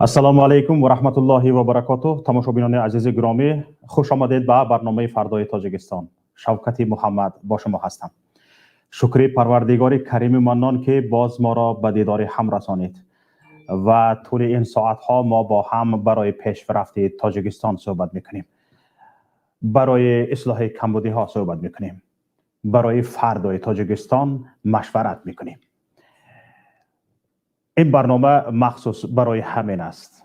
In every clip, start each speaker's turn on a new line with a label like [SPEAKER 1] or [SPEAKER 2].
[SPEAKER 1] ассалому алайкум ва раҳматуллоҳи ва баракатуҳ. Тамошобинони азизи гиромӣ, хуш омадед ба барномаи фардои тоҷикистон. Шавкати муҳаммад бо шумо ҳастам. шукри парвардигори карими маннон ки боз моро ба дидори ҳам расонид ва тӯли ин соатҳо мо бо ҳам барои пешрафти тоҷикистон суҳбат мекунем, барои ислоҳи камбудиҳо суҳбат мекунем, барои фардои тоҷикистон машварат мекунем. این برنامه مخصوص برای همین است،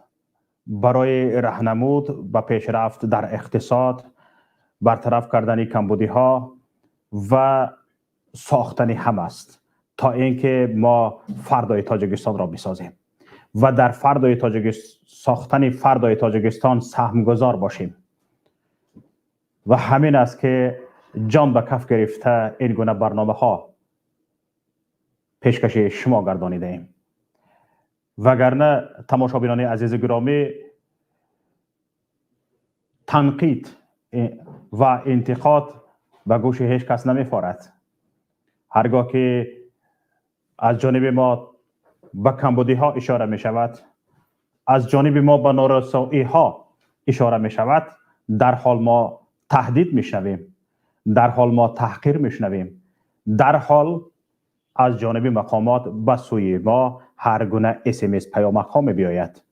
[SPEAKER 1] برای راهنمود به پیشرفت در اقتصاد، برطرف کردن کمبودی ها و ساختن هم است تا اینکه ما فردای تاجیکستان را بسازیم و در ساختن فردای تاجیکستان سهمگذار باشیم. و همین است که جان به کف گرفته این گونه برنامه ها پیشکش شما گردانیده ایم. وگرنه تماشابینان عزیز گرامی، تنقید و انتقاد به گوش هیچ کس نمی‌خورد. هرگاه که از جانب ما به کمبودی ها اشاره می شود، از جانب ما به نارسایی ها اشاره می شود، در حال ما تهدید می شنویم، در حال ما تحقیر می شنویم، در حال از جانب مقامات به سوی ما هر گونه SMS پیامک ها می بیاید.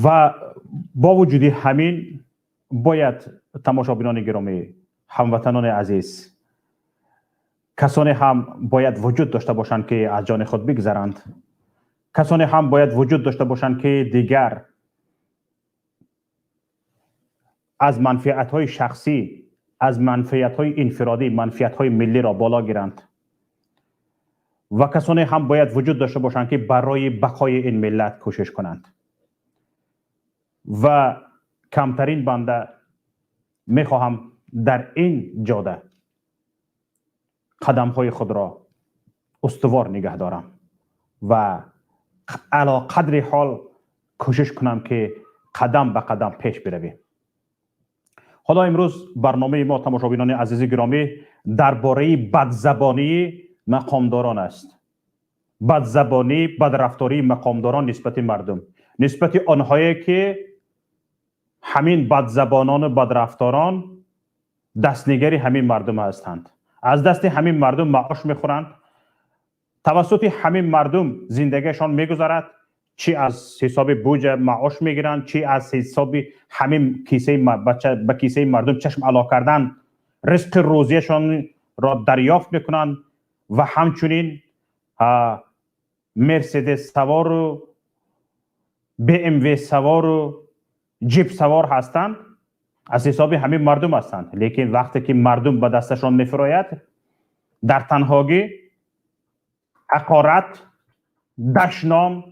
[SPEAKER 1] و با وجود همین باید تماشابینان گرامی، هموطنان عزیز، کسانی هم باید وجود داشته باشند که از جان خود بگذرند، کسانی هم باید وجود داشته باشند که دیگر از منفعت های شخصی، از منفعت های انفرادی، منفعت های ملی را بالا گیرند و کسانی هم باید وجود داشته باشند که برای بقای این ملت کوشش کنند. و کمترین بنده میخواهم در این جاده قدم های خود را استوار نگه دارم و علی قدر حال کوشش کنم که قدم به قدم پیش برویم. حالا امروز برنامه ما تماشابینان عزیز گرامی درباره بدزبانی مقامداران است. بدزبانی، بدرفتاری مقامداران نسبت مردم، نسبت آنهایی که همین بدزبانان و بدرفتاران دستنگری همین مردم هستند. از دست همین مردم معاش میخورند، توسط همین مردم زندگیشان میگذرد، چی از حساب بودجه معاش میگیرند، چی از حساب همین کیسه به کیسه مردم چشم علا کردن رزق روزیشان را دریافت میکنند و همچنین مرسدس سوار و BMW سوار و جیپ سوار هستند، از حساب همین مردم هستند. لیکن وقتی که مردم به دستشان میفراید، در تنهایی حقارت، دشنام،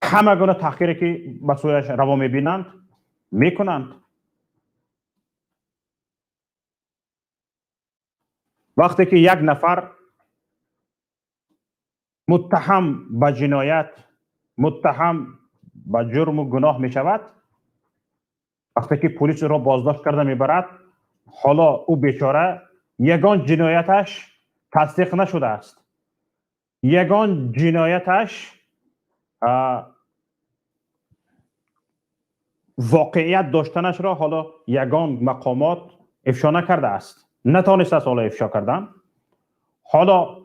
[SPEAKER 1] همه گونه تحقیری که به سویش روا میبینند میکنند. وقتی که یک نفر متهم به جنایت، متهم به جرم و گناه می شود، وقتی که پلیس را بازداشت کرده میبرد، حالا او بیچاره یگان جنایتش تصدیق نشده است، یگان جنایتش واقعیت داشتنش را حالا یگان مقامات افشا نکرده است، نتانسته است حالا افشا کردن، حالا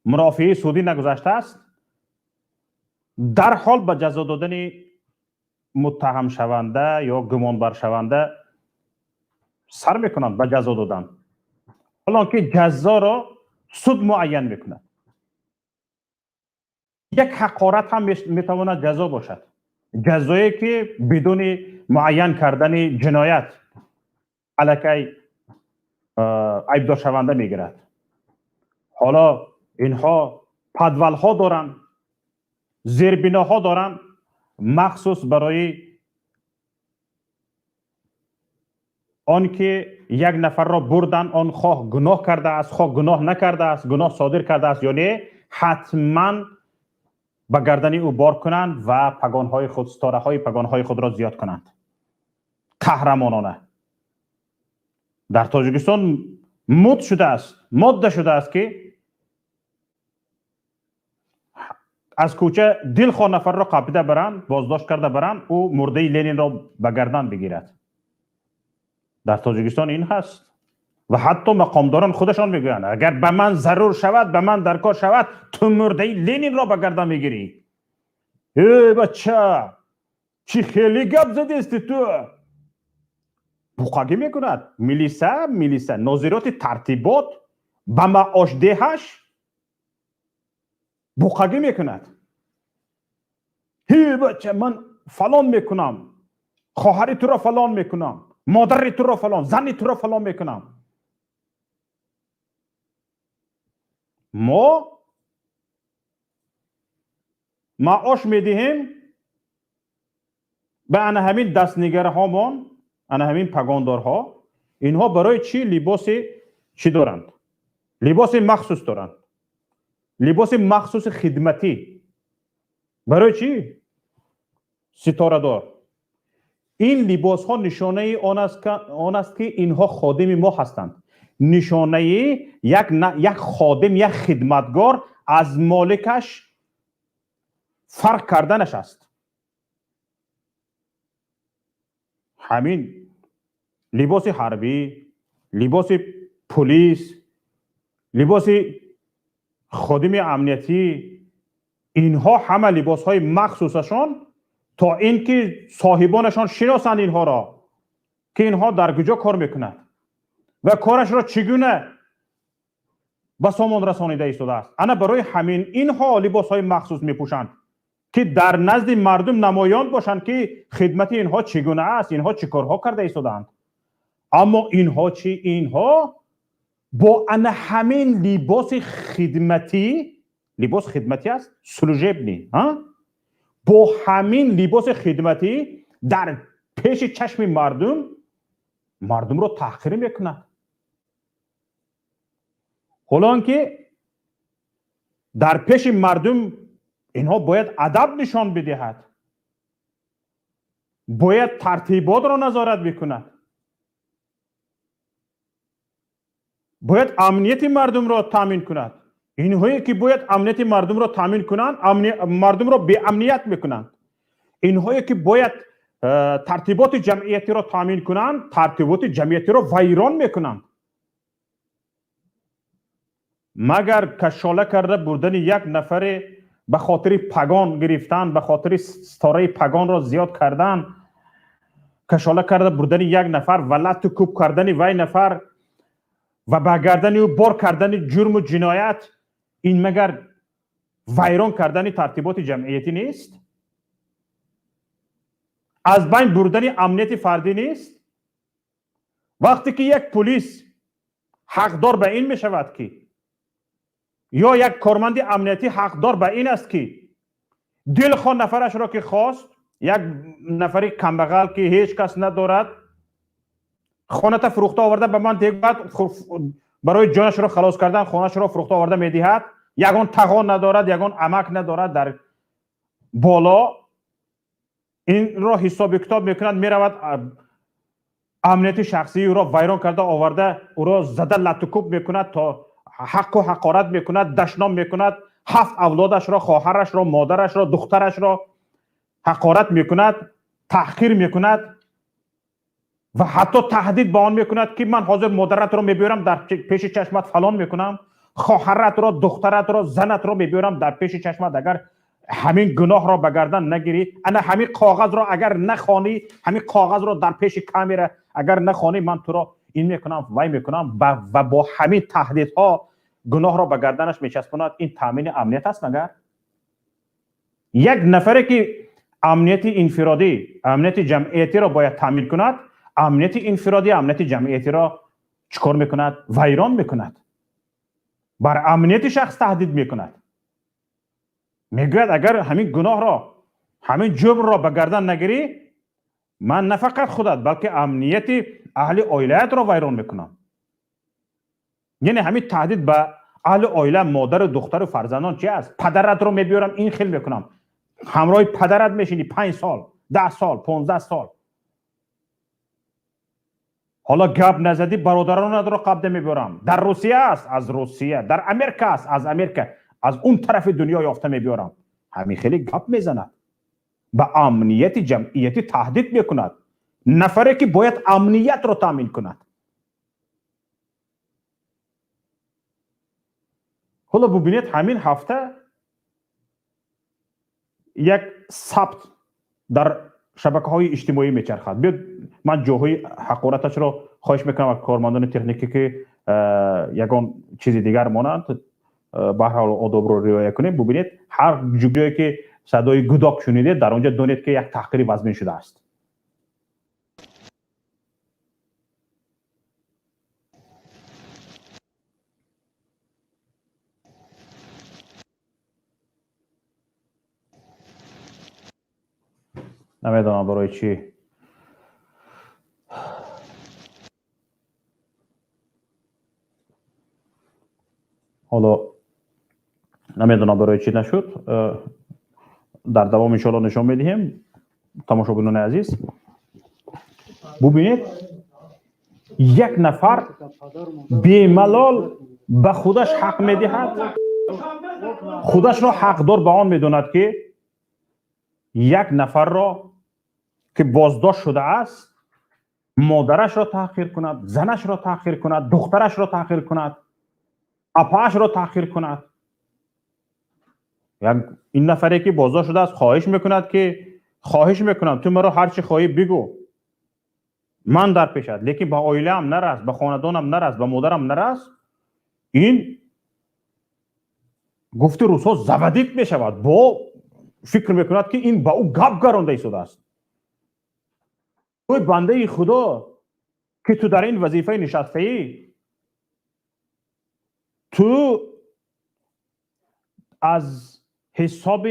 [SPEAKER 1] مرافعه سودی نگذاشته است، در حال به جزا دادن متهم شونده یا گمانبر شونده سر میکنند به جزا دادن، حالا که جزا را سود معین میکنند. یک حقارت هم میتواند جزا باشد، جزایی که بدون معین کردن جنایت علیه عیبدار شونده میگیرد. حالا اینها پدول ها دارند، زیربنا ها دارند، مخصوص برای آن که یک نفر را بردن، آن خواه گناه کرده است، خواه گناه نکرده است، گناه صادر کرده است یا نه، حتما به گردن او بار کنند و پگانهای خود، ستاره های پگانهای خود را زیاد کنند. قهرمانانه در تاجیکستان ماده شده است که از کوچه دل خواه نفر را قاپیده برند، بازداشت کرده برند، او مرده لنین را به گردن بگیرد. در تاجیکستان این هست و حتی مقامداران خودشان میگویند اگر به من ضرور شود، به من درکار شود، تو مرده لنین را به گردن میگیری. ای بچه چی خیلی گپ زدی استی تو؟ بوقاگی میکند. میلیسه ناظرات ترتیبات به معاش دهش بوقاگی میکند. هی بچه من فلان میکنم، خواهر تو را فلان میکنم، مادر تو را فلان، زن تو را فلان میکنم. ما معاش میدهیم به انا همین دستنگره هامان، انا همین پگاندارها. اینها برای چی لباس چی دارند؟ لباس مخصوص دارند، لباس مخصوص خدمتی. برای چی؟ ستاره دار. این لباس ها نشانه آن است که اینها خادم ما هستند. نشانه یک خادم، یک خدمتگار از مالکش فرق کردنش است. همین لباس حربی، لباس پلیس، لباس خادم امنیتی، اینها همه لباس های مخصوصشان تا اینکه صاحبانشان شناسند اینها را که اینها در کجا کار میکنند و کارش را چگونه به سامان رسانیده ایستاده است. انا برای همین اینها لباس های مخصوص میپوشند که در نزد مردم نمایان باشند که خدمت اینها چگونه است، اینها چه کارها کرده ایستادند. اما اینها چی؟ اینها با انا همین لباس خدمتی است، سلوژبنی، با همین لباس خدمتی در پیش چشم مردم را تحقیر میکند. حالا که در پیش مردم اینها باید ادب نشان بدهد، باید ترتیبات را نظارت بکند، باید امنیت مردم را تامین کند. اینهایی که باید امنیت مردم را تامین کنند، مردم را به امنیت میکنند. اینهایی که باید ترتیبات جمعیتی را تامین کنند، ترتیبات جمعیتی را ویران میکنند. مگر کشاله کرده بردن یک نفر به خاطر پگان گرفتن، به خاطر ستاره پگان را زیاد کردن، کشاله کرده بردن یک نفر و لط کوب کردن وی نفر و برگردن او بار کردن جرم و جنایت، این مگر ویران کردن ترتیبات جمعیتی نیست؟ از بین بردن امنیت فردی نیست؟ وقتی که یک پلیس حقدار به این می شود که یا یک کارمند امنیتی حقدار به این است که دلخواه نفرش را که خواست، یک نفری کمبغل که هیچ کس ندارد، خانه فروخته آورده به من دیگه برای جانش را خلاص کردن خانهش را فروخته آورده میدهد، یگان تقان ندارد، یگان عمک ندارد در بالا، این را حساب کتاب میکند، میرود امنیت شخصی او را ویران کرده آورده، او را زده لطکوب میکند، تا حق و حقارت میکند، دشنام میکند، 7 اولادش را، خواهرش را، مادرش را، دخترش را حقارت میکند، تحقیر میکند و حتی تهدید به آن میکند که من حاضر مادرت را میبرم در پیش چشمت فلان میکنم، خواهرت را، دخترت را، زنت را میبرم در پیش چشمت، اگر همین گناه را به گردن نگیری، انا همین کاغذ را اگر نخوانی، همین کاغذ را در پیش کامera اگر نخوانی، من تو را این میکنم، وای میکنم و با همین تهدیدها گناه را به گردنش میچسباند. این تامین امنیت است مگر؟ یک نفری که امنیت انفرادی، امنیت جمعیتی را باید تامین کند، امنیت انفرادی، امنیت جمعیتی را چکار میکند؟ ویران میکند، بر امنیت شخص تهدید میکند. میگوید اگر همین گناه را، همین جرم را به گردن نگیری، من نه فقط خودت بلکه امنیت اهل عائلت را ویران میکنم. یعنی همین تهدید به اهل عائله، مادر و دختر و فرزندان چی است؟ پدرت رو میبیارم این خیل میکنم، همراه پدرت میشینی 5 سال، 10 سال، 15 سال. حالا گپ نزدی برادران رو قبضه میبرم، در روسیه است از روسیه، در امریکا است از امریکا، از اون طرف دنیا یافته میبرم. همین خیلی گپ میزند، به امنیت جمعیتی تهدید میکند، نفری که باید امنیت را تامین کند. حالا ببینید همین هفته یک ثبت در شبکه‌های اجتماعی میچرخد. بیاد من جاهای حقارتش را خواهش میکنم از کارمندان تکنیکی که یگان چیز دیگر مانند به هر حال آداب رو رعایت کنید. ببینید هر جایی که صدای گوداک شنیدید در آنجا دانید که یک تحقیر وزمین شده است. نمیدونم برای چی حالا نمیدونم برای چی نشد. در دوام انشاءالله نشان میدهیم تماشاگران عزیز. ببینید یک نفر بی‌ملال به خودش حق میدهد، خودش را حقدار به آن میداند که یک نفر را که بازداشت شده است مادرش را تحقیر کند، زنش را تحقیر کند، دخترش را تحقیر کند، اپاش را تحقیر کند. یعنی این نفری که بازداشت شده است خواهش میکند تو مرا هر چی خواهی بگو، من در پیشت، لیکن به عائله هم نرس، به خاندانم نرس، به مادرم نرس. این گفته روزها زودیت میشود، با فکر میکند که این با او گپ گرانده شده است. توی بنده خدا که تو در این وظیفه نشسته ای، تو از حساب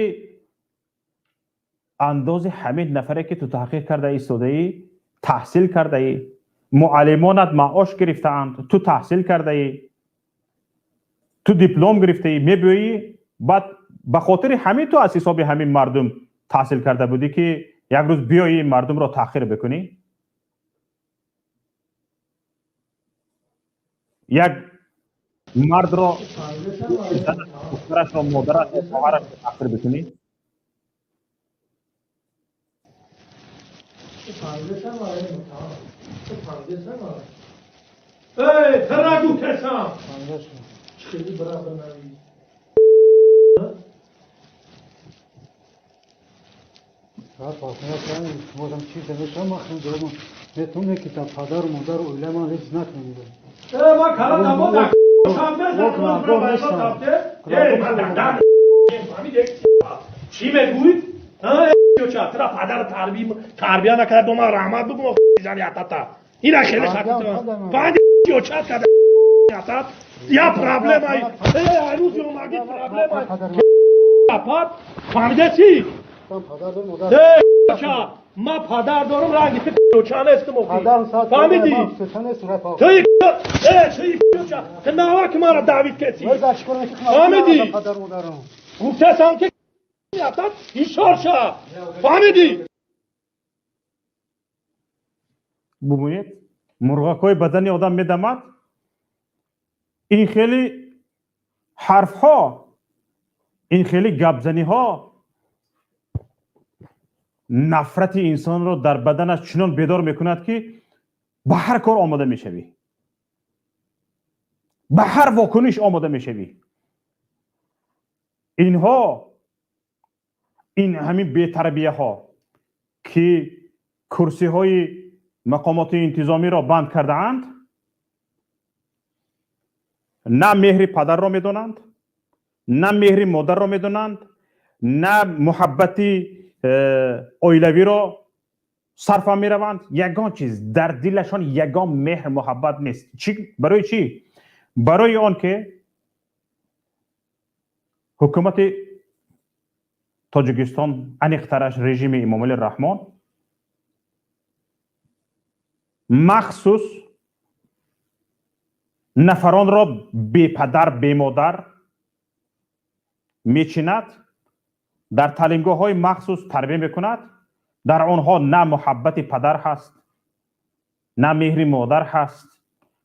[SPEAKER 1] انداز همین نفره که تو تحقیق کرده ایستاده ای، تحصیل کرده ای، معلمانت معاش گرفتند، تو تحصیل کرده ای، تو دیپلم گرفته ای، میبویی بعد به خاطر همین تو از حساب همین مردم تحصیل کرده بودی که یک روز بیایی مردم را تحقیر بکنی. یک مرد را دخترش را مادرش را خواهرش را تحقیر بکنی.
[SPEAKER 2] تراجو کسان خیلی برابر نوید
[SPEAKER 3] بازم چیز نمیشم مخنم دارم میتونه که تا پدر و مادر و علم من هیچ نکنیده
[SPEAKER 2] ما کارا نمو در چی میگوید؟ چرا پدر تربیه نکرد دو من رحمت بگم زنی حتا این خیلی خطیتون باید چت کرده حتا یا پرابلم های هنوز اومدید پرابلم های پاد فهمیده چی؟ ما پدر دارم رنگی که چانه است موقعی فهمیدی؟ توی چه نوا که ما را دعویت کسی فهمیدی؟ گفته سام که ایشار شد فهمیدی؟
[SPEAKER 1] ببینید مرغاکای بدنی آدم میدمد. این خیلی حرف ها، این خیلی گپزنی ها نفرت انسان رو در بدنش چنان بیدار میکند که به هر کار آماده میشوی، به هر واکنش آماده میشوی. اینها این همین بی‌تربیه ها که کرسی های مقامات انتظامی را بند کرده اند، نه مهر پدر را میدونند، نه مهر مادر را میدونند، نه محبتی اویلوی را صرفا میروند. یگان چیز در دلشان یگان مهر محبت نیست. برای چی؟ برای آن که حکومت تاجیکستان انیقترش رژیم امام علی رحمان مخصوص نفران را بی پدر بی مادر میچیند، در تعلیمگاه های مخصوص تربیه میکند. در آنها نه محبت پدر هست، نه مهر مادر هست،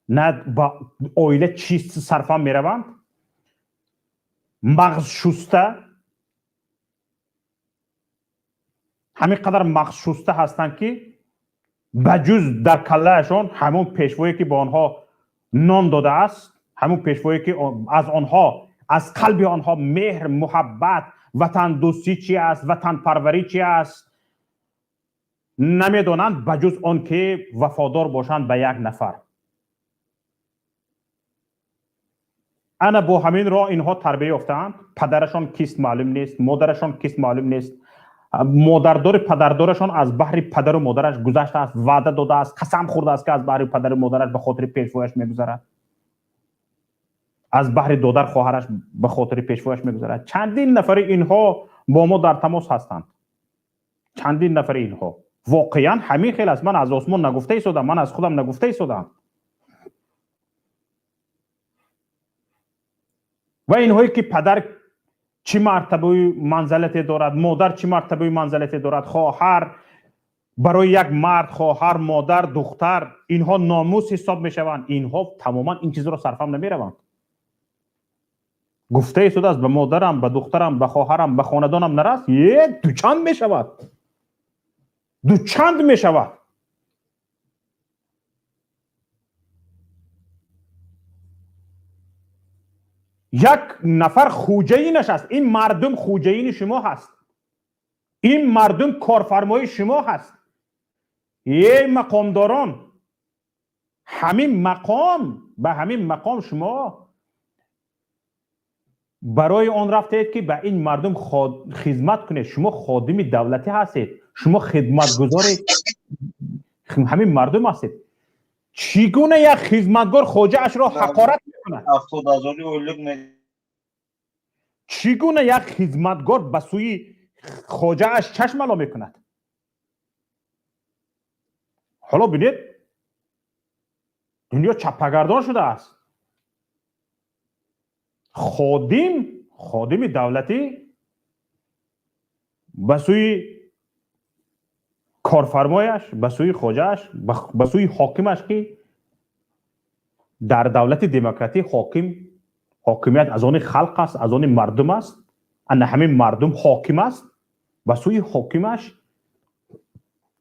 [SPEAKER 1] نه با عائله چیست صرفا میروند. مغز شسته همین قدر مغز شسته هستند که بجز در کلهشان همون پیشوایی که به آنها نان داده است، همون پیشوایی که از آنها، از قلب آنها مهر، محبت، وطن دوستی چی است، وطن پروری چی است نمیدانند، بجز آن که وفادار باشند به یک نفر. انا با همین راه اینها تربیت یافتند. پدرشان کیست معلوم نیست، مادرشان کیست معلوم نیست. مادردار پدردارشان از بحر پدر و مادرش گذشته است، وعده داده است، قسم خورده است که از بحر پدر و مادرش به خاطر پیشوایش میگذرد، از بحر دادر خواهرش به خاطر پیشوایش میگذرد. چندین نفر اینها با ما در تماس هستند. چندین نفر اینها واقعا همین خیلی است. من از آسمان نگفته ایستادم، من از خودم نگفته ایستادم. و اینهایی که پدر چی مرتبه منزلتی دارد، مادر چی مرتبه منزلتی دارد، خواهر برای یک مرد، خواهر، مادر، دختر، اینها ناموس حساب میشوند. اینها تماما این چیز را صرفم نمیروند. گفته ایستاده است به مادرم، به دخترم، به خواهرم، به خاندانم نرس، یک دوچند میشود، دوچند میشود. یک نفر خوجه اینش است. این مردم خوجه این شما هست. این مردم کارفرمای شما هست. ای مقامداران، همین مقام، به همین مقام شما برای آن رفتید که به این مردم خدمت کنید. شما خادم دولتی هستید، شما خدمتگزار همین مردم هستید. چگونه یک خدمتگار خواجه اش را حقارت میکند؟
[SPEAKER 4] 70,000 اولگ
[SPEAKER 1] چگونه یک خدمتگار به سوی خواجه اش چشم الا میکند؟ حالا ببینید دنیا چپگردان شده است. خادم دولتی به سوی کارفرمایش، به سوی خواجهش، به سوی حاکمش که در دولت دموکراتی حاکمیت از آن خلق است، از آن مردم است، ان همین مردم حاکم است، به سوی حاکمش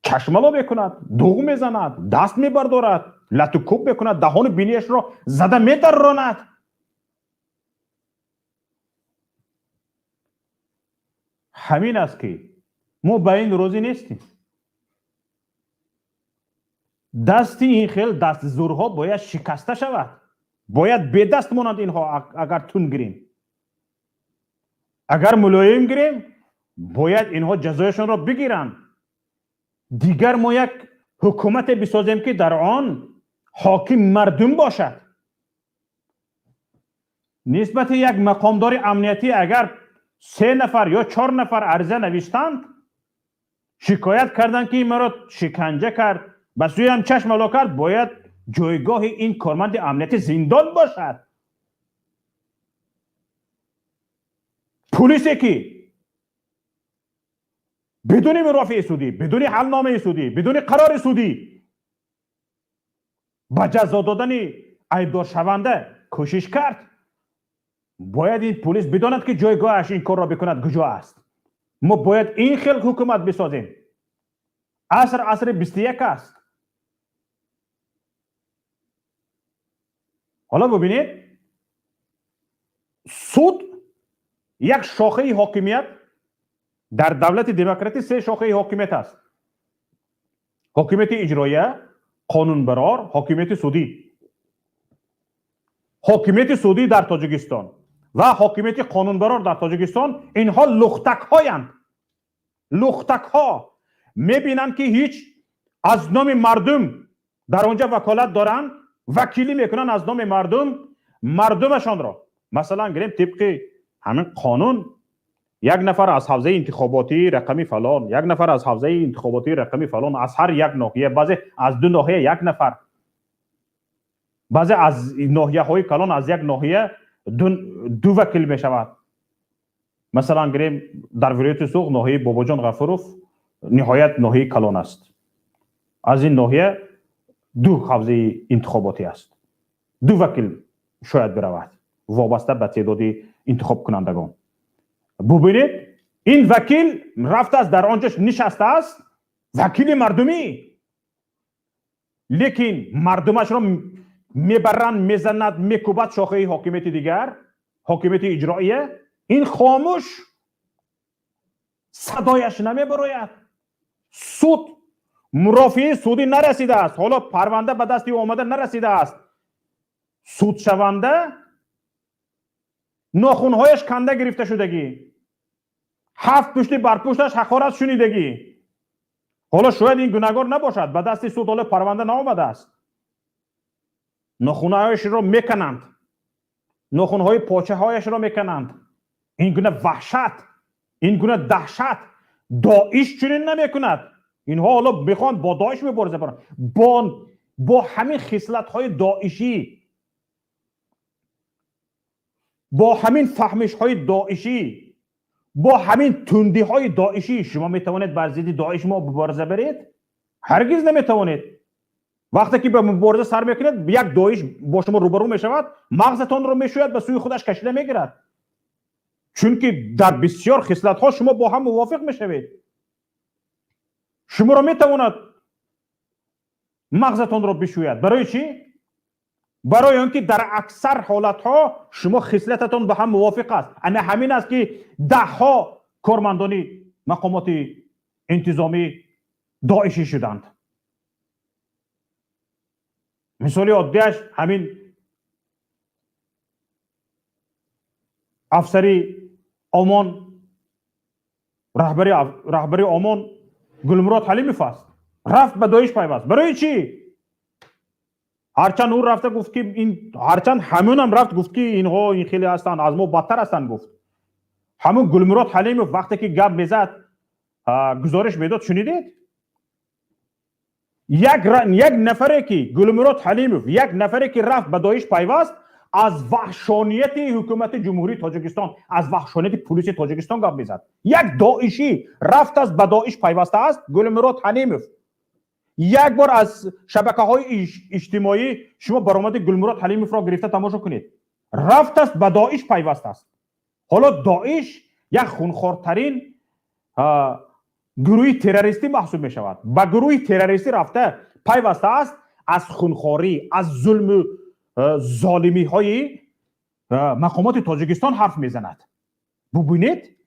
[SPEAKER 1] چشمالا میکند، دوغ میزند، دست میبردارد، لط و کوب میکند، دهان بینیش را زده میدراند. همین است که ما به این روزی نیستیم. دست این خیل دست زورها باید شکسته شود. باید به دست مانند اینها. اگر تون گیریم، اگر ملایم گیریم، باید اینها جزایشان را بگیرند. دیگر ما یک حکومت بسازیم که در آن حاکم مردم باشد. نسبت یک مقامدار امنیتی اگر 3 نفر یا 4 نفر عرضه نوشتند، شکایت کردند که مرا شکنجه کرد، به سوی هم چشم الا کرد، باید جایگاه این کارمند امنیتی زندان باشد. پلیسی که بدون مرافع سودی، بدون حلنامه سودی، بدون قرار سودی به جزا دادن عیبدار شونده کوشش کرد، باید این پلیس بداند که جایگاهش این کار را بکند کجا است. ما باید این خیل حکومت بسازیم. عصر 21 است. حالا ببینید، سود یک شاخه حاکمیت در دولت دموکراتی 3 شاخه حاکمیت است: حاکمیت اجراییه، قانونبرار، حاکمیت سودی. حاکمیت سودی در تاجیکستان و حاکمیت قانونبرار در تاجیکستان، اینها لختک هایند. لختک ها میبینند که هیچ از نام مردم در آنجا وکالت دارند، وکیلی میکنن از نام مردمشان را. مثلا گریم طبق همین قانون، یک نفر از حوزه انتخاباتی رقمی فلان، یک نفر از حوزه انتخاباتی رقمی فلان، از هر یک ناحیه، بعضی از 2 ناحیه یک نفر، بعضی از ناحیه های کلان از یک ناحیه 2 وکیل می شود. مثلا گریم در ولایت سوق ناحیه باباجان غفوروف نهایت ناحیه کلان است. از این ناحیه 2 حوزه انتخاباتی است. 2 وکیل شاید برود وابسته به تعداد انتخاب کنندگان. ببینید این وکیل رفته است در آنجاش نشسته است، وکیل مردمی، لیکن مردمش را میبرند میزند میکوبد شاخه حاکمیت دیگر، حاکمیت اجراییه. این خاموش، صدایش نمیبراید. سود مرافعه سودی نرسیده است، حالا پرونده به دستی آمده نرسیده است. سود شونده ناخونهایش کنده گرفته شدگی، 7 پشتی بر پشتش حقارت شنیدگی. حالا شاید این گناهکار نباشد، به دستی سود حالا پرونده نآمده است. ناخونهایش را میکنند، ناخونهای پاچه هایش را میکنند. این گونه وحشت، این گونه دهشت داعش چنین نمیکند. اینها حالا بخوان با داعش مبارزه کنند، با همین خصلت های داعشی، با همین فهمش های داعشی، با همین تندی های داعشی شما میتوانید بر ضد داعش ما مبارزه برید؟ هرگز نمیتوانید. وقتی که به مبارزه سر میکنید، یک داعش با شما روبرو میشود، مغزتان رو میشوید، به سوی خودش کشیده میگیرد. چون که در بسیار خصلت ها شما با هم موافق میشوید. شما را میتواند مغزتان را بشوید. برای چی؟ برای اینکه در اکثر حالت ها شما خصلتتان به هم موافق است. انا همین است که ده ها کارمندانی مقامات انتظامی داعشی شدند. مثال عادیش همین افسری آمان، رهبری آمان گلمراد حلیموف است، رفت به داعش پیوست. برای چی؟ هرچند او رفته گفت که این، هرچند همون هم رفت گفت که اینها این خیلی هستند، از ما بدتر هستند. گفت همون گلمراد حلیموف وقتی که گپ میزد، گزارش میداد، شنیدید؟ یک نفری که گلمراد حلیموف، یک نفری که رفت به داعش پیوست، از وحشانیت حکومت جمهوری تاجیکستان، از وحشانیت پلیس تاجیکستان گپ میزد. یک داعشی رفت از به داعش پیوسته است، گلمراد حلیموف. یک بار از شبکه‌های اجتماعی شما برآمد گلمراد حلیموف را گرفته تماشا کنید. رفت است به داعش پیوسته است. حالا داعش یک خونخوارترین گروه تروریستی محسوب می شود. به گروه تروریستی رفته پیوسته است، از خونخواری، از ظلم ظالمی های مقامات تاجیکستان حرف میزند. ببینید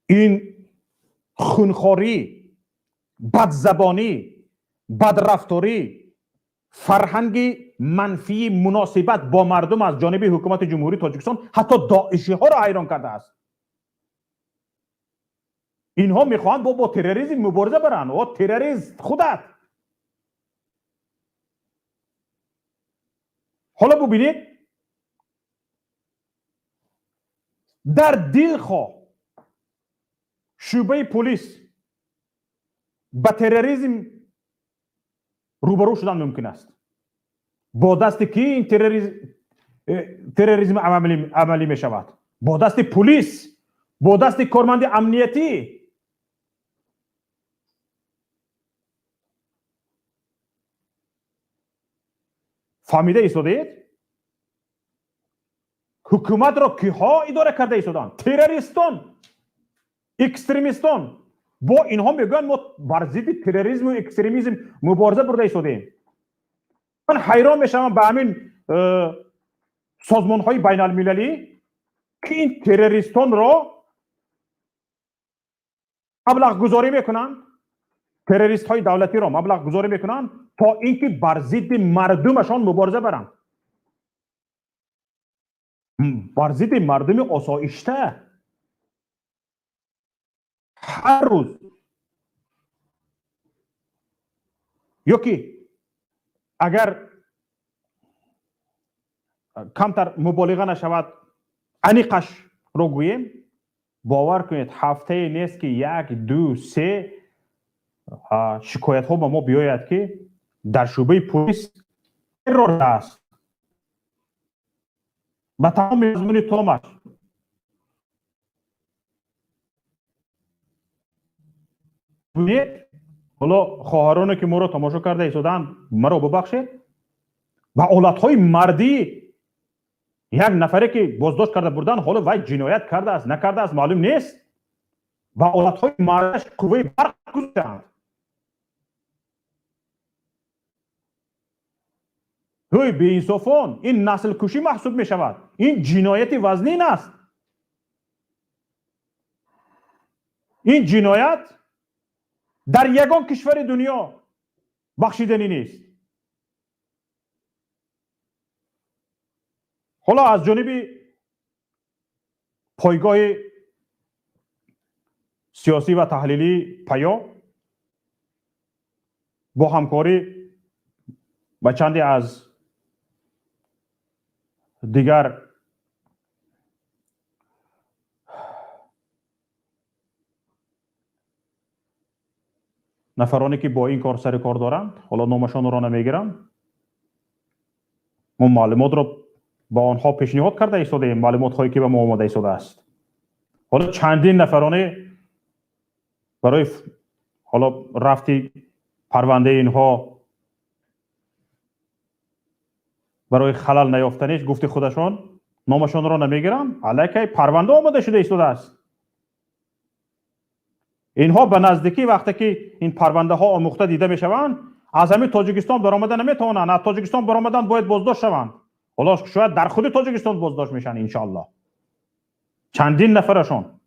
[SPEAKER 1] این خونخواری، بادزبانی، بدرفتاری، فرهنگ منفی مناسبت با مردم از جانب حکومت جمهوری تاجیکستان حتی داعشی ها را حیران کرده است. اینها میخواهند با تروریسم مبارزه برند. و تروریسم خودت. حالا ببینید در دلخواه شعبه پلیس با تروریسم روبرو شدن ممکن است. با دست کی این تروریسم عملی می شود؟ با دست پلیس، با دست کارمند امنیتی. فهمیده ایستادید؟ حکومت را که ها اداره کرده ایستادن؟ تروریستان، اکستریمیستان. با اینها میگن ما بر ضد تروریسم و اکستریمیسم مبارزه برده ایستادیم. من حیران میشم به همین سازمان های بین المللی که این تروریستان را مبلغ گذاری میکنن، تروریست های دولتی را مبلغ گذاری میکنن تا اینکه بر ضد مردمشان مبارزه برن، بر ضد مردم آسایشته. هر روز یکی اگر کمتر مبالغه نشود انیقش رو گوییم، باور کنید هفته نیست که 1 2 3 شکایت ها به ما بیاید که در شعبه پلیس ترور است به تمام مضمون تامش. حالا خواهرانی که ما را تماشا کرده ایستادند مرا ببخشید، و آلت های مردی یک نفری که بازداشت کرده بردن حالا وای جنایت کرده است نکرده است معلوم نیست با آلت‌های مردش قوه برق گذاشتند. روی بی‌انصافان این نسل کشی محسوب می شود. این جنایت وزنین است. این جنایت در یگان کشور دنیا بخشیدنی نیست. حالا از جانب پایگاه سیاسی و تحلیلی پیا با همکاری با چندی از دیگر نفرانی که با این کار سر کار دارند، حالا نامشان را نمیگیرم، ما معلومات را با آنها پیشنهاد کرده ایستادیم، معلومات هایی که به ما آماده ایستاده است. حالا چندین نفرانه برای حالا رفتی پرونده اینها برای خلل نیافتنش گفته خودشان نامشان را نمیگیرم، علیکه پرونده آماده شده ایستاده است. اینها به نزدیکی وقتی که این پرونده ها آموخته دیده می شوند از همین تاجیکستان برآمده نمیتوانند، از تاجیکستان برآمدن باید بازداشت شوند. حالا شاید در خود تاجیکستان بازداشت میشن انشاءالله. چندین نفرشان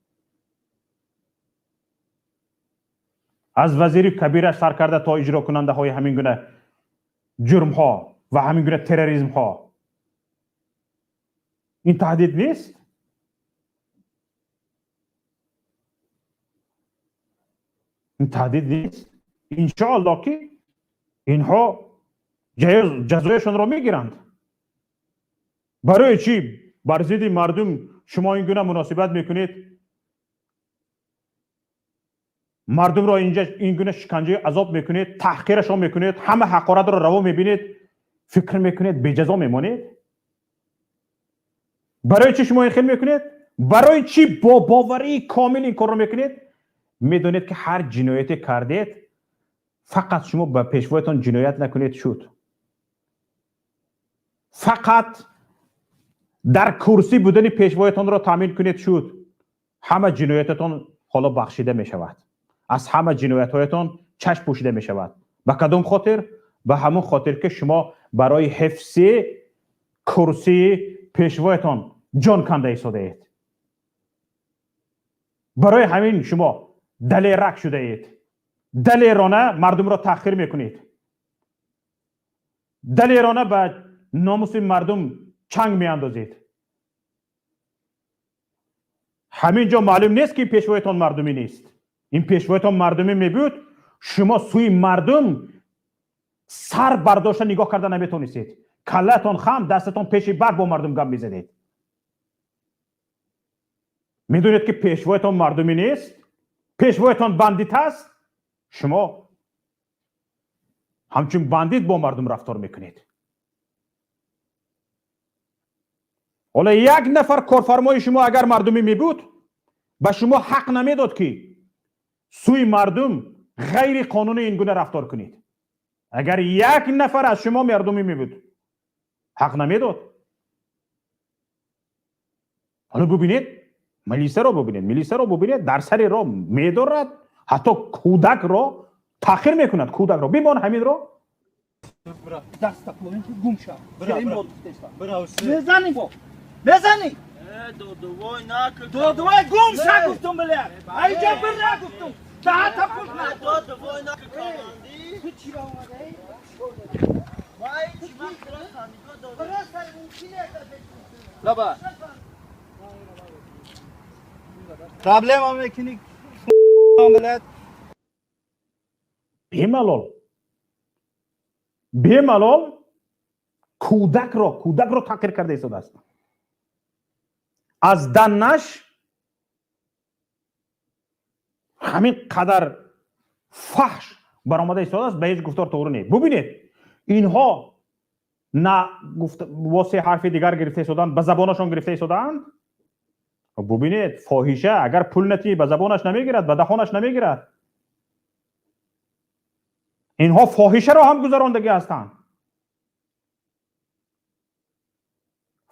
[SPEAKER 1] از وزیر کبیرش سر کرده تا اجرا کننده های همین گونه جرم ها و همین گونه تروریسم ها. این تهدید نیست؟ این تهدید نیست؟ انشاءالله که اینها جزایشان را میگیرند. برای چی بر ضد مردم شما این گونه مناسبت میکنید؟ مردم را اینجا این گونه شکنجه عذاب میکنید، تحقیرشان میکنید، همه حقارت را روا میبینید، فکر میکنید به جزا میمانید؟ برای چی شما این خیل میکنید؟ برای چی با باوری کامل این کار را میکنید؟ میدونید که هر جنایتی کردید فقط شما به پیشوایتان جنایت نکنید شد. فقط در کرسی بودن پیشوایتان را تامین کنید شد. همه جنایتتان حالا بخشیده می شود. از همه جنایت هایتان چشم پوشیده می شود. به کدام خاطر؟ به همون خاطر که شما برای حفظ کرسی پیشوایتان جان کنده ایستاده اید. برای همین شما دلیرک شده اید. دلیرانه مردم را تحقیر میکنید. دلیرانه به ناموس مردم چنگ میاندازید. همینجا معلوم نیست که پیشوایتان مردمی نیست. این پیشوایتان مردمی میبود، شما سوی مردم سر برداشته نگاه کرده نمیتونستید. کلتان خم، دستتان پیش بر با مردم گم میزدید. میدونید که پیشوایتان مردمی نیست، پیشوایتان بندیت است، شما همچون بندیت با مردم رفتار میکنید. حالا یک نفر کارفرمای شما اگر مردمی میبود به شما حق نمیداد که سوی مردم غیر قانونی این گونه رفتار کنید. اگر یک نفر از شما مردمی میبود حق نمیداد. حالا ببینید ملیسه را ببینید، ملیسه را ببینید در سر را میدارد، حتی کودک را تاخیر میکند. کودک را ببین همین را
[SPEAKER 4] دست تکوین که گم شد. بزنی با بزنی
[SPEAKER 5] دودوای نکن
[SPEAKER 4] دودوای گم شد گفتم بله اینجا بره گفتم ده تا پول نه
[SPEAKER 5] دودوای نکن کاماندی
[SPEAKER 4] تو چی را اومده
[SPEAKER 5] وای چی من درست خانیگاه دودوای
[SPEAKER 4] برای سر ممکنه
[SPEAKER 5] لبا
[SPEAKER 4] پرابلم هم میکنی بلد
[SPEAKER 1] بیملال کودک را تحقیر کرده ایستاده است. از دنش همین قدر فحش برآمده ایستاده است، به هیچ گفتار طور نیست. ببینید اینها نه گفت واسه حرف دیگر گرفته ایستادن، به زبانشان گرفته ایستادند. ببینید فاحشه اگر پول نتی به زبانش نمیگیرد، به دهانش نمیگیرد. اینها فاحشه را هم گذراندگی هستند.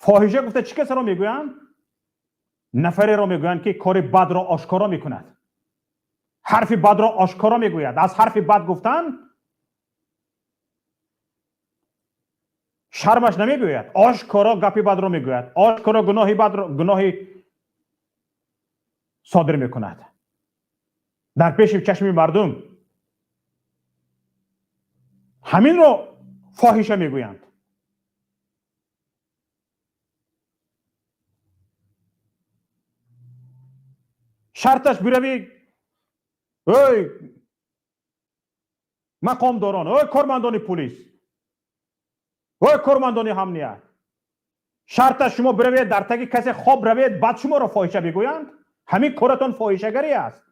[SPEAKER 1] فاحشه گفته چه کسی را میگویند؟ نفری را میگویند که کار بد را آشکارا میکند، حرف بد را آشکارا میگوید. از حرف بد گفتن شرمش نمیگوید، آشکارا گپی بد را میگوید، آشکارا گناهی بد را گناهی صادر میکند در پیش چشم مردم. همین رو فاحشه میگویند. شرطش بروی ای مقامداران، ای کارمندان پلیس، ای کارمندان امنیت، شرطش شما بروید در تک کسی خواب روید بعد شما را فاحشه بگویند. همین کارتان فاحشه‌گری است.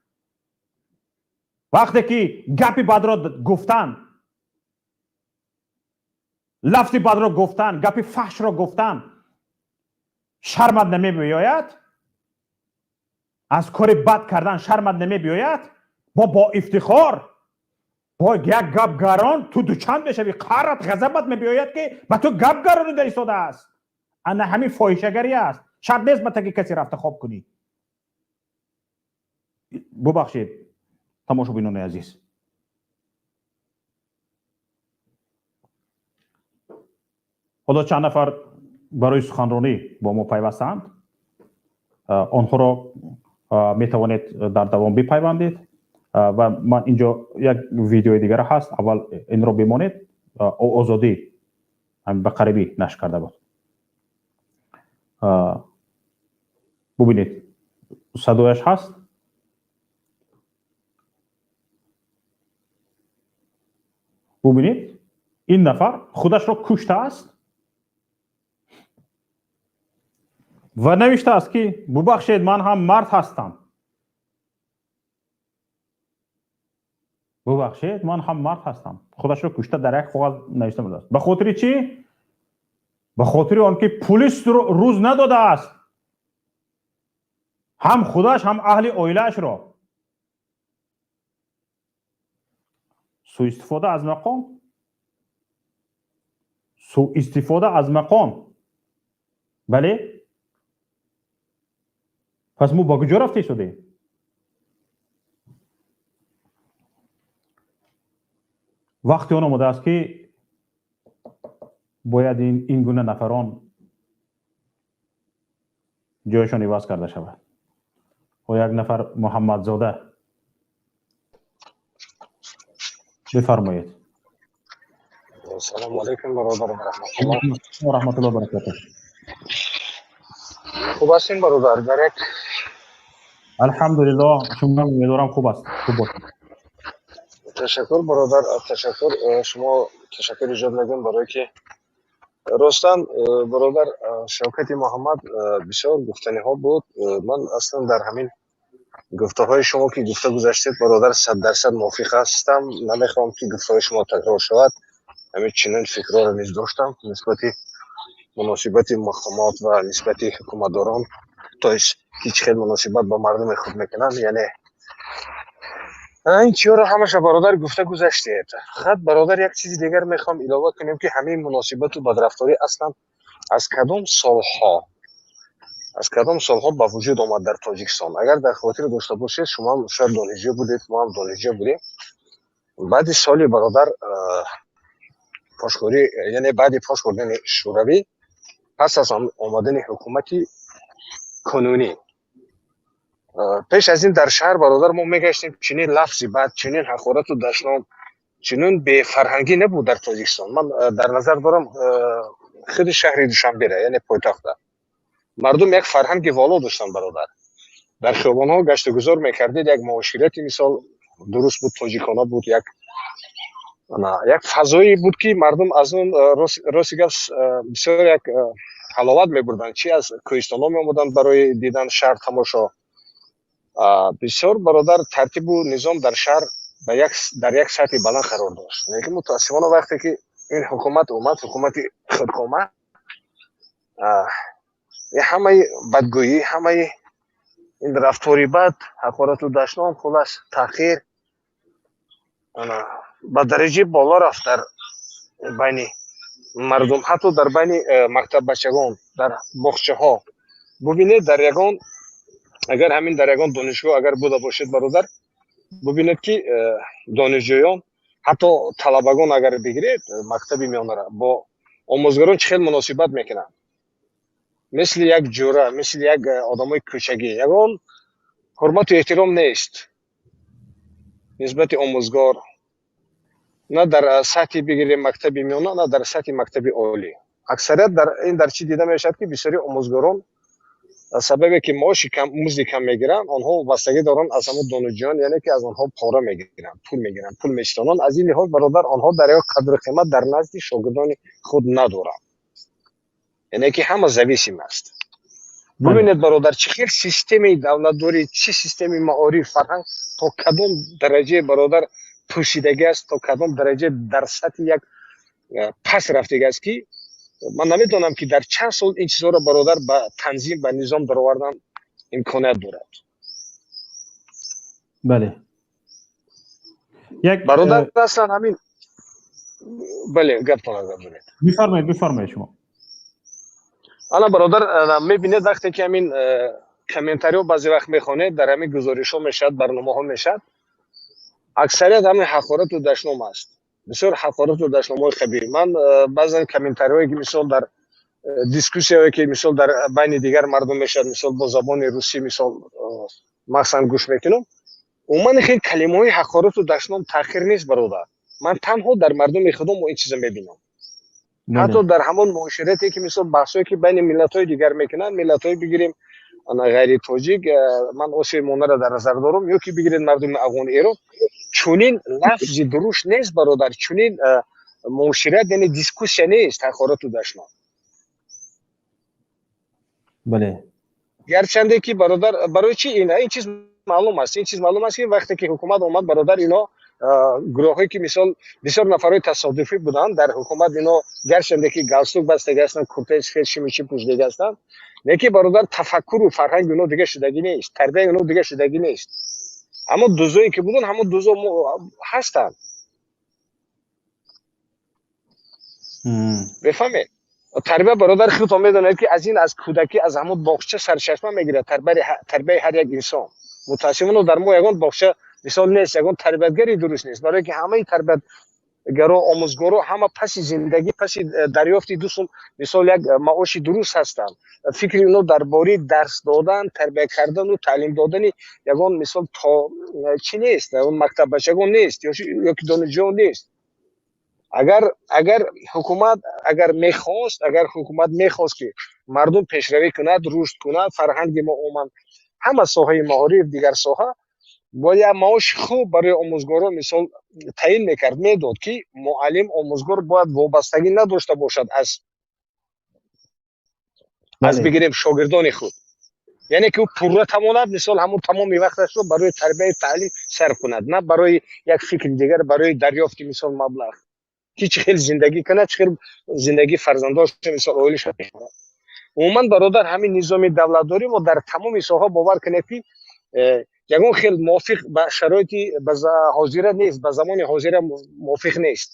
[SPEAKER 1] وقتی که گپی بد را گفتن، لفظی بد را گفتن، گپی فحش را گفتن شرمت نمی بیاید؟ از کار بد کردن شرمت نمی بیاید؟ با افتخار با یک گپ گران تو دوچند بشوی، قهرت غضبت می بیاید که به تو گپ گرانیده ایستاده است. انا همین فاحشه‌گری است. شرط نیست به تک کسی رفته خواب کنی. ببخشید تماشابینان عزیز، حالا چند نفر برای سخنرانی با ما پیوستند، آنها را می توانید در دوام بپیوندید و من اینجا یک ویدیو دیگر هست، اول این را بمانید. آزادی به قریبی نشر کرده بود. ببینید صدایش هست. ببینید این نفر خودش را کشته است و نوشته است که ببخشید من هم مرد هستم. ببخشید من هم مرد هستم. خودش را کشته در یک کاغذ نوشته بوده است. به خاطر چی؟ به خاطر آنکه پلیس روز نداده است هم خودش هم اهل عائله‌اش را. سوء استفاده از مقام، سوء استفاده از مقام. بله، پس ما با کجا رفته شده؟ وقتی آن آمده است که باید این گونه نفران جایشان عوض کرده شود. و یک نفر محمدزاده بفرمایید.
[SPEAKER 6] سلام علیکم برادر و
[SPEAKER 1] رحمت الله و برکاته.
[SPEAKER 6] خوب هستین برادر؟ در یک
[SPEAKER 1] الحمدلله، شما میدارم خوب است. خوب باشید.
[SPEAKER 6] تشکر برادر، تشکر شما، تشکر ایجاد نگم برای که راستن برادر شوکت محمد بسیار گفتنی ها بود. من اصلا در همین گفته های شما که گفته گذاشتید برادر 100% موافق هستم. نمیخوام که گفته های شما تکرار شود. همین چنین فکرها را نیز داشتم نسبت مناسبت مقامات و نسبت حکومتداران تا هیچ خیلی مناسبت با مردم خود میکنن. یعنی این چیزا رو همش برادر گفته گذاشتید. خود برادر یک چیز دیگر میخوام علاوه کنیم که همین مناسبت و بدرفتاری اصلا از کدام سالها با وجود آمد در تاجیکستان. اگر در خاطر داشته باشید، شما هم شاید دانشجو بودید، ما هم دانشجو بودیم. بعد سالی برادر پاسخوری، یعنی بعد پاس خوردن شوروی، پس از آمدن حکومتی کنونی، پیش از این در شهر برادر ما میگشتیم چنین لفظی بعد چنین حقارت و دشنام، چنین به فرهنگی نبود در تاجیکستان. من در نظر دارم خود شهر دوشنبه، یعنی پایتخت، مردم یک فرهنگ والا داشتن برادر. در خیابان ها گشت و گذار میکردید، یک معاشرتی مثال درست بود، تاجیکانه بود، یک فضایی بود که مردم از اون راستی بسیار یک حلاوت میبردن. چی از کوهستان ها میامدن برای دیدن شهر تماشا. بسیار برادر ترتیب و نظام در شهر در یک سطح بلند قرار داشت. لیکن متاسفانه وقتی که این حکومت اومد، حکومت خودکامه، همه بدگویی، همه این رفتاری بد، حقارت و دشنام، خلاص تاخیر با درجه بالا رفت در بین مردم، حتی در بین مکتب بچگان. дар боғчаҳо бубинед, дар ягон агар ҳамин дар ягон донишгоҳ агар буда бошед бародар, бубинед ки донишҷӯён ҳатто талабагон агар бигиред мактаби миёнара бо омӯзгарон чӣ хел муносибат мекунанд, мисли як ҷӯра, мисли як одамои кӯчагӣ. Ягон ҳурмату эҳтиром нест нисбати омӯзгор, на дар сатҳи бигирем мактаби миёна, на дар сатҳи мактаби олӣ. Аксарият дар чӣ дида мешавад ки бисёри омӯзгорон сабабе ки маоши кам, музди кам мегиранд, онҳо вобастагӣ доранд аз ҳамон донишҷӯён, яъне ки аз онҳо пора мегиранд, пул мечитонанд. Аз ин лиҳоз бародар онҳо дар як қадру қимат дар назди шогирдони худ надоранд, яъне ки ҳама зависим аст. бубинед бародар чӣ хел системаи давлатдорӣ, чӣ системаи маориф, фарҳанг то кадом дараҷаи бародар пӯсидагиаст, то кадом дараҷа дар сатҳи як паст рафтагааст ки ман наметавонам ки дар чанд сол ин чизҳоро бародар ба танзим, ба низом даровардан имконият дорад.
[SPEAKER 1] бале як
[SPEAKER 6] бародар аслан ҳамин бале гаптон азад буред.
[SPEAKER 1] бифармаед шумо.
[SPEAKER 6] ана бародар мебинед вақте ки ҳамин комментариҳо баъзе вақт мехонед, дар ҳамин гузоришҳо мешавад, барномаҳо мешавад, аксарият ҳамин ҳақорату дашном аст. бисёр ҳақорату дашномҳои хабир. Ман баъзан комментариҳое ки мисол дар дискуссияҳое ки мисол дар байни дигар мардум мешавад, мисол бо забони русӣ мисол махсан гӯш мекунам, умуман хел калимаҳои ҳақорату дашном таъхир нест бародар. Ман танҳо дар мардуми худом ин чиза мебинам. ҳатто дар ҳамон муоширате ки мисол баҳсое ки байни миллатҳои дигар мекунанд, миллатҳои бигирем ғайри тоҷик, ман осиёи монара дар назар дорам, ё ки бигиред мардуми афғони Ирон, чунин лафзи дуруст нест бародар, чунин муошират, яъне дискуссия нест ҳақорату дашном.
[SPEAKER 1] бале
[SPEAKER 6] гарчанде ки бародар барои чӣ ин чиз маълум аст, ин чиз маълум аст ки вақте ки ҳукумат омад бародар, ино гурӯҳҳое ки мисол бисёр нафарҳои тасодуфӣ буданд дар ҳукумат, ино гарчанде ки галстук бастаги ҳастанд, куртаи сфед шимичӣ пӯшидаги ҳастанд, неки бародар тафаккуру фарҳанги онҳо дига шудагӣ нест, тарбияи онҳо дига шудагӣ нест. ҳамон дӯзое ки буданд, ҳамон дӯзо ҳастанд. бефаҳмед? тарбия бародар худтон медонед ки аз ин аз кӯдакӣ аз ҳамон боғча сарчашма мегирад тарбияи ҳар як инсон. мутаассифона дар мо ягон боғча мисол нест, ягон тарбиятгари дуруст нест, барое ки ҳамаи тарбиятгаро, омӯзгоро ҳама паси зиндагӣ, паси дарёфти ду сум мисол як маоши дуруст ҳастанд. фикри онҳо дар бораи дарс додан, тарбия кардану таълим додани ягон мисол то чӣ нест, ягон мактаббачагон нест, ё ки донишҷӯён нест. агар ҳукумат мехост ки мардум пешравӣ кунад, рушд кунад, фарҳанги мо умуман ҳама соҳаи маориф, дигар соҳа бояд маоши хуб барои омӯзгорон мисол таъин мекард, медод ки муаллим, омӯзгор бояд вобастагӣ надошта бошад аз бигирем шогирдони худ, яъне ки ӯ пурра тавонад мисол ҳамон тамоми вақташро барои тарбияи таълим сарф кунад, на барои як фикри дигар, барои дарёфти мисол маблағ, ки чӣ хел зиндагӣ кунад, чӣ хел зиндагии фарзандонашро мисол оилаша мекунад. умуман бародар ҳамин низоми давлатдорӣ мо дар тамоми соҳа бовар кунед ки ягон хел мувофиқ ба шароити ҳозира нест, ба замони ҳозира мувофиқ нест.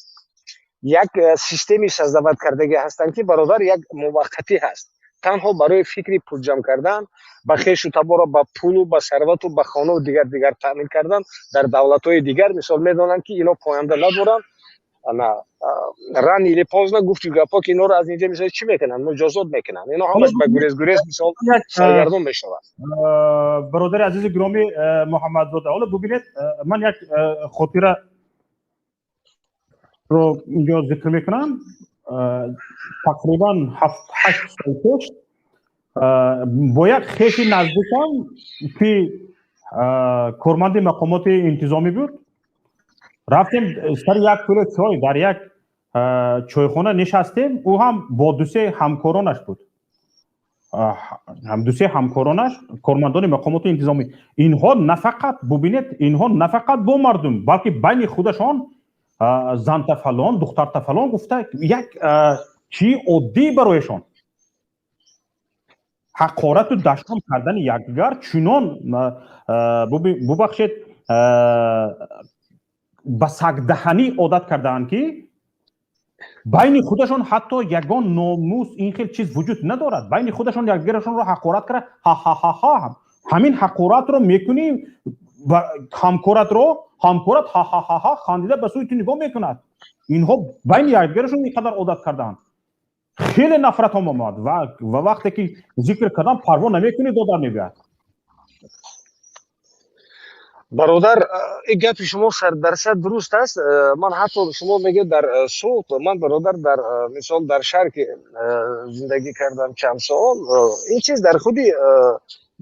[SPEAKER 6] як системи создават кардагӣ ҳастанд ки бародар як муваққатӣ ҳаст, танҳо барои фикри пурҷамъ кардан, ба хешу табора ба пулу, ба сарвату, ба хонау дигар таъмин кардан дар давлатҳои дигар мисол медонанд ки ино поянда надоранд. ран или позна гуфту гапо ки инҳоро аз инҷа мисол чӣ мекунанд, муҷозот мекунанд, ино ҳамаш ба гурез мисол саргардон мешавад.
[SPEAKER 1] бародари азизи гиромӣ муҳаммадзода, ҳоло бубинед, ман як хотираро инҷо зикр мекунам. тақрибан 7-8 сол пеш бо як хеси наздикам ки корманди мақомоти интизомӣ буд, рафтем сари як пӯли чой дар як чойхона нишастем. ӯ ҳам бо дусе ҳамкоронаш буд, дусе ҳамкоронаш кормандони мақомоти интизомӣ. инҳо нафақат бубинед, инҳо нафақат бо мардум, балки байни худашон занта фалон, духтарта фалон гуфта як чӣ оддӣ барояшон. ҳақорату дашном кардани якдигар чунон бубахшед ба сагдаҳанӣ одат кардаанд ки بین خودشون حتی یگان ناموس این خیل چیز وجود ندارد. بین خودشون یکدیگرشون رو حقارت کرده، ها ها ها ها. همین حقارت رو میکنیم و همکارت ها ها ها ها خندیده به سوی تو نگاه میکند. اینها بین یکدیگرشون اینقدر عادت کردن. خیلی نفرت هم آمد و وقتی که ذکر کردم پروا نمیکنی دادر میبید.
[SPEAKER 6] برادر این گپ شما 100% درست است. من حتی شما میگه در صوت، من برادر در مثال در شهر که زندگی کردم چند سال، این چیز در خودی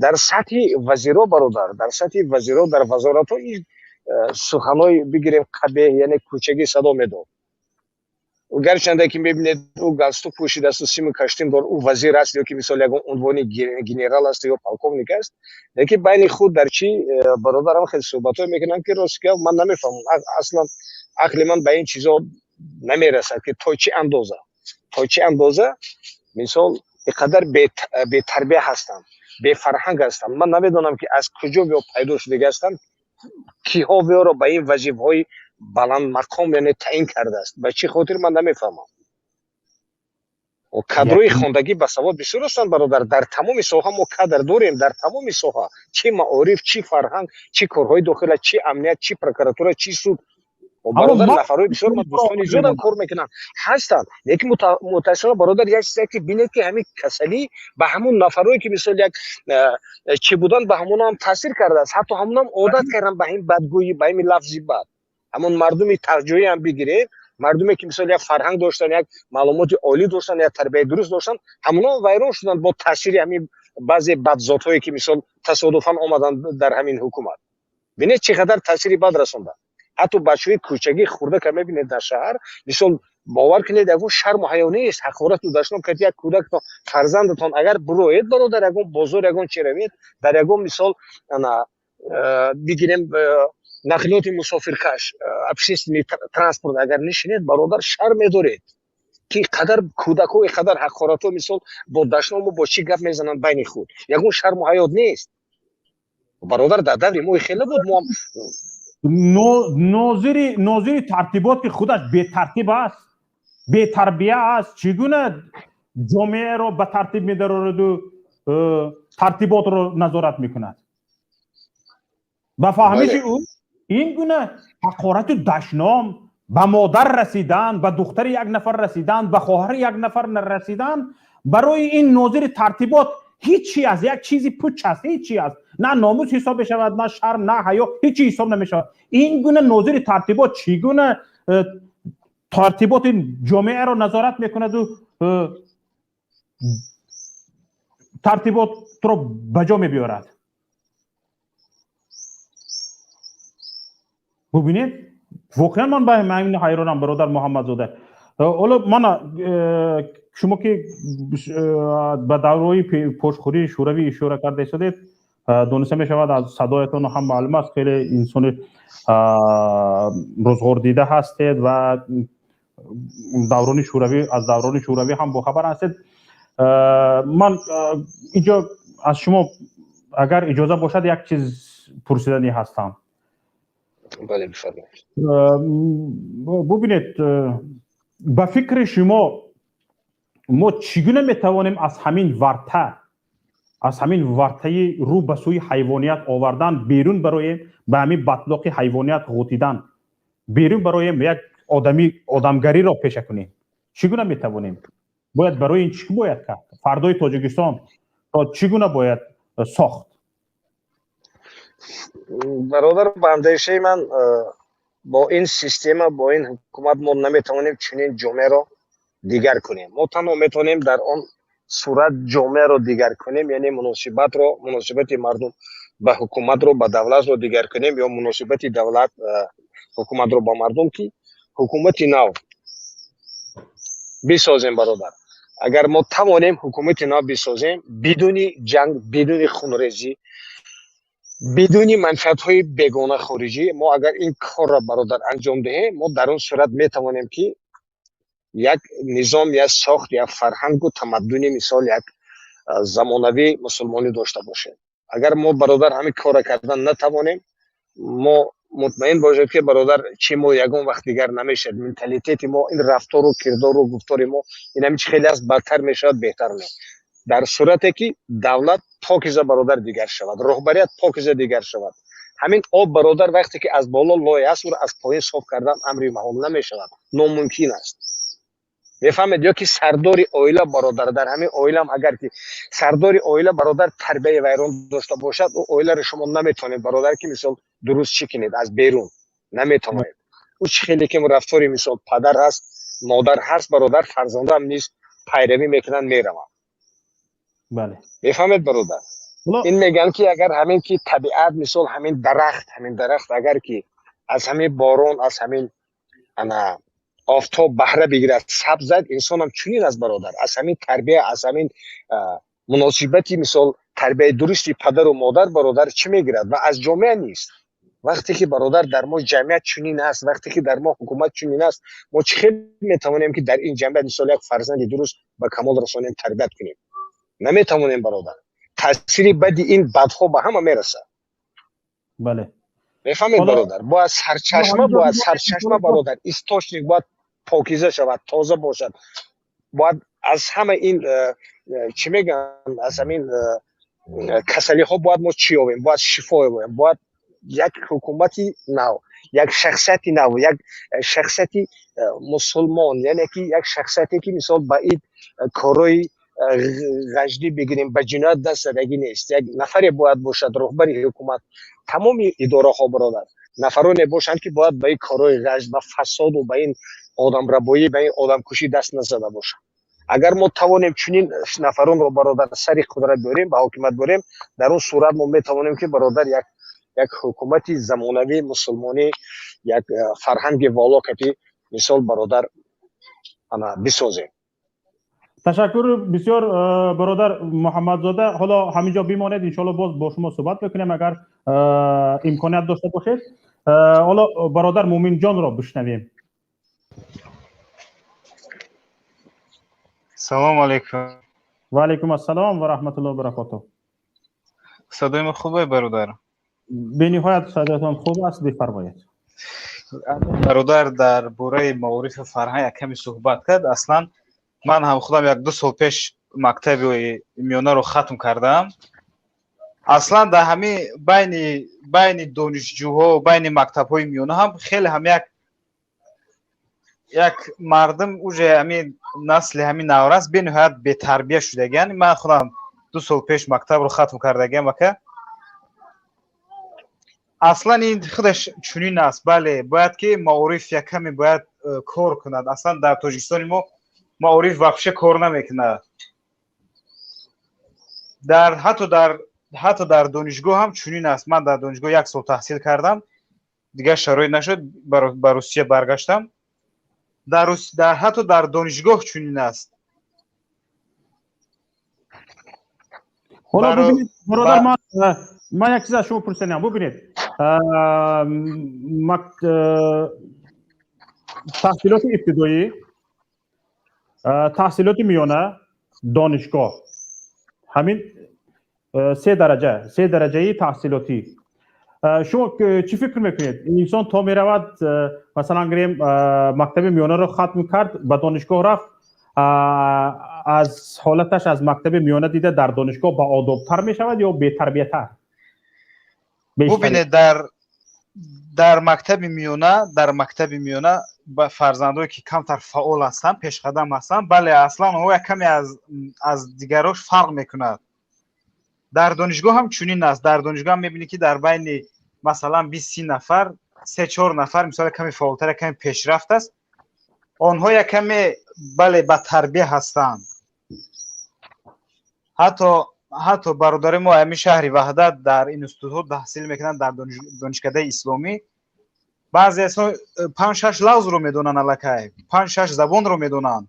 [SPEAKER 6] در سطح وزیرا برادر، در سطح وزیرا در وزارت ها این سخنای بگیریم قبیح یعنی کوچگی صدا میداد. و گرچنده که میبینید او گالستوک پوشیده است و سیم کشتیم دار او وزیر است یا که مثال یک عنوان گنرال است یا پالکوونیک است، لیکن بین خود در چی برادرم خیلی صحبت های میکنن که راست که من نمیفهمم، اصلا عقل من به این چیزا نمیرسد که تا چه اندازه مثال اینقدر بی تربیه هستن، بی فرهنگ هستن. من نمیدونم که از کجا یا پیدا شده هستن، کیها وی را به این وظیفه های بلند مقام یعنی تعیین کرده است. به چی خاطر من نمیفهمم. و کادرهای خواندگی بسواد بسیار هستند برادر. در تمام ساحه ما کادر داریم، در تمام ساحه، چی معارف، چی فرهنگ، چی کارهای داخله، چی امنیت، چی پروکراتوره، چی سود. و برادر نفرهای بسیار من دوستانی زیادم کار میکنن هستند، لیکن متاسفانه برادر یک چیزی که بینید که همین کسلی به همون نفرایی که مثلا یک چی بودن به همون هم تاثیر کرده است، حتی همون هم عادت کردن به این بدگویی، به این لفظی بد. همون مردمی ترجیحی هم بگیرید، مردمی که مثلا یک فرهنگ داشتن، یک معلومات عالی داشتن، یک تربیت درست داشتن، همونا ویران شدن با تاثیر همین بعضی بدذاتایی که مثلا تصادفاً آمدن در همین حکومت. ببینید چقدر تاثیری بد رسوندن. حتی بچه‌های کوچگی خورده که می‌بینید در شهر، مثلا باور کنید یک شرم و حیا نیست، حقارت و دشنام که یک کودک تا فرزندتان اگر بروید برادر یک بازار یک چه روید، در یک مثال انا بگیریم نقلیات مسافرکش، ابسیستمی ترانسپورت اگر نشینید برادر شرم می‌دارید که قدر کودک‌ها قدر حقارت ها مثال با دشنام و با چی گپ میزنن بین خود. یک شرم و حیا نیست. برادر در دور ما خیلی بود، ما
[SPEAKER 1] ناظر ترتیبات خودش بی ترتیب است، بی تربیه است. چگونه جامعه را به ترتیب می‌دارد و ترتیبات را نظارت میکند؟ با فهمیش او این گونه حقارت و دشنام، به مادر رسیدن، به دختر یک نفر رسیدن، به خواهر یک نفر رسیدن، برای این ناظر ترتیبات هیچی از یک چیزی پوچ است، هیچی است، نه ناموس حساب شود، نه شرم، نه حیا، هیچی حساب نمیشود. این گونه ناظر ترتیبات چگونه ترتیبات جامعه را نظارت میکند و ترتیبات را بجا میبیارد؟ ببینید واقعا من به همین حیرانم برادر محمد زاده. حالا من شما که به دورهای پشتخوری شوروی اشاره کرده شدید، دانسته می شود از صدایتان هم معلوم است خیلی انسان روزگار دیده هستید و دوران شوروی، از دوران شوروی هم باخبر هستید. من اینجا از شما اگر اجازه باشد یک چیز پرسیدنی هستم.
[SPEAKER 6] بله بفرمایید.
[SPEAKER 1] ببینید به فکر شما ما چگونه میتوانیم از همین ورطه رو به سوی حیوانیت آوردن بیرون برایم، به همین بطلاق حیوانیت غوطیدن بیرون برایم یک آدمگری را پیشه کنیم؟ چگونه میتوانیم؟ باید برای این چی باید کرد؟ فردای تاجیکستان چگونه باید ساخت؟
[SPEAKER 6] برادر به اندیشه من با این سیستم، با این حکومت ما نمیتوانیم چنین جامعه را دیگر کنیم. ما تنها میتونیم در آن صورت جامعه را دیگر کنیم، یعنی مناسبت مردم به حکومت را، به دولت را دیگر کنیم، یا مناسبت دولت حکومت را با مردم که حکومت نو بسازیم. برادر اگر ما توانیم حکومت نو بسازیم بدون جنگ، بدون خونریزی، بدون منفعت های بیگانه خارجی، ما اگر این کار را برادر انجام دهیم، ما در اون صورت میتوانیم که یک نظام، یک ساخت، یک فرهنگ و تمدنی مثال یک زمانوی مسلمانی داشته باشیم. اگر ما برادر همین کار کردن نتوانیم، ما مطمئن باشد که برادر چی ما یگان وقت دیگر نمیشد. منتالیتی ما، این رفتار و کردار و گفتار ما این همیچ خیلی از بدتر میشد، بهتر نه. در صورتی که دولت پاکیزه برادر دیگر شود، رهبریت پاکیزه دیگر شود، همین آب برادر وقتی که از بالا لای است و از پایین صاف کردن امری محال نمیشود، ناممکن است. میفهمید؟ یا که سرداری عائله برادر در همین عائله هم اگر که سرداری عائله برادر تربیت ویران داشته باشد، او عائله را شما نمیتونید برادر که مثال درست چی کنید از بیرون نمیتونید. او خیلی که رفتاری مثال پدر هست، مادر هست، برادر فرزند هم نیست، پیروی میکنن میروند.
[SPEAKER 1] بله.
[SPEAKER 6] میفهمید برادر؟ این میگن که اگر همین که طبیعت مثال همین درخت اگر که از همین باران، از همین انا آفتاب بهره بگیرد، سبز زد، انسان هم چنین از برادر، از همین تربیت، از همین مناسبتی مثال تربیت درستی پدر و مادر برادر چی میگیرد و از جامعه نیست. وقتی که برادر در ما جمعیت چنین است، وقتی که در ما حکومت چنین است، ما چه خیلی میتوانیم که در این جمعیت مثال یک فرزند درست به کمال رسانیم، تربیت کنیم؟ نمیتوانیم برادر. تاثیر بدی این بدخو به همه میرسه.
[SPEAKER 1] بله.
[SPEAKER 6] میفهمید برادر؟ باید سرچشمه برادر استوشنیک باید پاکیزه شود، تازه باشد. باید از همه این چی میگن، از همین کسلی ها باید ما چی یابیم؟ باید شفا یابیم. باید یک حکومتی نو، یک شخصیتی نو، یک شخصیتی مسلمان، یعنی که یک شخصیتی که مثال با این کارای غجدی بگیریم به جنایت دست زدگی نیست. یک نفری باید باشد رهبری حکومت، تمام اداره ها برادر نفرانی باشند که باید به این کارهای غجد و فساد و به این آدم ربایی، به این آدم کشی دست نزده باشند. اگر ما توانیم چنین نفران رو برادر سر قدرت بیاریم، به حکومت بیاریم، در اون صورت ما میتوانیم که برادر یک حکومتی زمانوی مسلمانی، یک فرهنگ والا که مثال برادر انا بسازیم.
[SPEAKER 1] تشکر بسیار برادر محمدزاده. حالا همینجا بمانید، انشالله باز با شما صحبت بکنیم اگر امکانیت داشته باشید. حالا برادر مومن جان را بشنویم.
[SPEAKER 7] سلام علیکم.
[SPEAKER 1] و علیکم السلام و رحمت الله و برکاته.
[SPEAKER 7] صدای من خوبه برادر؟
[SPEAKER 1] به نهایت صدایتان خوب است، بفرمایید.
[SPEAKER 7] برادر در باره معارف فرهنگ کمی صحبت کرد. اصلا من هم خودم 1-2 سال پیش مکتب میانه رو ختم کردم. اصلا در همین بین دانشجوها و بین مکتب‌های میانه هم خیلی هم یک مردم اوج همین نسل همین نوراست به نهایت به تربیت شدگان. من خودم 2 سال پیش مکتب رو ختم کردگم که اصلا این خودش چنین است. بله باید که معارف یک کمی باید کار کند. اصلا در تاجیکستان ما معارف وقفشه کار نمیکنه. حتی در دانشگاه هم چنین است. من در دانشگاه 1 سال تحصیل کردم، دیگه شرایط نشد به روسیه برگشتم. حتی در دانشگاه چنین است.
[SPEAKER 1] حالا ببینید برادر، من یک چیز از شما پرسیدم. ببینید تحصیلات ابتدایی، تحصیلات میانه، دانشگاه، همین 3 درجه تحصیلاتی. شما چی فکر میکنید؟ انسان تا میرود مثلا گریم مکتب میانه رو ختم کرد، به دانشگاه رفت، از حالتش از مکتب میانه دیده در دانشگاه با آدابتر میشود یا بی تربیت‌تر؟
[SPEAKER 7] ببینید در مکتب میانه با فرزندایی که کمتر فعال هستن، پیش قدم هستن، بله اصلا او کمی از دیگراش فرق میکند. در دانشگاه هم چنین است. در دانشگاه هم میبینی که در بین مثلا 20-30 نفر 3-4 نفر مثلا کمی فعالتر، کمی پیشرفت است. آنها یک کمی بله با تربیت هستند. حتی برادر ما همین شهر وحدت در اینستیتوت تحصیل میکنن، در دانشکده اسلامی. بعضی از 5-6 لفظ رو میدونن، الکی 5-6 زبان رو میدونن.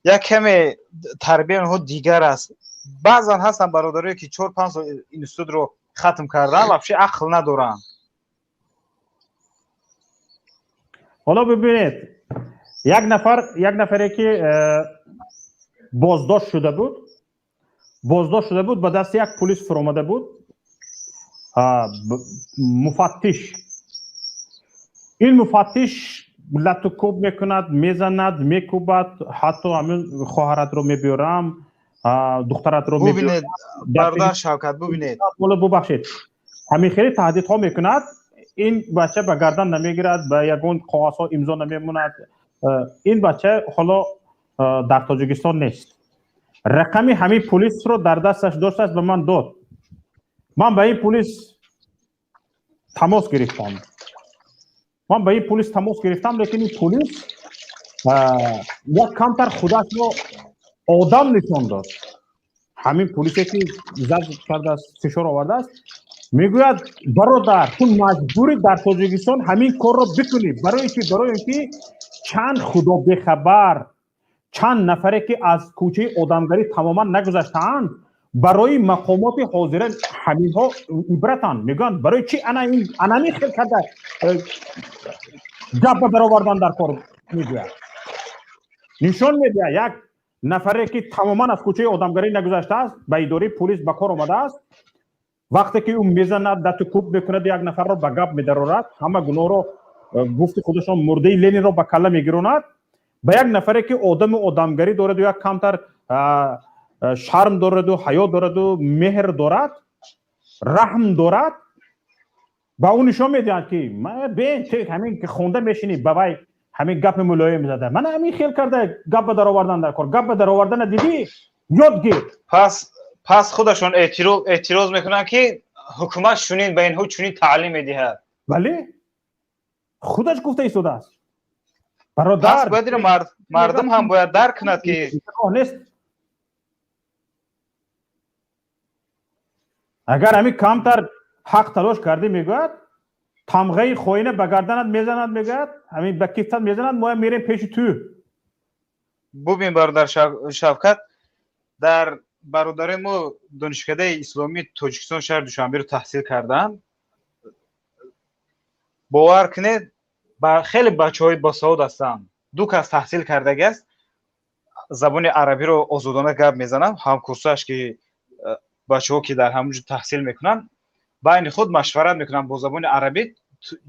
[SPEAKER 7] یک کمی تربیت اونها دیگر است. بعضا هستن برادرایی که 4-5 سال اینستیتوت رو ختم کردن و واقعا عقل ندارن.
[SPEAKER 1] حالا ببینید یک نفری که بازداشت شده بود به دست یک پلیس فرآمده بود. مفتش این مفتش لطوکوب میکند میزند میکوبد حتی همین خواهرت رو میبیارم دخترت رو میبیارم
[SPEAKER 7] ببینید برادر شوکت ببینید
[SPEAKER 1] ببخشید همین خیلی تهدیدها میکند این بچه به گردن نمیگیرد به یگان کاغذها امضا نمیموند این بچه حالا در تاجیکستان نیست رقمی همین پلیس رو در دستش داشت است به من داد من به این پلیس تماس گرفتم لیکن این پلیس یک کمتر خودش رو آدم نشان داد همین پلیسی که زد کرده است فشار آورده است میگوید برادر تو مجبوری در تاجیکستان همین کار رو بکنی برای اینکه چند خدا بخبر چند نفره که از کوچه آدمگری تماما نگذشتند برای مقامات حاضرین همین ها عبرتن میگن برای چی انانی خیل کرده گپ در آوردن در کار میگوید نشان میده یک نفره که تماما از کوچه آدمگری نگذشته است به اداره پلیس به کار آمده است وقتی که اون میزند دست کوب میکند یک نفر رو به گپ میدرارد همه گناه رو گفت خودشون مرده لنین رو به کله میگیراند به یک نفره که آدمگری دارد و یک کمتر شرم دارد و حیا دارد و مهر دارد رحم دارد با اون نشان میدهد که من به همین که خونده میشینی بابای همین گپ ملایم زده من همین خیال کرده گپ در آوردن در کار گپ در آوردن دیدی یاد گیر
[SPEAKER 7] پس خودشون اعتراض میکنن که حکومت چنین به اینها چنین تعلیم میدهد
[SPEAKER 1] بله خودش گفته ایستاده است برادر
[SPEAKER 7] پس باید مردم هم باید درک کند که
[SPEAKER 1] اگر همین کمتر حق تلاش کرده میگوید تمغه خوینه به گردنت میزند میگوید همین به کیفتت میزند ما میریم پیش تو
[SPEAKER 7] ببین برادر شوکت در برادر ما دانشکده اسلامی تاجیکستان شهر دوشنبه رو تحصیل کردن باور کنید خیلی بچه‌های باسواد هستند دو کس تحصیل کرده است زبان عربی رو آزادانه گپ میزنن هم کورساش که بچه‌ها که در همونجا تحصیل میکنن بین خود مشورت میکنن با زبان عربی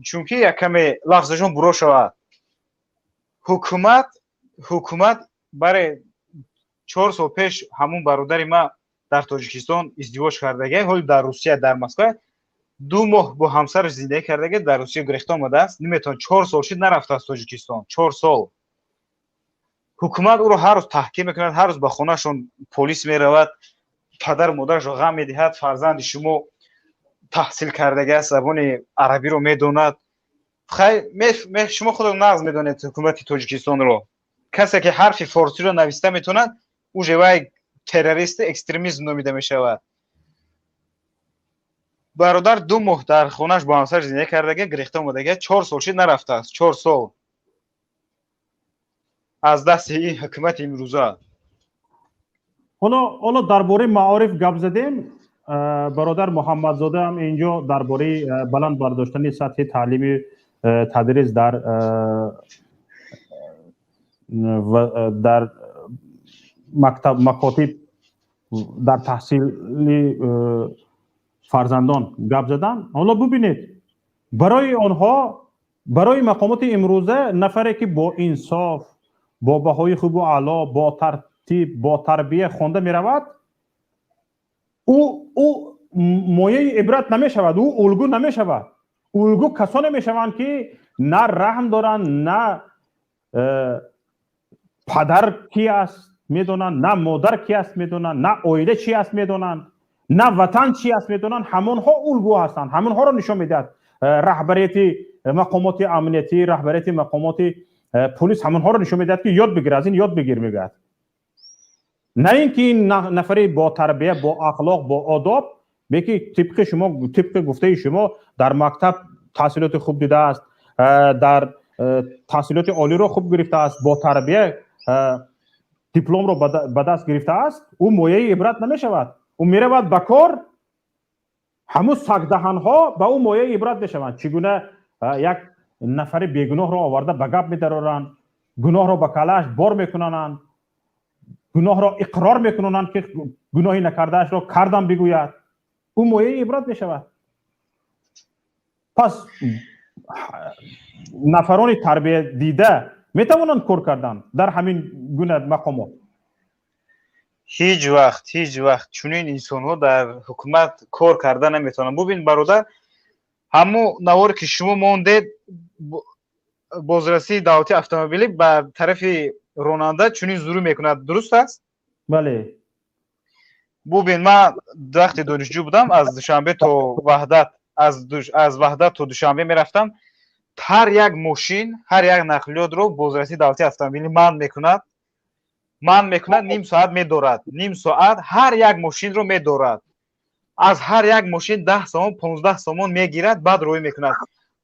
[SPEAKER 7] چون که یک کمی لفظشون برو شود حکومت برای 4 سال پیش همون برادر ما در تاجیکستان ازدواج کردگی حال در روسیه در مسکو 2 ماه با همسرش زندگی کردگی در روسیه گرفتار آمده است نمیتونه 4 سال شد نرفته از تاجیکستان 4 سال حکومت او رو هر روز تحقیر میکند هر روز به خونهشون پلیس میرود پدر مادرش رو غم میدهد فرزند شما تحصیل کردگی است زبان عربی رو میدوند شما خود نقض میدونید حکومت تاجیکستان رو کسی که حرف فارسی رو نوشته میتونه او جوای تروریست اکستریمیسم نامیده میشود برادر 2 ماه در خونش با همسرش زندگی کردگی گرفتار آمدگی 4 سال شد نرفته است 4 سال از دست این حکومت امروزه
[SPEAKER 1] حالا درباره معارف گپ زدیم برادر محمدزاده هم اینجا درباره بلند برداشتن سطح تعلیم تدریس در مکاتب در تحصیل فرزندان گپ زدن حالا ببینید برای آنها برای مقامات امروزه نفری که با انصاف با بهای خوب و اعلا با ترتیب با تربیه خوانده می رود او مایه عبرت نمی شود او الگو نمی شود الگو کسانی می شوند که نه رحم دارند نه پدر کی است میدونن نه مادر کی است میدونن نه اویده چی است میدونن نه وطن چی است میدونن همونها الگو هستند همونها رو نشون میدهد رهبریت مقامات امنیتی رهبریت مقامات پلیس همونها رو نشون میدهد که یاد بگیر از این یاد بگیر میگه نه اینکه این نفری با تربیه با اخلاق با آداب میگه طبق گفته شما در مکتب تحصیلات خوب دیده است در تحصیلات عالی رو خوب گرفته است با تربیه دیپلم رو به دست گرفته است او مایه عبرت نمی شود او میره بعد بکار همون سگدهن ها به او مایه عبرت بشوند چگونه یک نفر بیگناه رو آورده به گپ میدرارند گناه رو به کلهش بار میکنند گناه را اقرار میکنند که گناهی نکردهش را کردم بگوید او مایه عبرت میشود پس نفران تربیت دیده میتوانند کار کردن در همین گونه مقامات؟
[SPEAKER 7] هیچ وقت چنین انسان ها در حکومت کار کردن نمیتونن. ببین برادر، همون نواری که شما موندید بازرسی دولتی اتومبیلی بر طرف راننده چنین ظلم میکند، درست است؟
[SPEAKER 1] بله.
[SPEAKER 7] ببین من وقتی دانشجو بودم از دوشنبه تا وحدت از وحدت تا دوشنبه میرفتم، هر یک ماشین هر یک نقلیات رو بازرسی دولتی اتومبیلی من میکند نیم ساعت میدارد، نیم ساعت هر یک ماشین رو میدارد، از هر یک ماشین 10 سوم 15 سوم میگیرد، بعد روی میکند.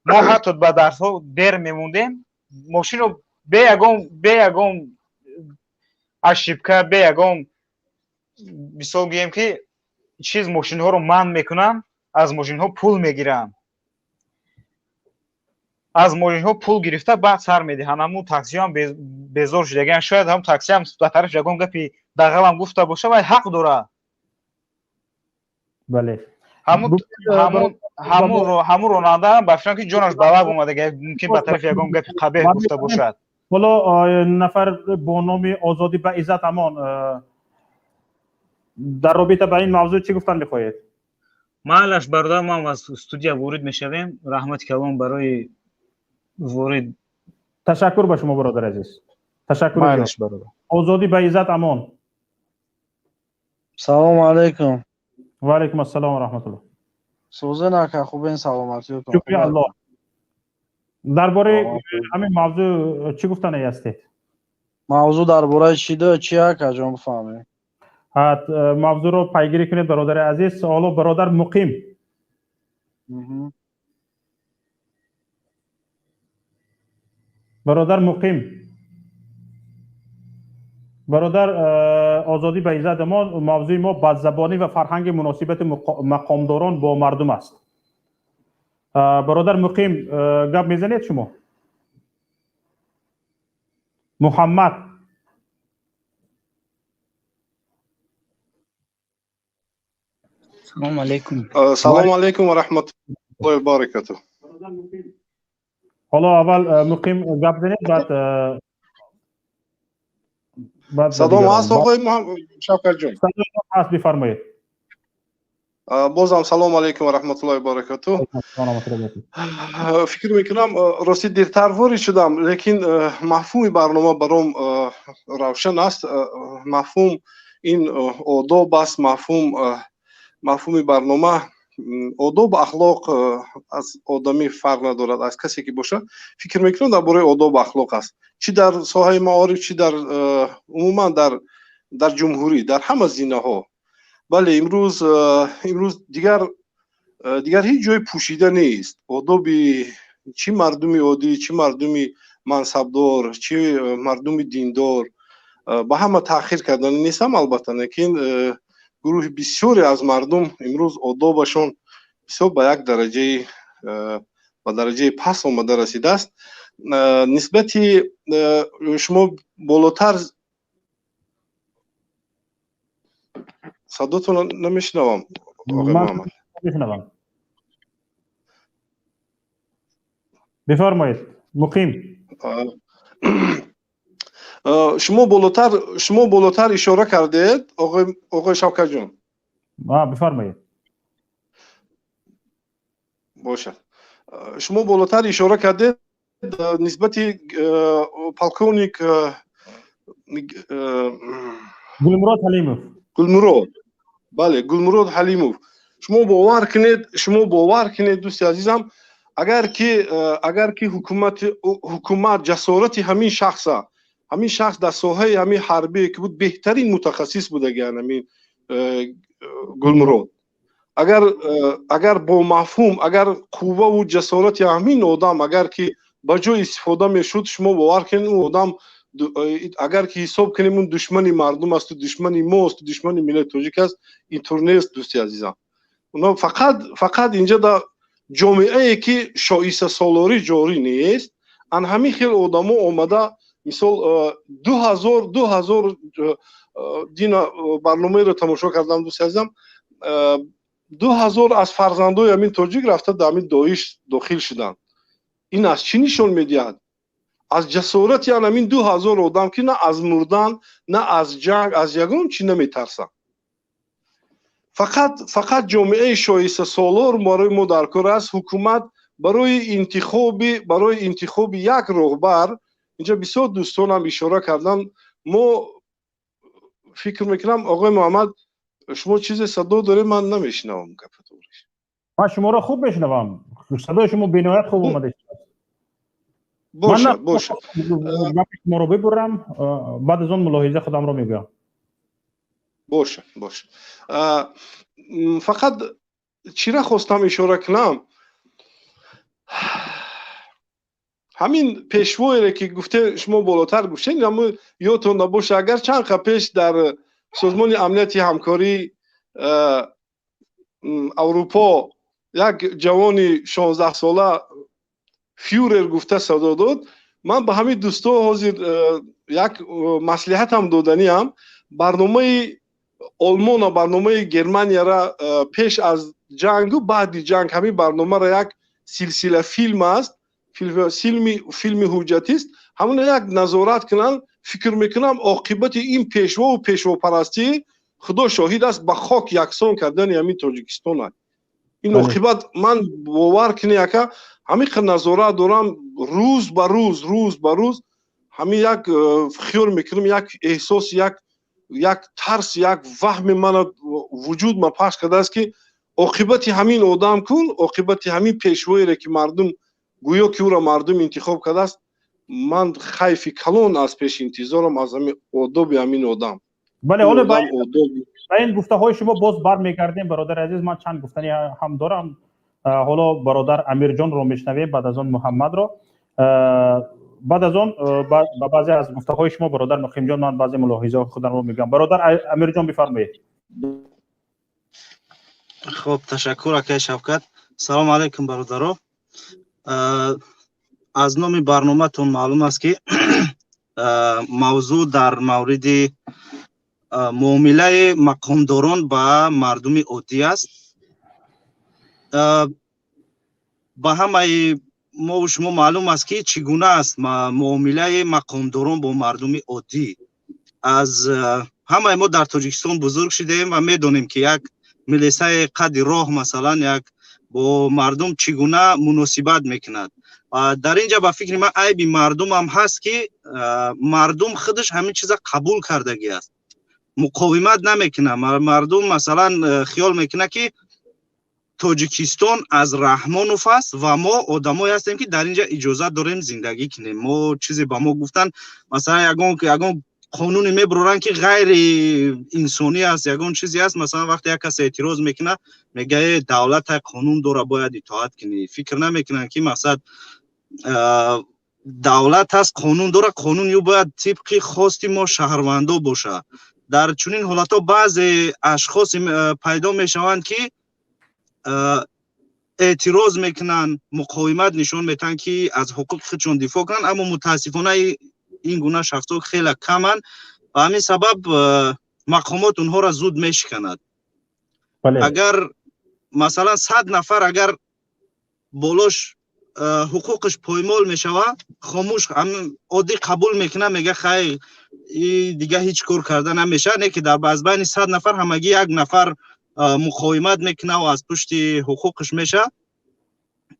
[SPEAKER 7] ما حتی به درس ها دیر میموندیم، ماشین رو به یگام اشیبکه به یگام مثال گوییم که چیز ماشین ها رو من میکنن، از ماشین ها پول میگیرن، از ماشین ها پول گرفته بعد سر میدهن. همون تاکسی هم بیزار شدگان، شاید هم تاکسی هم به طرف یگان گپی دغل هم گفته باشه و حق داره.
[SPEAKER 1] بله.
[SPEAKER 7] همون راننده هم بفشن که جانش بلغ اومده، ممکن به طرف یگان گپی قبیح گفته باشد.
[SPEAKER 1] حالا نفر با نام آزادی به عزت امان در رابطه با این موضوع چی گفتن میخواهید؟
[SPEAKER 7] معلش برادر، ما از استودیو وارد میشویم. رحمت کلام برای وارد.
[SPEAKER 1] تشکر به شما برادر عزیز. تشکر.
[SPEAKER 7] معلش برادر.
[SPEAKER 1] آزادی به عزت امان.
[SPEAKER 5] سلام علیکم.
[SPEAKER 1] و علیکم السلام و رحمت الله.
[SPEAKER 5] سوزه نکن، خوبین؟ سلامتیتون؟
[SPEAKER 1] شکر الله. درباره همین موضوع چی گفتن هستید؟
[SPEAKER 5] موضوع درباره چیه که جان بفهمید؟
[SPEAKER 1] موضوع رو پیگیری کنید برادر عزیز. حالا برادر مقیم. برادر مقیم، برادر آزادی به عزت ما، موضوع ما بادزبانی و فرهنگ مناسبت مقامداران با مردم است. برادر مقیم گپ میزنید شما؟ محمد.
[SPEAKER 8] سلام علیکم.
[SPEAKER 9] سلام علیکم و رحمت الله و برکاته.
[SPEAKER 1] حالا اول مقیم گپ زنید، بعد
[SPEAKER 9] صدام هست آقای شوکت جون؟
[SPEAKER 1] صدام هست، بفرمایید.
[SPEAKER 9] بازم سلام علیکم و رحمت الله و برکاته. فکر میکنم راستی دیرتر وارد شدم، لیکن مفهوم برنامه برام روشن است. مفهوم این آداب است. مفهوم برنامه آداب و اخلاق از آدمی فرق ندارد، از کسی که باشه. فکر میکنم درباره آداب و اخلاق است، چی در ساحه معارف، چی در عموما در جمهوری، در همه زینه ها. بله، امروز دیگر هیچ جای پوشیده نیست. آداب چی مردمی عادی، چی مردمی منصبدار، چی مردمی دیندار به همه تأخیر کردن نیستم. البته لیکن گروه بسیاری از مردم امروز آدابشون بسیار به یک درجه پس آمده رسیده است. نسبتی شما بالاتر صداتون نمیشنوم آقای محمد.
[SPEAKER 1] بفرمایید مقیم.
[SPEAKER 9] شما بالاتر اشاره کردید آقای شوکت جون.
[SPEAKER 1] بفرمایید.
[SPEAKER 9] باشد. شما بالاتر اشاره کردید نسبتی پالکونیک
[SPEAKER 1] گلمراد حلیموف.
[SPEAKER 9] بله، گلمراد حلیموف. شما باور کنید دوستی عزیزم، اگر که حکومت جسارت همین شخص در ساحه همین حربی که بود بهترین متخصص بوده، همین گلمراد، اگر با مفهوم، اگر قوه و جسارت همین آدم اگر که با جای استفاده میشد، شما باور کنید اون آدم اگر که حساب کنیم اون دشمن مردم است و دشمن ما است و دشمن ملت تاجیک است، اینطور نیست دوستی عزیزم. اونا فقط اینجا در جامعه ای که شایسته سالاری جاری نیست، ان همین خیلی آدم ها آمده. مثال 2000 دین برنامه رو تماشا کردم دوستی عزیزم. 2000 از فرزندای همین تاجیک رفته در همین داعش داخل شدن. این از چی نشان میدهد؟ از جسارت یعنی همین 2000 آدم که نه از مردن نه از جنگ از یگان چی نمیترسن. فقط جامعه شایسته سالار ما در کار است. حکومت برای انتخاب یک رهبر، اینجا بسیار دوستان هم اشاره کردن، ما فکر میکنم آقای محمد شما چیز صدا داره من نمیشنوم گفتورش.
[SPEAKER 1] من شما را خوب میشنوم، صدای شما بینایت خوب اومده.
[SPEAKER 9] باشه
[SPEAKER 1] شما رو ببرم بعد از اون ملاحظه خودم رو میگم.
[SPEAKER 9] باشه فقط چی را خواستم اشاره کنم، همین پیشوایی که گفته شما بالاتر گفتین، اما یادتون نباشه اگر چند خب پیش در سازمان امنیتی همکاری اروپا یک جوان 16 ساله فیورر گفته صدا داد، من به همین دوستا حاضر یک مصلحت هم دادنی هم برنامه آلمان و برنامه گرمانیا را پیش از جنگ و بعد جنگ همین برنامه را یک سلسله فیلم است، فیلم حجتی است، همون یک نظارت کنن. فکر میکنم عاقبت این پیشوا و پیشوا پرستی خدا شاهد است به خاک یکسان کردن همین تاجیکستان است. این عاقبت من باور کنی که همین نظارت دارم روز به روز همین یک خیال میکنم یک احساس یک ترس یک وهم من وجود ما پخش کرده است که عاقبت همین آدم کن، عاقبت همین پیشوایی را که مردم گویا که او را مردم انتخاب کرده است، من خیف کلان از پیش انتظارم از همین آداب همین آدم.
[SPEAKER 1] بله حالا با این گفته های شما باز برمیگردیم برادر عزیز. من چند گفتنی هم دارم. حالا برادر امیر جان رو میشنویم، بعد از اون محمد رو، بعد از اون با بعضی از گفته های شما برادر مقیم جان من بعضی ملاحظه خودم رو میگم. برادر امیر جان بفرمایید.
[SPEAKER 5] خب تشکر اکای شفقت. سلام علیکم برادرو. از نام برنامه تون معلوم است که موضوع در مورد معامله مقامداران با مردم عادی است. با همه ما و شما معلوم است که چگونه است معامله مقامداران با مردم عادی. از همه ما در تاجیکستان بزرگ شدیم و میدونیم که یک ملیسه قد راه مثلا یک با مردم چگونه مناسبت میکند. در اینجا با فکر من عیب مردم هم هست که مردم خودش همین چیزا قبول کردگی است، مقاومت نمیکنه. مردم مثلا خیال میکنه که تاجیکستان از رحمانوف است و ما آدمایی هستیم که در اینجا اجازه داریم زندگی کنیم. ما چیزی با ما گفتن مثلا یگان قانونی میبرن که غیر انسانی است، یگان چیزی است. مثلا وقتی یک کس اعتراض میکنه میگه دولت قانون داره باید اطاعت کنی. فکر نمیکنن که مثلا دولت هست قانون داره، قانون یو باید طبق خواست ما شهروندا باشه. در چنین حالتا بعض اشخاص پیدا میشوند که اعتراض میکنن، مقاومت نشون میدن که از حقوق خودشون دفاع کنن، اما متاسفانه این گونه شخصا خیلی کمن و همین سبب مقامات اونها را زود میشکند. اگر مثلا 100 نفر اگر بالاش حقوقش پایمال میشوه خاموش عادی قبول میکنه، میگه خیر دیگه هیچ کار کرده نمیشه. نه که در بین 100 نفر همگی یک نفر مقاومت میکنه و از پشت حقوقش میشه،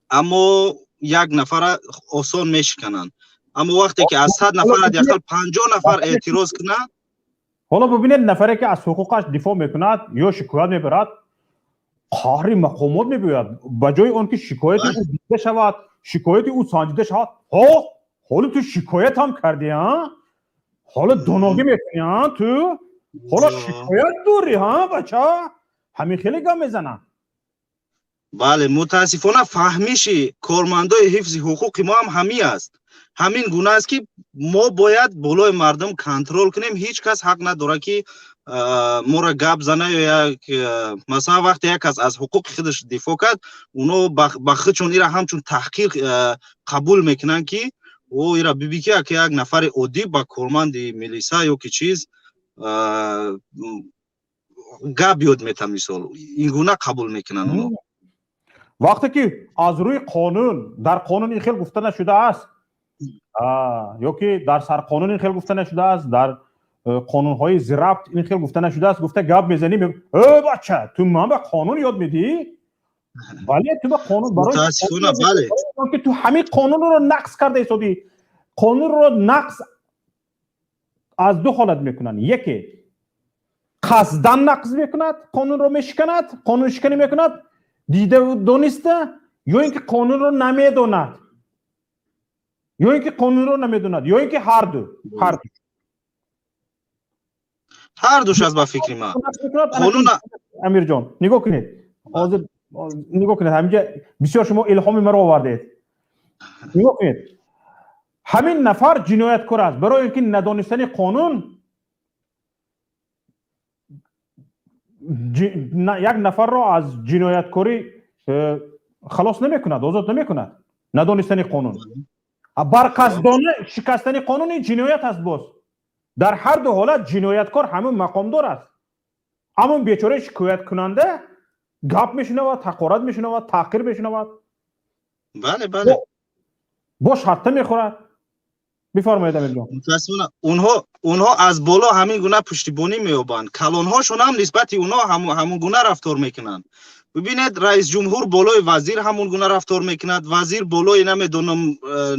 [SPEAKER 5] اما یک نفر آسان میشکنن. اما وقتی که از 100 نفر حداقل 50 نفر اعتراض کنه،
[SPEAKER 1] حالا ببینید نفری که از حقوقش دفاع میکند یا شکایت میبرد قهر مقامات میگوید، بجای اون که شکایت او دیده شود، شکایت او سنجیده شود، حالا تو شکایت هم کردی ها؟ حالا دوناگی میکنی ها تو؟ حالا شکایت دوری ها بچه؟ همین خیلی گم میزنن.
[SPEAKER 5] بله متاسفانه فهمیش کارمندای حفظ حقوق ما هم همین است. همین گونه است که ما باید بالای مردم کنترل کنیم. هیچ کس حق نداره که ما را گپ زنه یا مثلا وقتی یک کس از حقوق خودش دفاع کرد اونا با خودشون ایرا همچون تحقیر قبول میکنن که او ایرا بیبی که یک نفر عادی با کارمند ملیسا یا که چیز гап ёд метам мисол ин гуна қабул мекунанд оно.
[SPEAKER 1] вақте ки аз рӯи қонун дар қонун ин хел гуфта нашудааст ёки дар сарқонун ин хел гуфта нашудааст дар қонунҳои зирабт ин хел гуфта нашудааст гуфта гап мезанӣ бача ту ман ба қонун ёд медиҳӣ бале ту ба қонун
[SPEAKER 5] мутаассифона бале
[SPEAKER 1] ки ту ҳамин қонунро нақс карда ҳисоби қонунро нақс аз ду ҳолат мекунанд яке қасдан нақз мекунад қонунро мешиканад қонуншиканӣ мекунад дида дониста ё ин ки қонунро намедонад ё ин ки қонунро намедонад ё ин ки
[SPEAKER 5] ҳар душ аст ба фикри ман қонун
[SPEAKER 1] амирҷон нигоҳ кунед ҳозир нигоҳ кунед ҳаминҷа бисёр шумо илҳоми маро овардед нигоҳ кунед ҳамин нафар ҷинояткор аст барои ин ки надонистани қонун як нафарро аз ҷинояткорӣ халос намекунад озод намекунад надонистани қонун барқасдона шикастани қонун ин ҷиноят аст боз дар ҳар ду ҳолат ҷинояткор ҳамон мақомдор аст ҳамон бечораи шикояткунанда гап мешунавад ҳақорат мешунавад таҳқир мешунавад
[SPEAKER 5] бале бале
[SPEAKER 1] бо шартта мехӯрад бифармоед амирҷон
[SPEAKER 5] мутаассифона онҳо аз боло ҳамин гуна пуштибонӣ меёбанд калонҳошон ҳам нисбати онҳо ҳамон гуна рафтор мекунанд бибинед раис ҷумҳур болои вазир ҳамон гуна рафтор мекунад вазир болои намедонам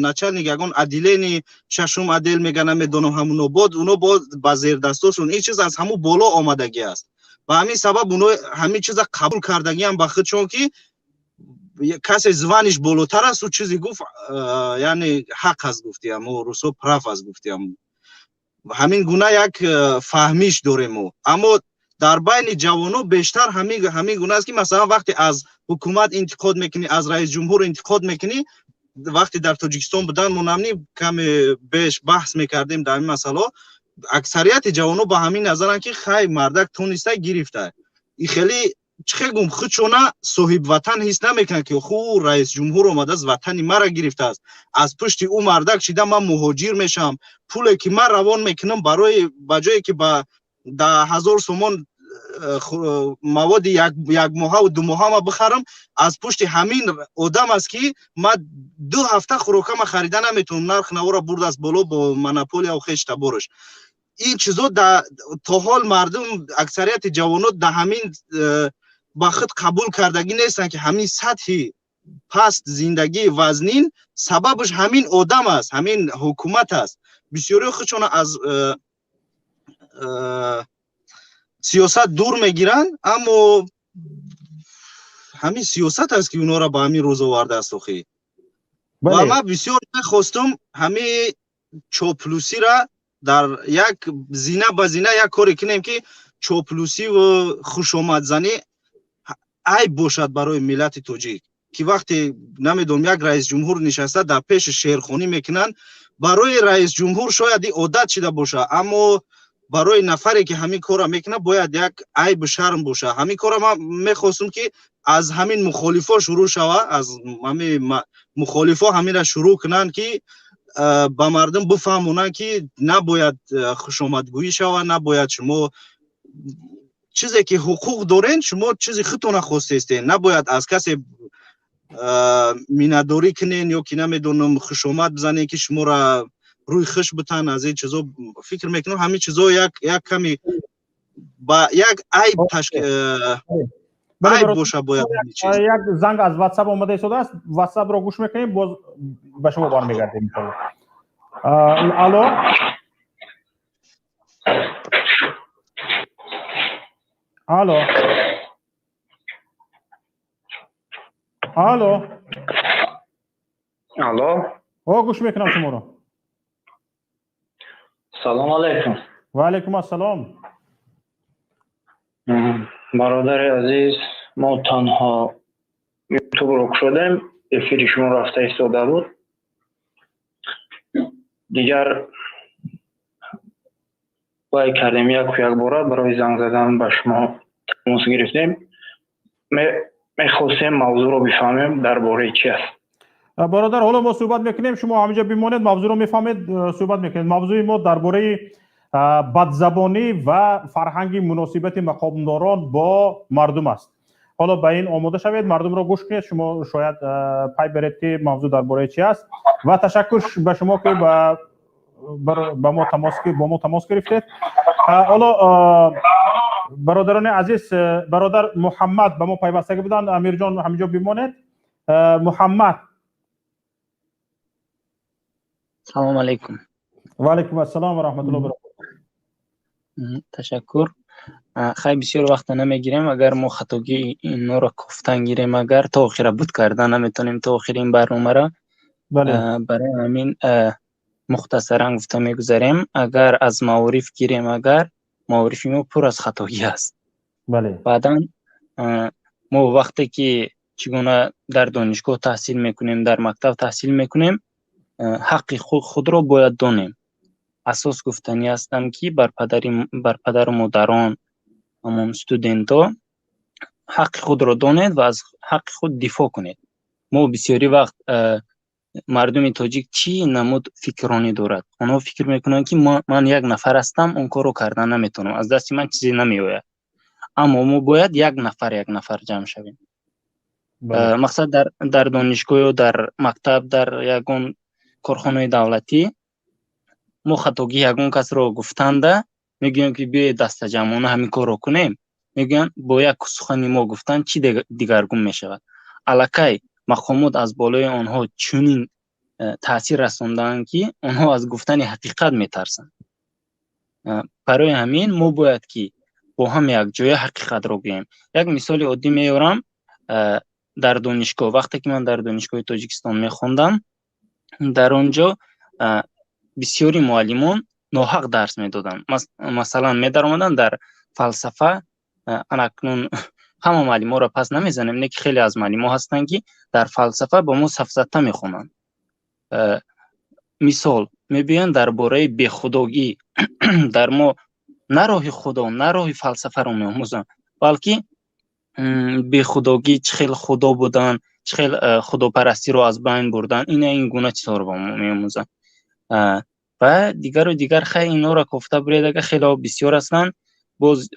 [SPEAKER 5] начальник ягон адилени шашум адел мега намедонам ҳамуно бод оно бод ба зердастошон ин чиз аз ҳамон боло омадагӣ аст ба ҳамин сабаб оно ҳамин чиза қабул кардагиам ба худшон ки касе званиш болотар аст ӯ чизи гуфт яъне ҳақ аст гуфтиам русо прав аст гуфтиам ҳамин гуна як фаҳмиш дорем мо аммо дар байни ҷавоно бештар ҳамин гуна аст ки масалан вақте аз ҳукумат интиқод мекунӣ аз раис ҷумҳур интиқод мекунӣ вақте дар тоҷикистон будан мо намни каме беш баҳс мекардем дар ин масъала аксарияти ҷавоно ба ҳамин назаранд ки хай мардак тониста гирифта и хеле чихегум худшона соҳибватан ҳис намекунад ки ху раис ҷумҳур омадааст ватани мара гирифтааст аз пушти ӯ мардак шида ман муҳоҷир мешавам пуле ки ман равон мекунам барои ба ҷое ки ба 10,000 сомон маводи як моҳаву ду моҳама бихарам аз пушти ҳамин одам аст ки ман 2 ҳафта хӯрокама харида наметавонам нарх навора бурдааст боло бо монополияу хеш табораш ин чизо то ҳол мардум аксарияти ҷавонот да ҳамин ба худ қабул кардагӣ нестанд ки ҳамин сатҳи паст зиндагии вазнин сабабаш ҳамин одам аст ҳамин ҳукумат аст бисёриҳо худшона аз сиёсат дур мегиранд аммо ҳамин сиёсат аст ки онҳоро ба ҳамин рӯз овардааст охи ва ман бисёр мехостум ҳамин чоплусира дар як зина ба зина як коре кунем ки чоплусиву хушомадзанӣ айб бошад барои миллати тоҷик ки вақте намедонам як раис ҷумҳур нишаста дар пеши шерхонӣ мекунанд барои раис ҷумҳур шояд и одат шида бошад аммо барои нафаре ки ҳамин корро мекунад бояд як айбу шарм бошад ҳамин корро ман мехостум ки аз ҳамин мухолифо шурӯъ шавад аз ҳамин мухолифо ҳаминро шурӯъ кунанд ки ба мардум бифаҳмонанд ки набояд хушомадгӯӣ шавад набояд шумо чизе ки ҳуқуқ доред шумо чизи худтона хостестед набояд аз касе миннатдорӣ кунед ё ки намедонам хушомад бизанед ки шуморо рӯи хуш бутан аз ин чизо фикр мекунам ҳамин чизо як ками ба як айб боша бояд
[SPEAKER 1] як занг аз ватсап омада истодааст ватсапро гӯш мекунем боз ба шумо бармегардем алло алло алло
[SPEAKER 8] алло
[SPEAKER 1] гӯш мекунам шуморо
[SPEAKER 8] салом алайкум
[SPEAKER 1] ва алайкум ассалом
[SPEAKER 8] бародари азиз мо танҳо ютубро кушодем эфири шумо рафта истода буд дигар вай кардем як бора барои занг задан ба шумо тамос гирифтем мехостем мавзӯъро бифаҳмем дар бораи чи аст
[SPEAKER 1] бародар ҳоло мо суҳбат мекунем шумо ҳаминҷа бимонед мавзӯъро мефаҳмед суҳбат мекунед мавзӯи мо дар бораи бадзабонӣ ва фарҳанги муносибати мақомдорон бо мардум аст. ҳоло ба ин омода шавед, мардумро гӯш кунед, шумо шояд пай беред ки мавзӯъ дар бораи чи аст. Ва ташаккур ба шумо ки با ما تماس گرفتید. حالا برادران عزیز، برادر محمد با ما پیوسته بودن. امیر جان همینجا بمانید. محمد.
[SPEAKER 10] سلام علیکم.
[SPEAKER 1] و علیکم السلام و رحمت الله و برکاته.
[SPEAKER 10] تشکر. خیلی بسیار وقت نمیگیریم. اگر ما خطاگی اینا را گفتن گیریم، اگر تا آخر بود کردن نمیتونیم تا آخر این برنامه را. برای همین مختصرا گفته میگذاریم. اگر از معارف گیریم، اگر معارف ما پر از خطاگی است. بعدا ما وقتی که چگونه در دانشگاه تحصیل میکنیم، در مکتب تحصیل میکنیم، حق خود را باید دانیم. اساس گفتنی هستم که بر پدر و مادران، همون استودنتا، حق خود را دانید و از حق خود دفاع کنید. ما بسیاری وقت مردم تاجیک چی نمود فکرانی دارد. آنها فکر میکنن که من یک نفر هستم، اون کارو کردن نمیتونم، از دست من چیزی نمیآید. اما ما باید یک نفر جمع شویم. مقصد در دانشگاه و در مکتب، در یگون کارخانه دولتی، ما خطاگی یگون کس رو گفتنده میگن که بیا دست جمعانه همین کار رو کنیم، میگن با یک سخنی ما گفتن چی دیگرگون میشود. الکی مقامات از بالای آنها چنین تاثیر رساندن که آنها از گفتن حقیقت میترسن. برای همین ما باید که با هم یک جای حقیقت رو بگیم. یک مثال عادی میارم. در دانشگاه، وقتی که من در دانشگاه تاجیکستان میخوندم، در آنجا بسیاری معلمان ناحق درس میدادن. مثلا میدارمدن در فلسفه، اکنون همه معلمان را پس نمیزنیم، نه که خیلی از معلمان هستن که در فلسفه با ما سفسطه میخونن. مثال میبینن درباره بیخوداگی در ما نه راه خدا، نه راه فلسفه رو میآموزن، بلکه بیخوداگی چه خیلی خدا بودن، چه خیلی خداپرستی رو از بین بردن، این گونه چیزا رو با ما میآموزن. و دیگر خیلی اینا را گفته برید که خیلی بسیار هستن. باز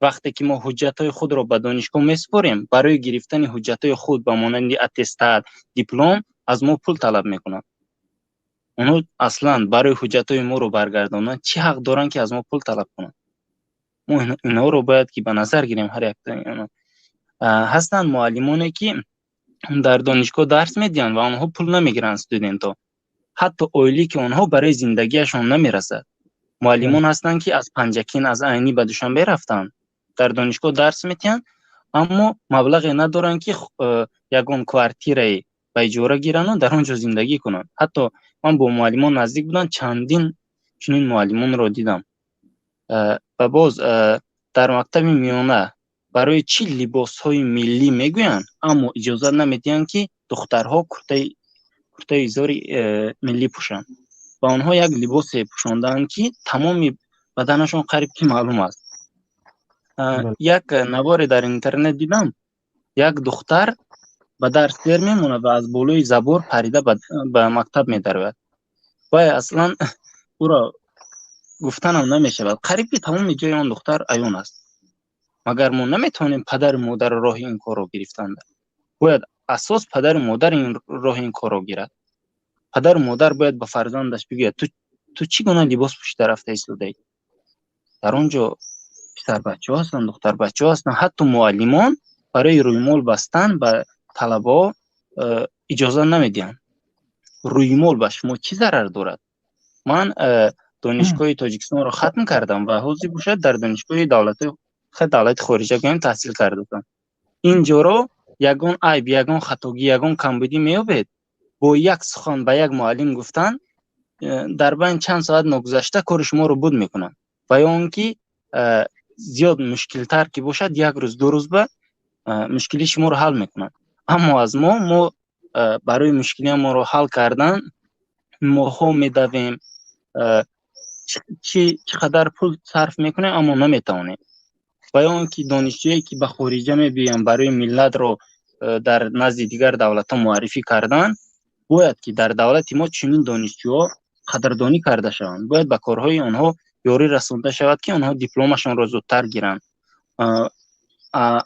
[SPEAKER 10] وقتی که ما حجتای خود را به دانشگاه میسپاریم، برای گرفتن حجتای خود به مانند اتستاد، دیپلم، از ما پول طلب میکنن. اونها اصلا برای حجتای ما رو برگردانن چه حق دارن که از ما پول طلب کنن؟ ما اینا رو باید که به نظر گیریم. هر یک هستن معلمانی که در دانشگاه درس میدن و آنها پول نمیگیرن استودنتا، حتی اویلی که آنها برای زندگیشون نمیرسد. معلمان هستن که از پنجکین، از عینی به دوشنبه رفتن، در دانشگاه درس میدن، اما مبلغی ندارن که یگون کوارتیره به اجاره گیرن و در آنجا زندگی کنن. حتی من با معلمان نزدیک بودن، چندین چنین معلمان رو دیدم. و باز در مکتب میانه برای چی لباس های ملی میگوین، اما اجازه نمیدین که دخترها کرته ایزاری ملی پوشن. و آنها یک لباس پوشاندن که تمام بدنشون قریب که معلوم است. یک نوار در اینترنت دیدم، یک دختر به درس در میمونه و از بالای زبور پریده به مکتب میدرود. و اصلا او را گفتنم نمیشود. قریب که تمام جای آن دختر عیان است. مگر ما نمیتونیم پدر و مادر راه این کار رو گرفتن؟ باید اساس پدر و مادر این راه این کار رو گیرد. پدر و مادر باید به فرزندش بگوید تو چی گونه لباس پوشیده رفته ایستاده ای؟ در اونجا پسر بچه ها هستن، دختر بچه ها هستن. حتی معلمان برای رویمال بستن به طلبه اجازه نمیدین. رویمال به شما چی ضرر دارد؟ من دانشگاه تاجیکستان رو ختم کردم و حوزی باشد در دانشگاه دولت خارجه گویم تحصیل کردم. اینجا رو یگان عیب، یگان خطاگی، یگان کمبودی میابید. با یک سخن به یک معلم گفتن، در بین چند ساعت نگذشته کار شما رو بود میکنن. و یا اونکه زیاد مشکل تر که باشد، یک روز دو روز به مشکلی شما رو حل میکنن. اما از ما برای مشکلی ما رو حل کردن ماها میدویم، چقدر پول صرف میکنه اما نمیتونه. و یا اونکه دانشجویی که به خارجه میبین برای ملت رو در نزد دیگر دولت ها معرفی کردن، باید که در دولت ما چنین دانشجوها قدردانی کرده شوند. باید به کارهای آنها ёрӣ расонда шавад ки онҳо дипломашонро зудтар гиранд.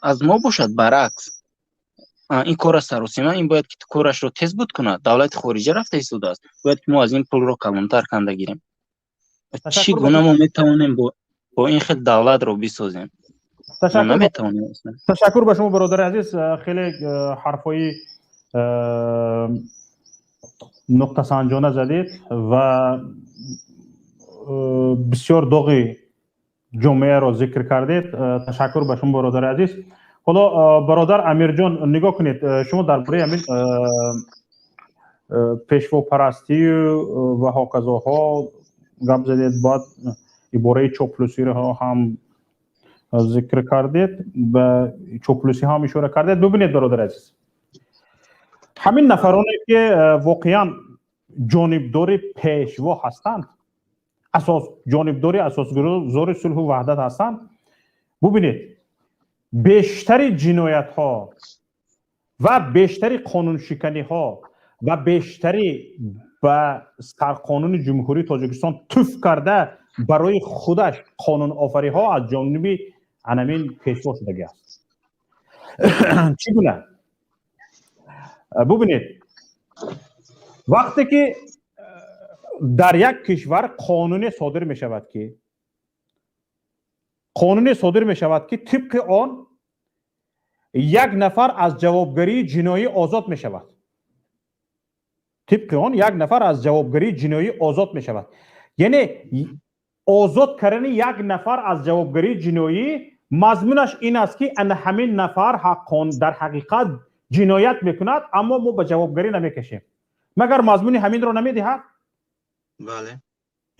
[SPEAKER 10] аз мо бошад баръакс, ин кор аст саросима, ин бояд ки корашро тез буд кунад. давлати хориҷа рафта истодааст, бояд ки мо аз ин пулро калонтар канда гирем. чӣ гуна мо метавонем бо ин хел давлатро бисозем? мо наметавонем.
[SPEAKER 1] ташаккур ба шумо бародари азиз, хеле ҳарфҳои нуқтасанҷона задед ва бисёр доғи ҷомеаро зикр кардед. ташаккур ба шумо бародари азиз. ҳоло бародар амирҷон, нигоҳ кунед, шумо дар бораи ҳамин пешвопарастию ва ҳоказоҳо гап задед, баъд ибораи чоплусиро ҳам зикр кардед, ба чоплусӣ ҳам ишора кардед. бибинед бародари азиз, ҳамин нафароне ки воқеан ҷонибдори пешво ҳастанд, ҷонибдори асосгузори сулҳу ваҳдат ҳастанд, бубинед бештари ҷиноятҳо ва бештари қонуншиканиҳо ва бештари ба сарқонуни ҷумҳурии тоҷикистон туф карда барои худаш қонунофариҳо аз ҷониби анамин пешво шудагиаст. чӣ гуна? бубинед, вақте ки дар як кишвар қонуне содир мешавад ки тибқи он як нафар аз ҷавобгарии ҷиноӣ озод мешавад. яъне озод кардани як нафар аз ҷавобгарии ҷиноӣ мазмунаш ин аст ки ана ҳамин нафар дар ҳақиқат ҷиноят мекунад, аммо мо ба ҷавобгарӣ намекашем. магар мазмуни ҳаминро намедиҳад?
[SPEAKER 5] бале.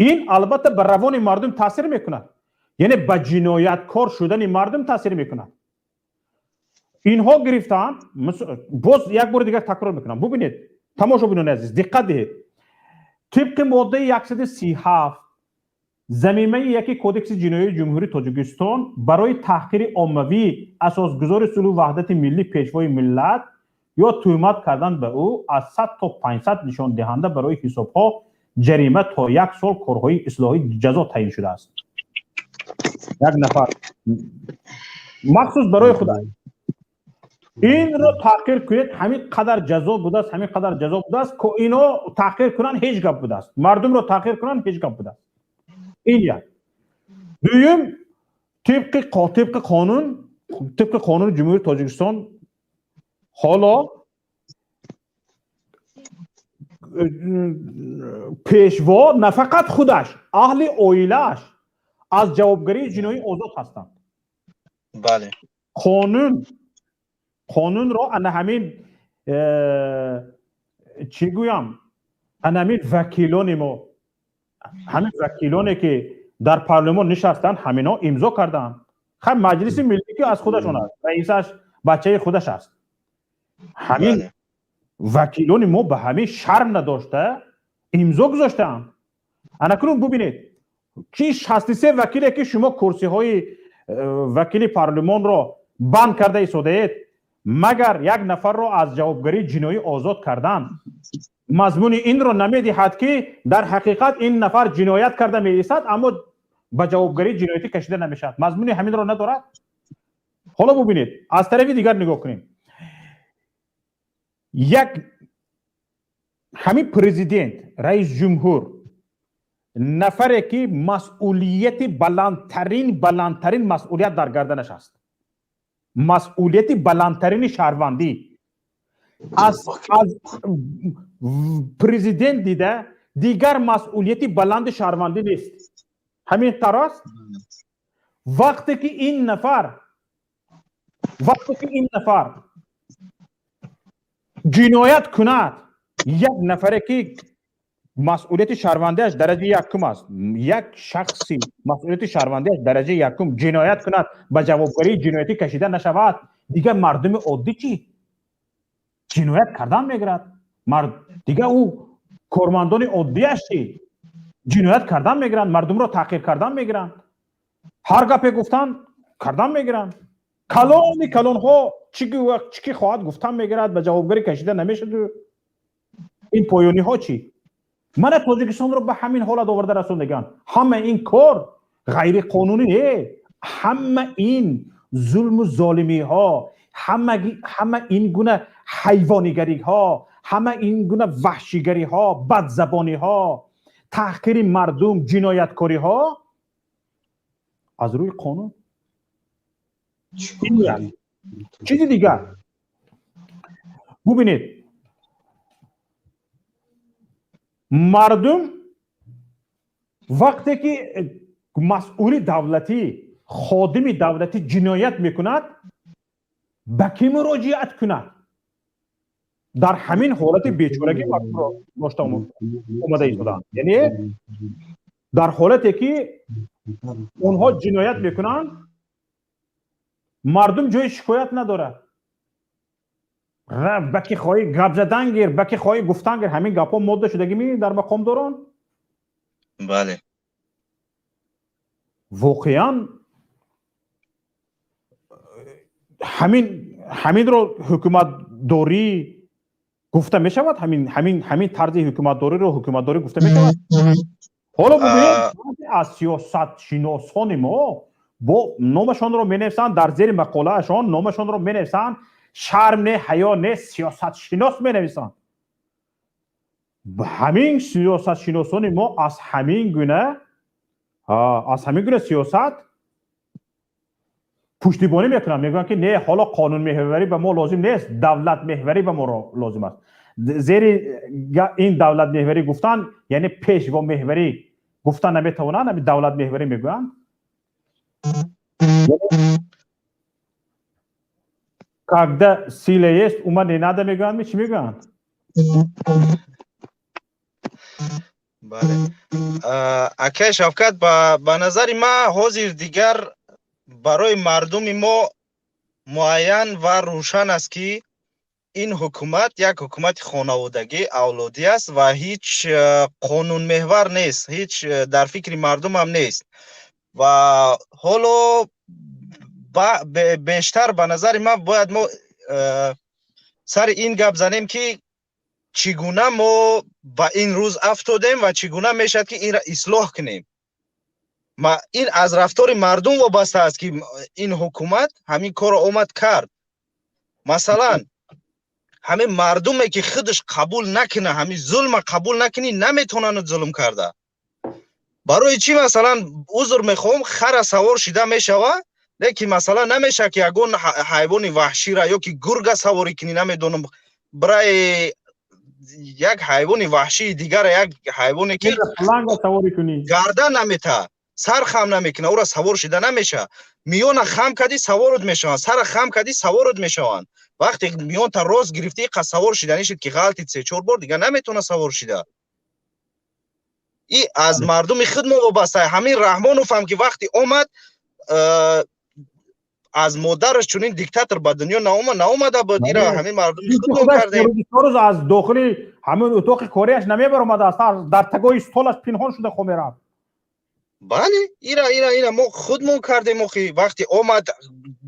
[SPEAKER 1] ин албатта ба равони мардум таъсир мекунад, яъне ба ҷинояткор шудани мардум таъсир мекунад. инҳо гирифтаанд, боз як бори дигар такрор мекунам. бубинед тамошобинони азиз, диққат диҳед. тибқи моддаи 137 замимаи яки кодекси ҷиноии ҷумҳурии тоҷикистон барои таҳқири оммавии асосгузори сулҳу ваҳдати миллӣ пешвои миллат ё тӯҳмат кардан ба ӯ аз 100 то 500 нишондиҳанда барои ҳисобҳо ҷарима то 1 сол корҳои ислоҳӣ ҷазо таъин шудааст. як нафар махсус барои худаш инро таҳқир кунед, ҳамин қадар ҷазо будааст, ко ино таҳқир кунанд ҳеҷ гап будааст, мардумро таҳқир кунанд ҳеҷ гап будааст. ин як. дуюм, тибқи қонуни ҷумҳурии тоҷикистон ҳоло пешво нафақат худаш, аҳли оилааш аз ҷавобгарии ҷиноӣ озод ҳастанд.
[SPEAKER 5] бале.
[SPEAKER 1] қонунро ана ҳамин чӣ гӯям, ана ҳамин вакилони мо, ҳамин вакилоне ки дар парлумон нишастанд, ҳамино имзо карданд. хай маҷлиси миллӣ ки аз худашон аст, раисаш бачаи худаш аст. ҳамин вакилони мо ба ҳамин шарм надошта имзо гузоштаанд. анакунун бубинед ки 63 вакиле ки шумо курсиҳои вакили парлумонро банд карда истодаед, магар як нафарро аз ҷавобгарии ҷиноӣ озод кардан, мазмуни инро намедиҳад ки дар ҳақиқат ин нафар ҷиноят карда меистад, аммо ба ҷавобгарии ҷиноятӣ кашида намешавад. мазмуни ҳаминро надорад. ҳоло бубинед, аз тарафи дигар нигоҳ кунем. як ҳамин президент, раис ҷумҳур, нафаре ки масъулияти баландтарин масъулият дар гарданаш аст. масъулияти баландтарини шаҳрвандӣ. аз президент дида дигар масъулияти баланди шаҳрвандӣ нест. ҳамин тарост. вақте ки ин нафар ҷиноят кунад, як нафаре ки масъулияти шаҳрвандиаш дараҷаи якум аст, як шахси масъулияти шаҳрвандиаш дараҷаи якум ҷиноят кунад, ба ҷавобгарии ҷиноятӣ кашида нашавад, дигар мардуми оддӣ чӣ? ҷиноят кардан мегирад. дигар ӯ кормандони оддиаш чӣ? ҷиноят кардан мегиранд, мардумро таъқир кардан мегиранд, ҳар гапе гуфтан кардан мегиранд. калонҳо чӣ ки хоҳад гуфтан мегирад, ба ҷавобгарӣ кашида намешад. ин поёниҳо чӣ? من تاجیکستان رو به همین حالت آورده رسوندگان. همه این کار غیر قانونیه. همه این ظلم و ظالمی ها، همه این گونه حیوانیگری ها، همه این گونه وحشیگری ها، بدزبانی ها، تحقیر مردم، جنایتکاری ها از روی قانون. چیزی دیگر ببینید، مردم وقتی که مسئول دولتی، خادم دولتی جنایت میکند، به کی مراجعت کند؟ در همین حالت بیچارگی داشته اومده ایستادند. یعنی در حالتی که اونها جنایت میکنند، مردم جای شکایت نداره. بکی خواهی گپ زدن گیر، بکی خواهی گفتن گیر، همین گپا ماده شدگی می در مقامداران.
[SPEAKER 5] بله.
[SPEAKER 1] واقعا همین رو حکومت داری گفته می شود؟ همین طرز حکومت داری رو حکومت داری گفته می شود؟ حالا ببینید از سیاست شناسان ما با نامشان رو می نویسند، در زیر مقاله اشان نامشان رو می نویسند، شرم نه، حیا نه، سیاست شناس می نویسند. همین سیاست شناسان ما از همین گونه سیاست پشتیبانی میکنن، میگن که نه، حالا قانون محوری به ما لازم نیست، دولت محوری به ما لازم است. زیر این دولت محوری گفتن یعنی پیشوا محوری گفتن نمیتونن، همین دولت محوری میگن. когда сила есть, ума не надо میگن، چی میگن؟
[SPEAKER 5] بله. اکه شفقت به نظر ما حاضر دیگر برای مردم ما معین و روشن است که این حکومت یک حکومت خانوادگی اولادی است و هیچ قانون محور نیست، هیچ در فکر مردم هم نیست. و حالا بیشتر به نظر من باید ما سر این گپ زنیم که چگونه ما با این روز افتادیم و چگونه میشد که این را اصلاح کنیم. ما این از رفتار مردم وابسته است که این حکومت همین کار اومد کرد. مثلا همین مردمی که خودش قبول نکنه، همین ظلم قبول نکنی، نمیتونن ظلم کرده. برای چی مثلا عذر میخوام خر سوار شده میشوه، لیکن مثلا نمیشه که یگون حیوان وحشی را یا که گرگ سواری کنی، نمیدونم برای یک حیوان وحشی دیگر، یک حیوانی که گردن نمیته، سر خم نمیکنه، او را سوار شده نمیشه. میون خم کدی سوارت میشوند، سر خم کدی سوارت میشوند. وقتی میون تا راست گرفتی قص سوار شدنی شد که غلطی 3-4 بار دیگه نمیتونه سوار شده. ای از مردم خود ما وابسته. همین رحمانوف هم که وقتی اومد از مادرش چونین دیکتاتور به دنیا ناومده بود، ایرا همین مردم خود ما کردیم.
[SPEAKER 1] از داخلی همین اتاق کاریش نمیبر اومده است، در تگاه استولش پنهان شده خو میرفت.
[SPEAKER 5] بله، اینا ما خودمون کردیم. وقتی اومد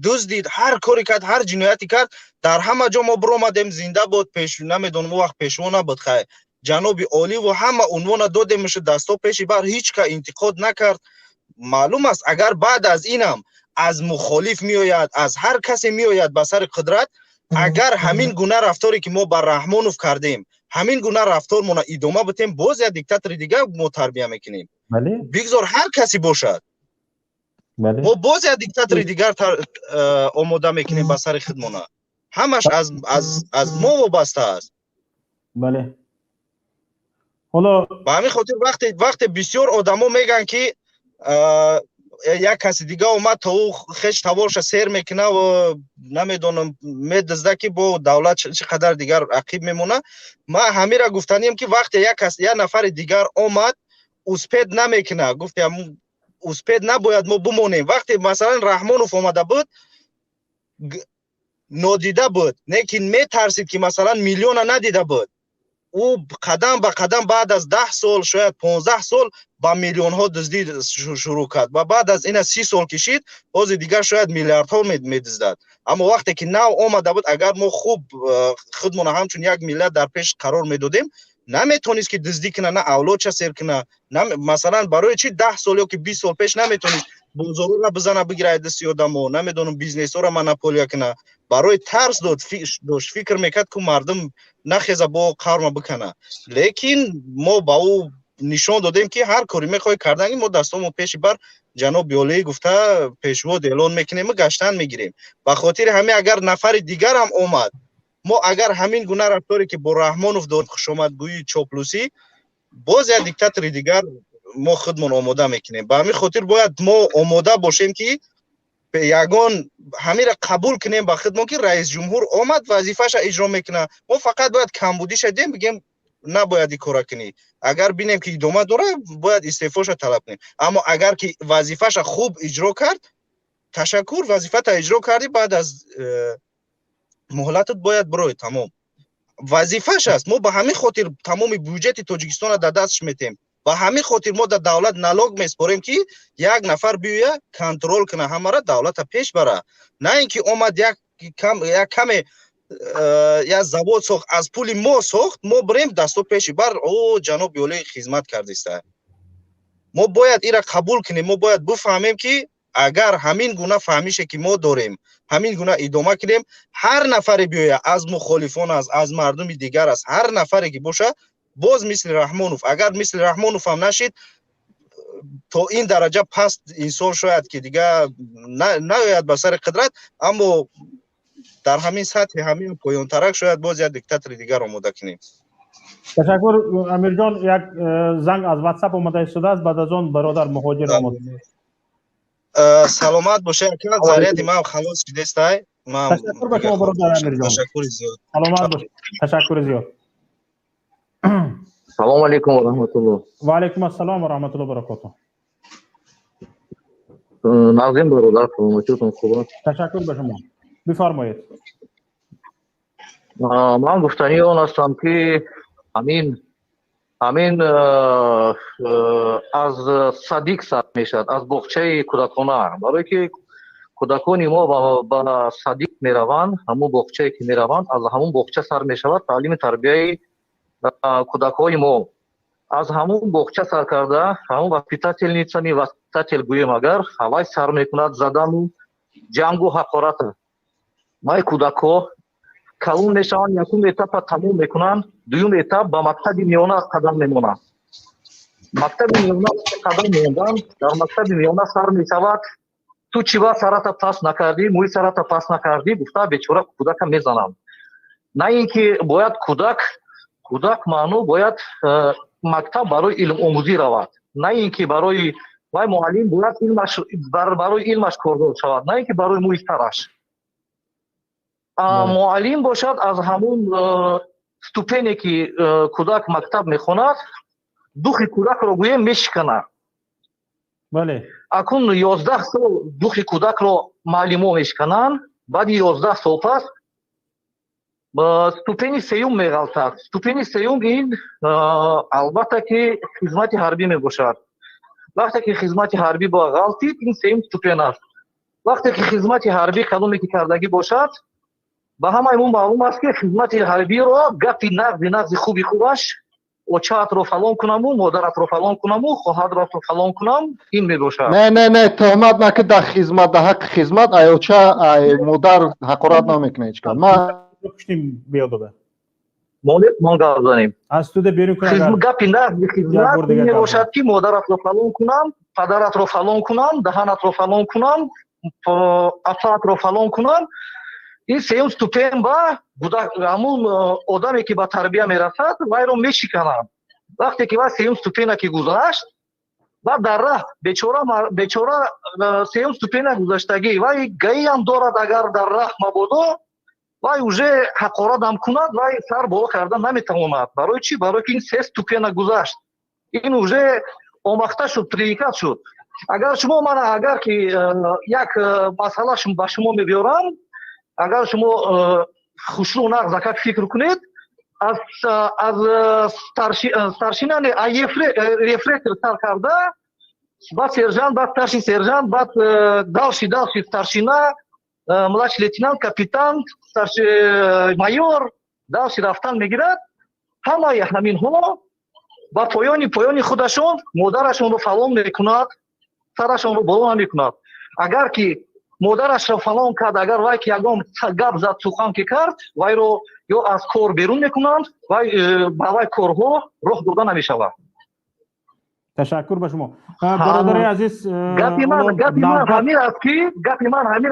[SPEAKER 5] دزدید، هر کاری کرد، هر جنایتی کرد، در همه جا ما برآمدیم. زنده بود، پیش نمیدونم وقت پیشوا نبود، خیر جناب عالی و همه عنوان داده میشه، دستا پیش بر، هیچ که انتقاد نکرد. معلوم است اگر بعد از اینم از مخالف میآید، از هر کسی میآید به سر قدرت، اگر همین گونه رفتاری که ما بر رحمانوف کردیم، همین گونه رفتارمون ادامه بدیم، باز یک دیکتاتور دیگه ما تربیت میکنیم. بگذار هر کسی باشد، ما باز یک دیکتاتور دیگر آماده میکنیم به سر خودمون. همش از ما وابسته است.
[SPEAKER 1] بله. حالا
[SPEAKER 5] به همین خاطر وقتی بسیار آدما میگن که یک کسی دیگه اومد تا او خش توارش سیر میکنه و نمیدونم میدزده که با دولت چقدر دیگر عقیب میمونه. ما همین را گفتنیم که وقتی یک نفر دیگر اومد اسپید نمیکنه، گفتیم اسپید نباید ما بمونیم. وقتی مثلا رحمانوف اومده بود نادیده بود، لیکن میترسید که مثلا میلیون ندیده بود. او قدم به قدم بعد از 10 سال شاید 15 سال با میلیون ها دزدی شروع کرد و بعد از این 30 سال کشید، باز دیگر شاید میلیاردها میدزدد. اما وقتی که نو آمده بود، اگر ما خوب خودمون همچون یک ملت در پیش قرار میدادیم، наметонист ки дуздӣ кина, на авлодша сер кина, масалан барои чи 10 сол ёки 20 сол пеш наметонист бозорро бизана бигира дасти одамо, намедонам бизнесоро монополия кина. Барои тарс дошт, фикр мекард ки мардум нахеза бо қарма бикана. Лекин мо ба ӯ нишон додем ки ҳар кори мехоҳӣ карданги мо дастамо пеши бар ҷаноб Ёлии гуфта пешвод эълон мекунем, гаштан мегирем. Ба хотири ҳамин агар нафари дигар ҳам омад, мо агар ҳамин гуна рафторе ки бо Раҳмонов дод хушомадгӯӣ чоплусӣ, боз як диктатори дигар мо худмон омода мекунем. Ба ҳамин хотир бояд мо омода бошем ки ягон ҳамира қабул кунем ба худмон ки раис ҷумҳур омад вазифаша иҷро мекуна. Мо фақат бояд камбудиша дем, бигем набояд ин кора кунӣ. Агар бинем ки идома дора, бояд истеъфоша талаб кунем. Аммо агар ки вазифаша хуб иҷро кард, ташаккур, вазифата иҷро кардӣ, баъд аз муҳлатат бояд бирои тамом. Вазифаш аст. Мо ба ҳамин хотир тамоми бюджети Тоҷикистона дар дастш метем. Ба ҳамин хотир мо дар давлат налог меспорем ки як нафар биёя контрол куна ҳамара, давлата пеш бара. На ин ки омад як каме як завод сохт, аз пули мо сохт, мо бирем дасто пеши бар, о ҷаноб Ёлии хизмат кардиста. Мо бояд ира қабул кунем, мо бояд бифаҳмем ки агар ҳамин гуна фаҳмише ки мо дорем, ҳамин гуна идома кунем, ҳар нафаре биёя, аз мухолифон аст, аз мардуми дигар аст, ҳар нафаре ки боша, боз мисли Раҳмонов, агар мисли Раҳмонов ҳам нашид, то ин дараҷа паст инсон шояд ки дига наёяд ба сари қудрат, аммо дар ҳамин сатҳи ҳамин поёнтарак шояд боз як диктатори дигар омода кунем.
[SPEAKER 1] ташаккур амирҷон. Як занг аз WhatsApp омада истодааст, баъд аз он бародар муҳоҷир омад.
[SPEAKER 5] саломат боша яка, заряди ман халос шидестай.
[SPEAKER 1] Ташаккур ба шумо бародар амирҷон.
[SPEAKER 5] Ташаккури зиёд.
[SPEAKER 1] Саломат бош. Ташаккури зиёд.
[SPEAKER 11] Салому алейкум ва раҳматуллоҳ.
[SPEAKER 1] Ва алейкум ассалом ва раҳматуллоҳи ва баракатуҳ.
[SPEAKER 11] Назим бародар, саломатиятон хуб аст?
[SPEAKER 1] Ташаккур ба шумо. Бифармоед.
[SPEAKER 11] Ман гуфтани он ҳастам ки ҳамин аз садик сар мешавад, аз боғчаи кӯдакона, барое ки кӯдакони мо ба садик мераванд, ҳамун боғчае ки мераванд, аз ҳамун боғча сар мешавад таълими тарбияи кӯдакҳои мо. аз ҳамун боғча сар карда, ҳамун воспитательницами воспитатель гӯем агар ҳавай сар мекунад задану ҷангу ҳақората. май кӯдакҳо калон мешаванд, якум этапа тамом мекунанд, дуюм этап ба мактаби миёна қадам мемонанд. мактаби миёна қадам мемонанд, дар мактаби миёна сар мешавад, ту чива сарата пас накардӣ, мӯи сарата пас накардӣ, гуфта бечора кӯдака мезананд. на ин ки бояд кӯдак маъно бояд мактаб барои илмомӯзӣ равад, на ин ки барои вай муаллим бояд барои илмаш кордор шавад, на ин ки барои мӯи сараш. муаллим бошад аз ҳамун ступене ки кӯдак мактаб мехонад, духи кӯдакро гӯем мешиканад. акун 11 сол духи кӯдакро муаллимо мешикананд, баъди 11 сол пас ступени сеюм меғалтад. ступени сеюм ин албатта ки хизмати ҳарбӣ мебошад. вақте ки хизмати ҳарбӣ ба ғалтид, ин сеюм ступен аст. вақте ки хизмати ҳарбӣ каломе ки кардагӣ бошад, ба ҳамаи мо маълум аст ки хизмати ҳарбиро гапи нағзи хуби хубаш, очаатро фалон кунаму, модаратро фалон кунаму, хоҳадратро фалон кунам, ин мебошад.
[SPEAKER 12] не тӯҳмат накӣ дар хизмат, дар ҳаққи хизмат ай оча ай модар ҳақорат намекунад ҳеҷ кас.
[SPEAKER 11] мон гап занем. гапи нағзи хизмат ин мебошад ки модаратро фалон кунам, падаратро фалон кунам, даҳанатро фалон кунам, афаатро фалон кунам. ин сеюм ступен ба ҳамун одаме ки ба тарбия мерасад, вайро мешиканад. вақте ки вай сеюм ступена ки гузашт, ва дар раҳ бечора сеюм ступена гузаштагӣ, вай гаиам дорад, агар дар раҳ мабодо вай уже ҳақоратам кунад, вай сар боло карда наметавонад. барои чӣ? барои ки ин се ступена гузашт. ин уже омахта шуд, привикат шуд. агар шумо мана агар ки як масъала ба шумо мебиёрам, агар шумо хушрӯ нағза как фикр кунед, аз старшина рефрейтер сар карда, баъд сержант, баъд старший сержант, баъд далши старшина, младший лейтенант, капитан, майор, далши рафтан мегирад. ҳамаи ҳаминҳо ба поёни худашон модарашонро фалон мекунад, сарашонро боло намекунад. Агар ки модарашро фалон кард, агар вай ки ягон гап зад, сухан ки кард, вайро ё аз кор берун мекунанд, вай ба вай корҳо роҳ дода намешавад.
[SPEAKER 1] ташаккур ба шумо бародари азиз.
[SPEAKER 11] Гапи ман ҳамин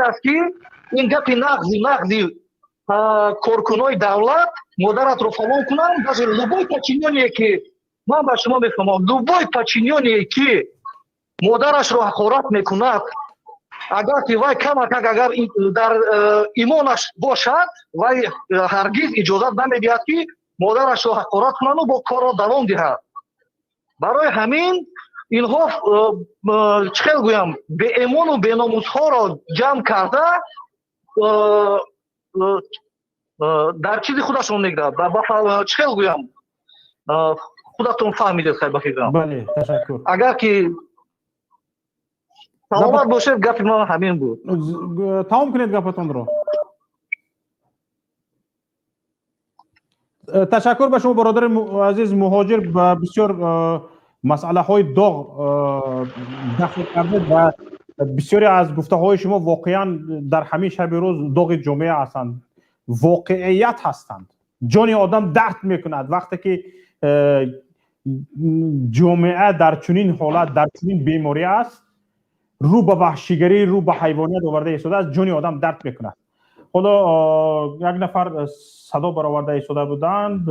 [SPEAKER 11] аст ки ин гапи нағзи коркунои давлат модаратро фалон кунанд, даже любой подчинёние ки ман ба шумо мефаҳмам, любой подчинёние ки модарашро ҳақорат мекунад, агар ки вай камакак агар дар имонаш бошад, вай ҳаргиз иҷозат намедиҳад ки модарашро ҳақорат кунаду бо корро давом диҳад. барои ҳамин инҳо чӣ хел гӯям беэмону беномусҳоро ҷамъ карда дар чизи худашон мегирад. Чӣ хел гӯям, худатон фаҳмидед хай ба фикрам.
[SPEAKER 1] Бале, ташаккур.
[SPEAKER 11] Агар ки саломат бошед, гапи ман ҳамин буд.
[SPEAKER 1] Тамом кунед гапатонро. ташаккур ба шумо бародари азиз муҳоҷир, ба бисёр масъалаҳои доғ дахл кардед ва бисёре аз гуфтаҳои шумо воқеан дар ҳамин шаби рӯз доғи ҷомеа ҳастанд, воқеият ҳастанд. ҷони одам дард мекунад вақте ки ҷомеа дар чунин ҳолат, дар чунин беморӣ аст, рӯ ба ваҳшигарӣ, рӯ ба ҳайвоният оварда истодаст, ҷони одам дард мекунад. حالا یک نفر صدا برآورده ایستاده بودند.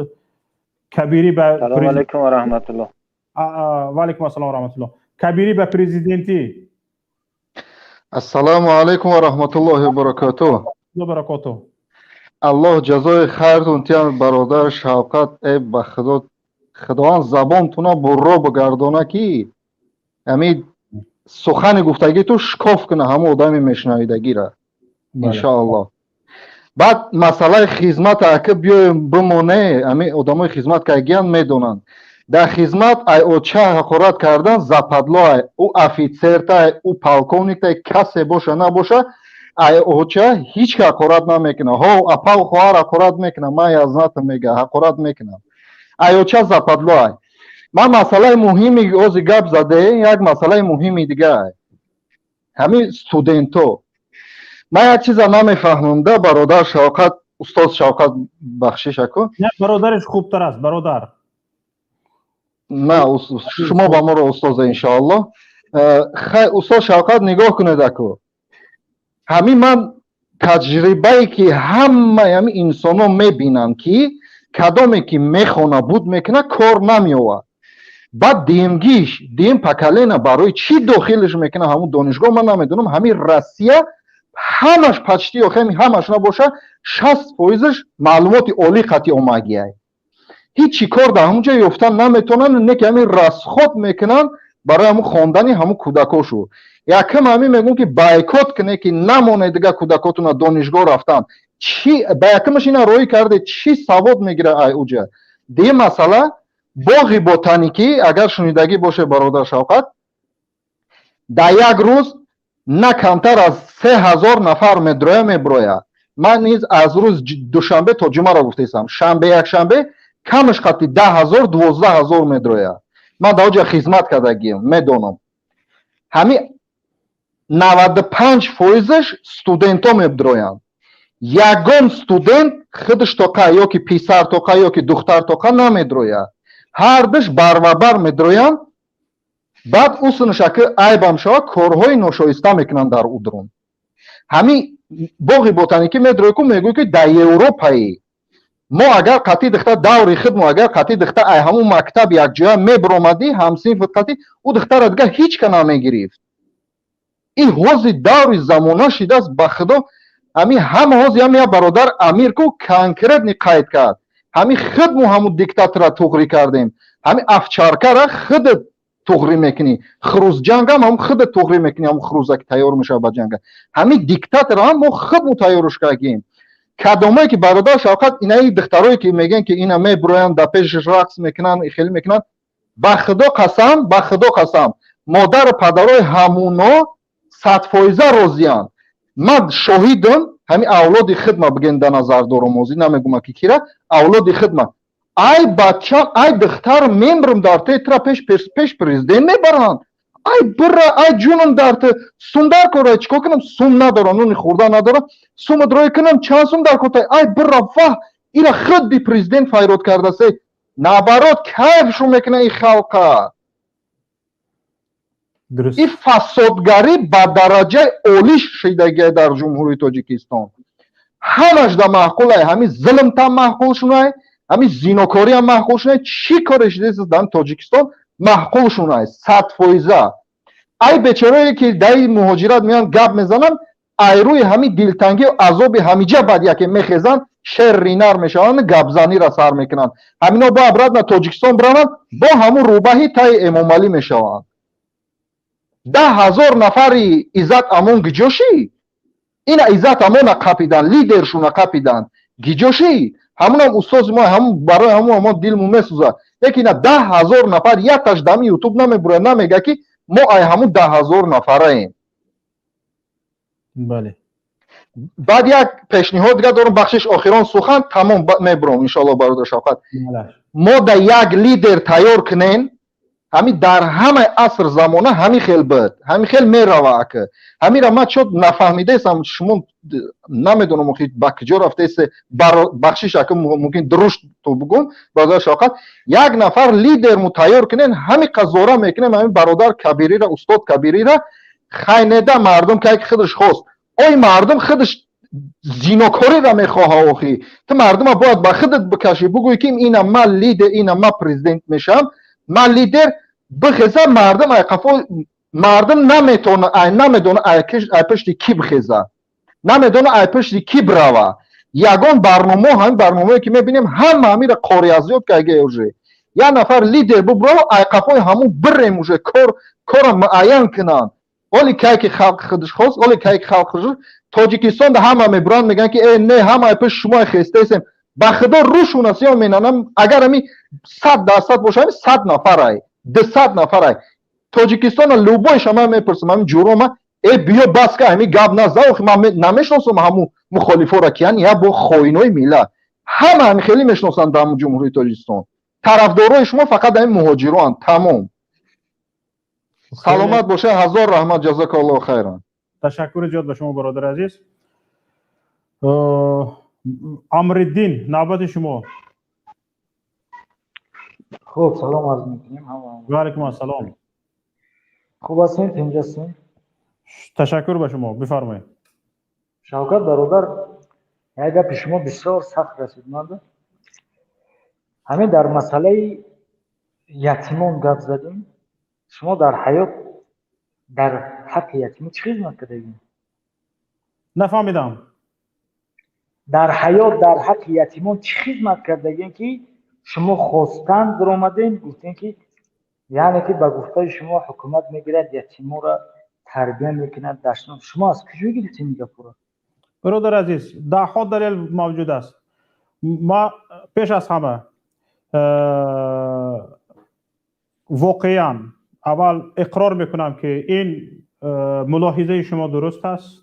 [SPEAKER 1] کبیری به
[SPEAKER 13] سلام علیکم و رحمت الله.
[SPEAKER 1] و علیکم السلام و رحمت الله. کبیری به پرزیدنتی.
[SPEAKER 12] السلام علیکم و رحمت الله و برکاته.
[SPEAKER 1] برکاته.
[SPEAKER 12] الله جزای خیرتون تیان برادر شوقت ای به خداوند زبانتون برو بگردانه کی امید سخن گفتگی تو شکاف کنه همه آدمی میشنویدگی را انشاءالله. بعد مسئله خدمت اگه بیایم بمونه، امی آدمای خدمت که اگیان میدونن در خدمت ای او چه حقارت کردن زپدلای او افیسر تا او پالکونیک تا کسی باشه نباشه ای او چه هیچ حقارت نمیکنه. ها اپال خوار حقارت میکنه، من یزنت میگه حقارت میکنه ای او چه زپدلای. من مسئله مهمی اوزی گپ زده، یک مسئله مهمی دیگه همین استودنتو من یک چیز نمیفهمم. ده برادر شوقت، استاد شوقت بخشش کن.
[SPEAKER 1] نه برادرش خوبتر است برادر.
[SPEAKER 12] نه شما با ما رو استاد انشاءالله. استاد شوقت نگاه کنید اکو. همین من تجربه که همه انسان ها میبینن که کدامی که میخونه بود میکنه کار نمیوه. بعد دیمگیش دیم پکلینه برای چی داخلش میکنه همون دانشگاه من نمیدونم. همین روسیه همش پچتی یا همش نباشه 60%ش معلومات عالی قطعی آمگیه. هیچی کار در همونجا یافتن نمیتونن، نه که همین رسخوت میکنن برای همون خواندن همون کودکاشو. یکم همین میگن که بایکوت کنه که نمونه دیگه کودکاتون دانشگاه رفتن. چی بایکمش اینا روی کرده چی سواد میگیره ای اوجا. دی مسئله باغ بوتانیکی اگر شنیدگی باشه برادر شوقت در یک روز نه کمتر از 3000 نفر مدرسه میبروید. من نیز از روز دوشنبه تا جمعه را گفتم شنبه یک شنبه کمش قطعی 10,000 12,000 مدرسه. من در اونجا خدمت کردگیم میدونم. همین 95%ش استودنت ها میبرویند. یگان استودنت خودش توقع یا که پیسر توقع یا که دختر توقع نمیدروید. هر دش بر و بر میدرویند. بعد اوسنش که عیبم شود کارهای ناشایسته میکنن در او درون. همین باغ بوتانیکی میدروی که میگوی که در اروپایی ما اگر قطعی دختر دوری خدمو اگر قطعی دختر ای همون مکتب یک جای میبرومدی همسین قطعی او دختر دیگه هیچ که نمیگرفت. این حوزی دوری زمانه شده است به خدا. همین همه حوزی همین برادر امیر که کنکرت قید کرد. همین خدمو همون دیکتاتور را توغری کردیم. همین افچارکه را خود توغری میکنی. خروز جنگ هم خود توغری میکنی. هم خروزه که تیار میشه با جنگ. همین دیکتاتور هم ما خود تیارش کردیم. کدامایی که برادر شوقت اینایی دخترایی که میگن که اینا میبرویند در پیشش رقص میکنن خیلی میکنن به خدا قسم مادر پدرای همونا 100% راضیان. من شاهدم همین اولاد خدمت بگن در نظر دارم موزی نمیگم که کیره اولاد خدمت ай бача ай духтар мембрам дар тетра пеш президент мебаранд ай бира ай ҷунам дар те сум дар кора чикор кунам сум надорам нуни хӯрда надорам сум идроӣ кунам чанд сум дар котай ай бира ваҳ ира худи президент файрод кардасе наоборот кайфшу мекуна ин халқа ин фасодгарӣ ба дараҷаи олӣ шидагия дар ҷумҳурии Тоҷикистон ҳамаш да маъқулай ҳамин зулмтам маъқул шунай ҳамин зинокориам маъқул шунай чӣ коре шидааст дар Тоҷикистон маъқул шунай 100%. ай бечорое ки даи муҳоҷират меян гап мезананд ай рӯи ҳамин дилтангию азоби ҳамиҷа баъд яке мехезанд шерри нар мешаванд гапзанира сар мекунанд ҳамино бояд биранд Тоҷикистон бираванд бо ҳамун рӯбаҳи таи Эмомалӣ мешаванд 10,000 нафари Иззат Амон гиҷошӣ ина Иззат Амона қапидан лидершуна қапидан гиҷошӣ ҳамунам устози мо ҳамун барои ҳамун дилму месӯзад лекин 10,000 нафар якташ дами ютуб намебурад намега ки мо ай ҳамун 10,000 нафараем.
[SPEAKER 1] бале
[SPEAKER 12] баъд як пешниҳод дига дорам бахшиш охирон сухан тамом мебурам иншоалло бародар Шавқат мо да як лидер тайёр кунем ҳамин дар ҳамаи аср замона ҳамин хел буд ҳамин хел мерава ака ҳамира ман чод нафаҳмидаесам шумо намедонам охи ба куҷо рафтаесе бахшиш ака мумкин дуруст то бугум бародар Шавқат як нафар лидерму тайёр кунем ҳамин қазора мекунем ҳамин бародар кабирира устод кабирира хайнеда мардум кайки худаш хост ой мардум худаш зинокорира мехоҳа охи ту мардума бояд ба худат бикашӣ бугӯй ки ина ман лидер ина ман президент мешавам ман лидер бихеза мардум ай қафо мардум наметона ай намедона ай пешти ки бихеза намедона ай пешти ки брава ягон барнома ҳамин барномае ки мебинем ҳама ҳамира қориазиёт кайга уже як нафар лидер бубрава ай қафои ҳамун бирем уже кора муайян кунанд оли кайки халқ худаш хост оли кайки халқ худаш Тоҷикистон да ҳама мебуранд меган ки не ҳама ай пеш шумо хестаесем ба худо рӯшуна сиём менанам агар ҳами 100% боша ҳами 100 нафарай 200 нафарай Тоҷикистона любойш ҳама мепурсам ҳамин ҷурома биё бас ка ҳами гап наза охи ман намешносам ҳамун мухолифора ки я бо хоинои миллат ҳама ҳами хеле мешносанд дар ҷумҳурии Тоҷикистон тарафдорои шумо фақат ҳамин муҳоҷироанд тамом саломат боша ҳазор раҳмат ҷазокаллоҳу хайран
[SPEAKER 1] ташаккури зиёд ба шумо бародар азиз амриддин навбати шумо
[SPEAKER 13] خب سلام عرض میکنیم
[SPEAKER 1] و علیکم السلام
[SPEAKER 13] خوب هستین اینجا هستین
[SPEAKER 1] تشکر به شما بفرمایید
[SPEAKER 13] شوکت برادر یک گپ شما بسیار سخت رسید مرد همین در مسئله یتیمان گپ زدیم شما در حیات در حق یتیمان چه خدمت کردین
[SPEAKER 1] نفهمیدم
[SPEAKER 13] در حیات در حق یتیمان چه خدمت کردین که شما خواستند درآمدین گفتین که یعنی که با گفته شما حکومت میگیرد یتیما را تربیت میکند داشتن شما از کجا گرفتین این گپ را
[SPEAKER 1] برادر عزیز ده ها دلیل موجود است ما پیش از همه واقعا اول اقرار میکنم که این ملاحظه شما درست است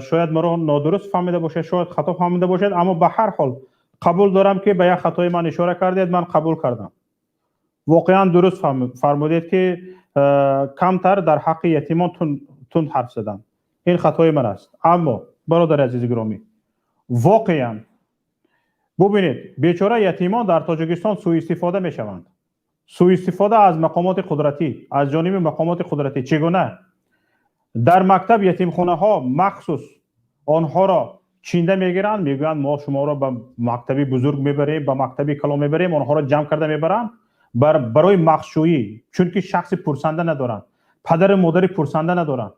[SPEAKER 1] شاید مرا نادرست فهمیده باشه شاید خطا فهمیده باشد اما به هر حال قبول دارم که به یک خطای من اشاره کردید من قبول کردم واقعا درست فرمودید که کمتر در حق یتیمان تند حرف زدم این خطای من است اما برادر عزیز گرامی واقعا ببینید بیچاره یتیمان در تاجیکستان سوء استفاده میشوند سوء استفاده از مقامات قدرتی از جانب مقامات قدرتی چگونه در مکتب یتیمخانه ها مخصوص آنها را چینده میگیرند میگویند ما شما را به مکتبی بزرگ میبریم به مکتبی کلان میبریم آنها را جمع کرده میبرند برای مخشویی چون که شخص پرسنده ندارند پدر مادر پرسنده ندارند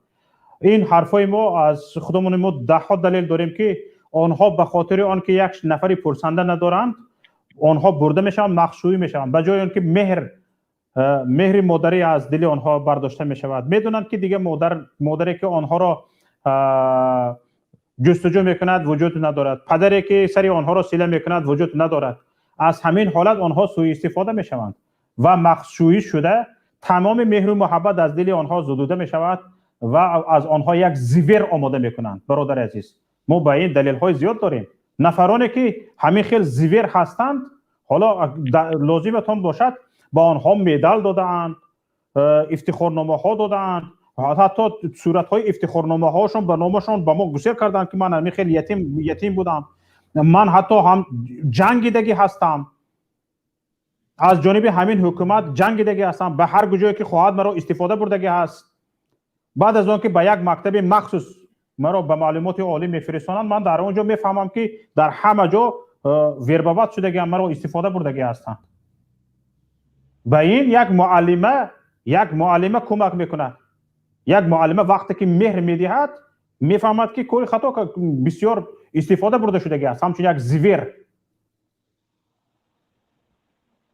[SPEAKER 1] این حرفای ما از خودمون ما ده ها دلیل داریم که آنها به خاطر آنکه یک نفری پرسنده ندارند آنها برده میشوند مخشویی میشوند به جای آنکه مهر مادری از دل آنها برداشته میشود میدونند که دیگه مادری که آنها را جستجو میکند وجود ندارد پدری که سری آنها را سیله میکند وجود ندارد از همین حالت آنها سوء استفاده میشوند و مخشویی شده تمام مهر و محبت از دل آنها زدوده میشود و از آنها یک زیور آماده میکنند برادر عزیز ما با این دلیل های زیاد داریم نفرانی که همین خیلی زیور هستند حالا لازمتون باشد با آنها مدال دادند، افتخارنامه ها دادند، حتی صورت های افتخارنامه هاشون به نامشون به ما گسیل کردند که من همی خیلی یتیم بودم، من حتی هم جنگیدگی هستم، از جانب همین حکومت جنگیدگی هستم، به هر جایی که خواهد مرا استفاده بردگی هست. بعد از آن که به یک مکتب مخصوص مرا به معلومات عالی میفرستانند، من در اونجا میفهمم که در همه جا وربابت شدگی مرا استفاده بردگی هستند. به این یک معلمه کمک میکنه. یک معلمه وقتی که مهر میدهد میفهمد که کوئی خطا بسیار استفاده برده شدگی است، همچون یک زویر.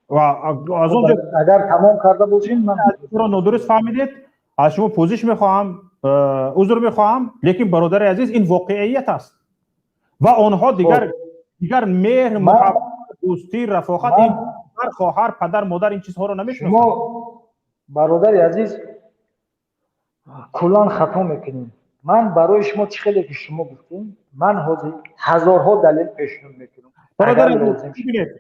[SPEAKER 1] و از اونجا
[SPEAKER 13] اگر تمام کرده باشین من
[SPEAKER 1] را نادرست فهمیدید، از شما پوزش میخواهم، عذر میخواهم، لیکن برادر عزیز این واقعیت است و آنها دیگر مهر، محبت، دوستی، رفاقت، این خواهر، پدر، مادر این چیزها رو نمیشناسند.
[SPEAKER 13] شما برادر عزیز کلان خطا میکنین. من برای شما چه خیلی که شما گفتین، من حاضر هزارها دلیل پیشنهاد میکنم.
[SPEAKER 1] برادر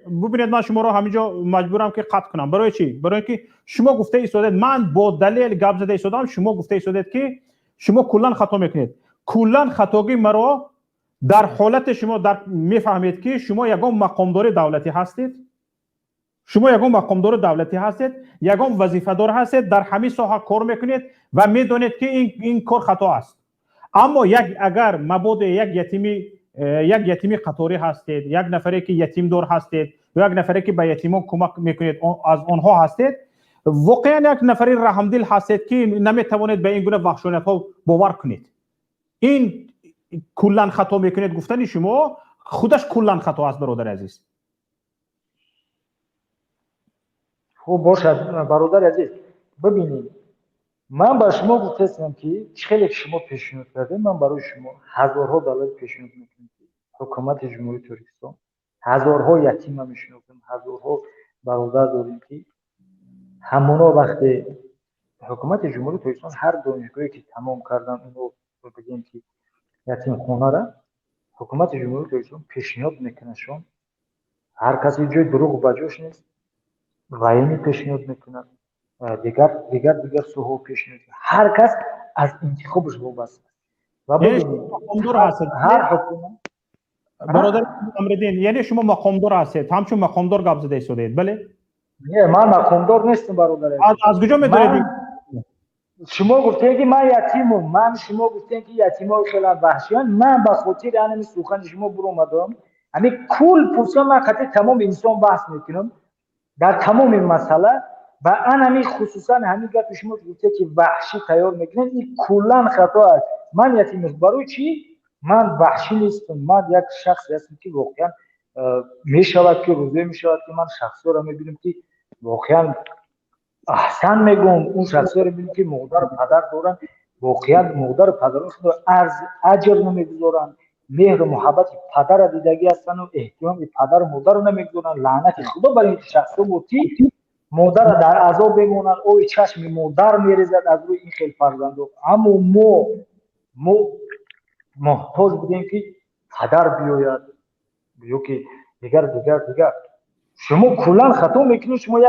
[SPEAKER 1] ببینید من شما رو همینجا مجبورم که قطع کنم. برای چی؟ برای اینکه شما گفته ایستادید، من با دلیل گپ زده ایستادم، شما گفته ایستادید که شما کلا خطا میکنید. کلا خطاگی مرا در حالت شما میفهمید که شما یگان مقامدار دولتی هستید، شما یگان مقامدار دولتی هستید، یگان وظیفه دار هستید، در همین ساحه کار میکنید و میدونید که این کار خطا است. اما اگر مبادا یک یتیمی قطاری هستید، یک نفری که یتیم دار هستید، یا یک نفری که به یتیمان کمک میکنید از آنها هستید، واقعا یک نفری رحمدل هستید که نمیتوانید به این گونه وحشیت ها باور کنید. این کلا خطا میکنید گفتن شما خودش کلا خطا است برادر عزیز.
[SPEAKER 13] خوب باشد برادر عزیز، ببینید من با شما گفتم که خیلی شما پیشنهاد کردید، من برای شما هزارها دلایل پیشنهاد میکنم که حکومت جمهوری ترکستان هزارها یتیم میشناسم، هزارها برادر داریم که همونا وقتی حکومت جمهوری ترکستان هر دانشگاهی که تمام کردن اینو بگیم که یتیم خانه را حکومت جمهوری ترکستان پیشنهاد میکنه، هر کسی جای دروغ بجاش نیست، رایمی پیشنهاد میکنه، دیگر سوها پیشنهاد، هر کس از انتخابش وابسته و ببینید هر حکومت
[SPEAKER 1] برادر امردین، یعنی شما مقامدار هستید، همچون مقامدار گپ زده ایستادید. بله
[SPEAKER 13] نه من مقامدار نیستم برادر.
[SPEAKER 1] از کجا میدونید؟
[SPEAKER 13] شما گفتید که من یتیمم، شما گفتید که یتیما خیلی وحشیان، من به خاطر همین سخن شما برو اومدم همین کل پرسیدم، من خاطر تمام انسان بحث میکنم در تمام این مسئله و همین خصوصا همین گپ شما گفتید که وحشی تیار میکنید، این کلا خطا است. من یتیمم برای چی؟ من وحشی نیستم، من یک شخصی هستم که واقعا میشود که روزه میشود که من شخصا رو میبینم که واقعا احسن میگم، اون شخصا رو میبینم که مادر و پدر دارن، واقعا مادر و پدرشون ارز اجر نمیگذارن، مهر و محبت پدر دیدگی هستن و احترام پدر و مادر رو نمیگذارن. لعنت خدا برای این شخصا بود که مادر در عذاب بمونن، او چشم مادر میریزد از روی این خیل فرزندو. اما ما محتاج بودیم که پدر بیاید بیو که دیگر شما کلا خطا میکنید. شما یک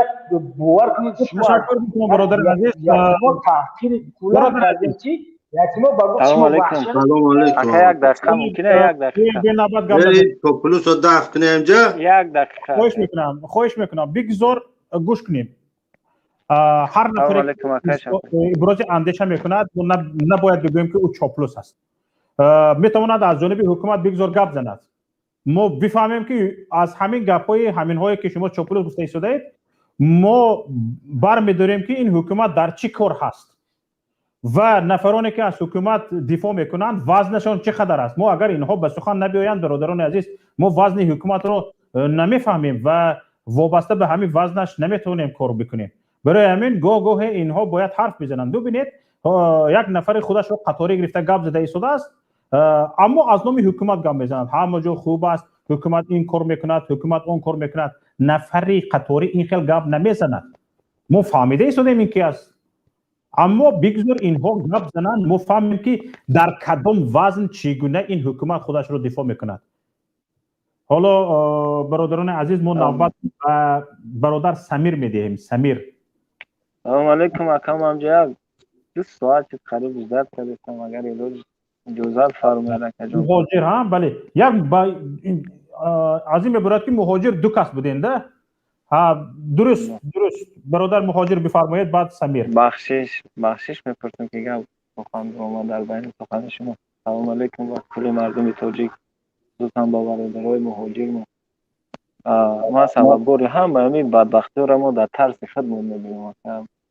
[SPEAKER 13] باور کنید شما
[SPEAKER 1] برادر عزیز
[SPEAKER 13] شما تحقیر کلا کردید که یتیما با شما وحشت.
[SPEAKER 5] سلام علیکم.
[SPEAKER 14] یک دقیقه ممکنه؟ یک دقیقه
[SPEAKER 5] پوپولوس رو دفع کنیم اینجا.
[SPEAKER 14] یک دقیقه
[SPEAKER 1] خواهش میکنم بگذار گوش کنیم. هر نفری ابراز اندیشه میکند نباید بگوییم که او چاپلوس است. میتواند از جانب حکومت بگذار گپ زند، ما بفهمیم که از همین گپ‌های همین‌هایی که شما چاپلوس گفته ایستادید ما برمی‌داریم که این حکومت در چی کار هست و نفرانی که از حکومت دفاع میکنند وزنشان چقدر است. ما اگر اینها به سخن نبیایند برادران عزیز، ما وزن حکومت رو نمیفهمیم و وابسته به همین وزنش نمیتونیم کار بکنیم. برای همین گاه اینها باید حرف بزنند. ببینید یک نفر خودش رو قطاری گرفته گپ زده ایستاده است، اما از نام حکومت گپ میزنند، همه جا خوب است، حکومت این کار میکند، حکومت اون کار میکند. نفری قطاری این خیل گپ نمیزند. ما فهمیده ایستادیم این کی است، اما بگذار اینها گپ زنند ما فهمیم که در کدام وزن چگونه این حکومت خودش رو دفاع میکند. حالا برادران عزیز ما نوبت برادر سمیر میدهیم. سمیر.
[SPEAKER 14] سلام علیکم. اکم همجا دو ساعت قریب زیاد کردم. اگر ایلوز جوزات فرمایده که
[SPEAKER 1] مهاجر ها بله یک از این عبارت که مهاجر دو کس بودین ده. ها درست برادر مهاجر بفرمایید بعد سمیر.
[SPEAKER 14] بخشش میپرسم که گپ مقام در بین سخن شما. سلام علیکم و کل مردم تاجیک دوستان با برادرای مهاجر ما سببگوری هم همین بدبختی را ما در ترس خودمون میبینیم.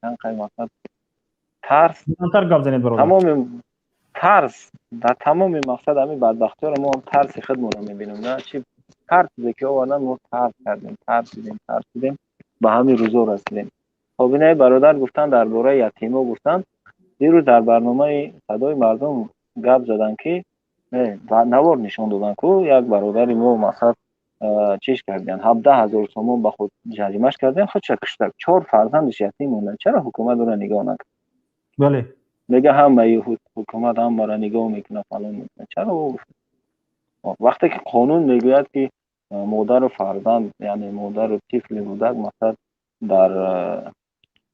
[SPEAKER 14] چند قیمت ترس تمام ترس در تمام مقصد همین بدبختی را ما هم ترس خودمون را میبینیم. نه چی هر چیزی که آوردن ما ترس کردیم، ترسیدیم به همین روزا رسیدیم. خب اینه برادر گفتن درباره یتیما گفتن. دیروز در برنامه صدای مردم گپ زدن که نوار نشون دادن که یک برادری ما مثلا چیش کردن 17,000 تومان به خود جریمهش کردن، خودش کشته. 4 فرزندش یتیم موندن. چرا حکومت رو نگاه نکنه؟
[SPEAKER 1] بله
[SPEAKER 14] میگه هم حکومت هم برای نگاه میکنه فلان میکنه. چرا وقتی که قانون میگوید که مادر و فرزند یعنی مادر و طفل کودک مثلا در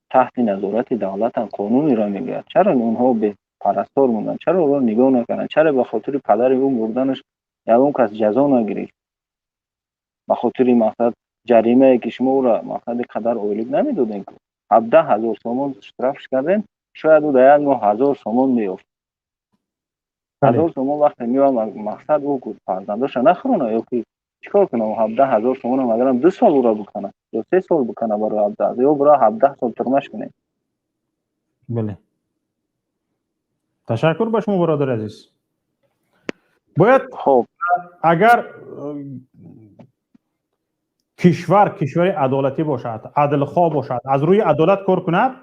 [SPEAKER 14] تحت نظارت دولت هم قانونی را میگوید، چرا اونها به پرستار موندن؟ چرا اون رو نگاه نکنن؟ چرا به خاطر پدر اون مردنش یا اون کس جزا نگیرید؟ به خاطر مثلا جریمه که شما او را مثلا قدر اولیگ نمیدادین که 17,000 تومان اشترافش کردین، شاید او در یک ماه 1,000 تومان میافت. 1,000 تومان وقتی میام مقصد او که فرزنداش نخرونه یا که چیکار کنه؟ 17,000 تومان هم اگرم 2 سال او را بکنه یا 3 سال بکنه برای 17 یا برای 17 سال ترمش کنه.
[SPEAKER 1] بله تشکر با شما برادر عزیز. باید
[SPEAKER 14] خب
[SPEAKER 1] اگر کشور عدالتی باشد، عدلخواه باشد، از روی عدالت کار کند،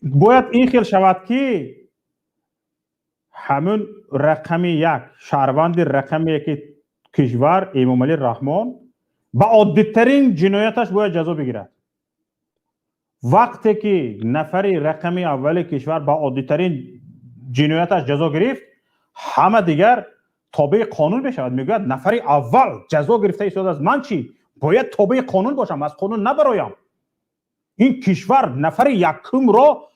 [SPEAKER 1] باید این خیل شود که همون رقم 1 شهروند رقم 1 کشور امام علی رحمان با عادی‌ترین جنایتش باید جزا بگیرد. وقتی که نفر رقم اول کشور با عادی‌ترین جنایتش جزا گرفت، همه دیگر تابع قانون بشود. میگوید نفر اول جزا گرفته ایستاده از من چی؟ باید تابع قانون باشم، از قانون نبرایم. این کشور نفر یکم را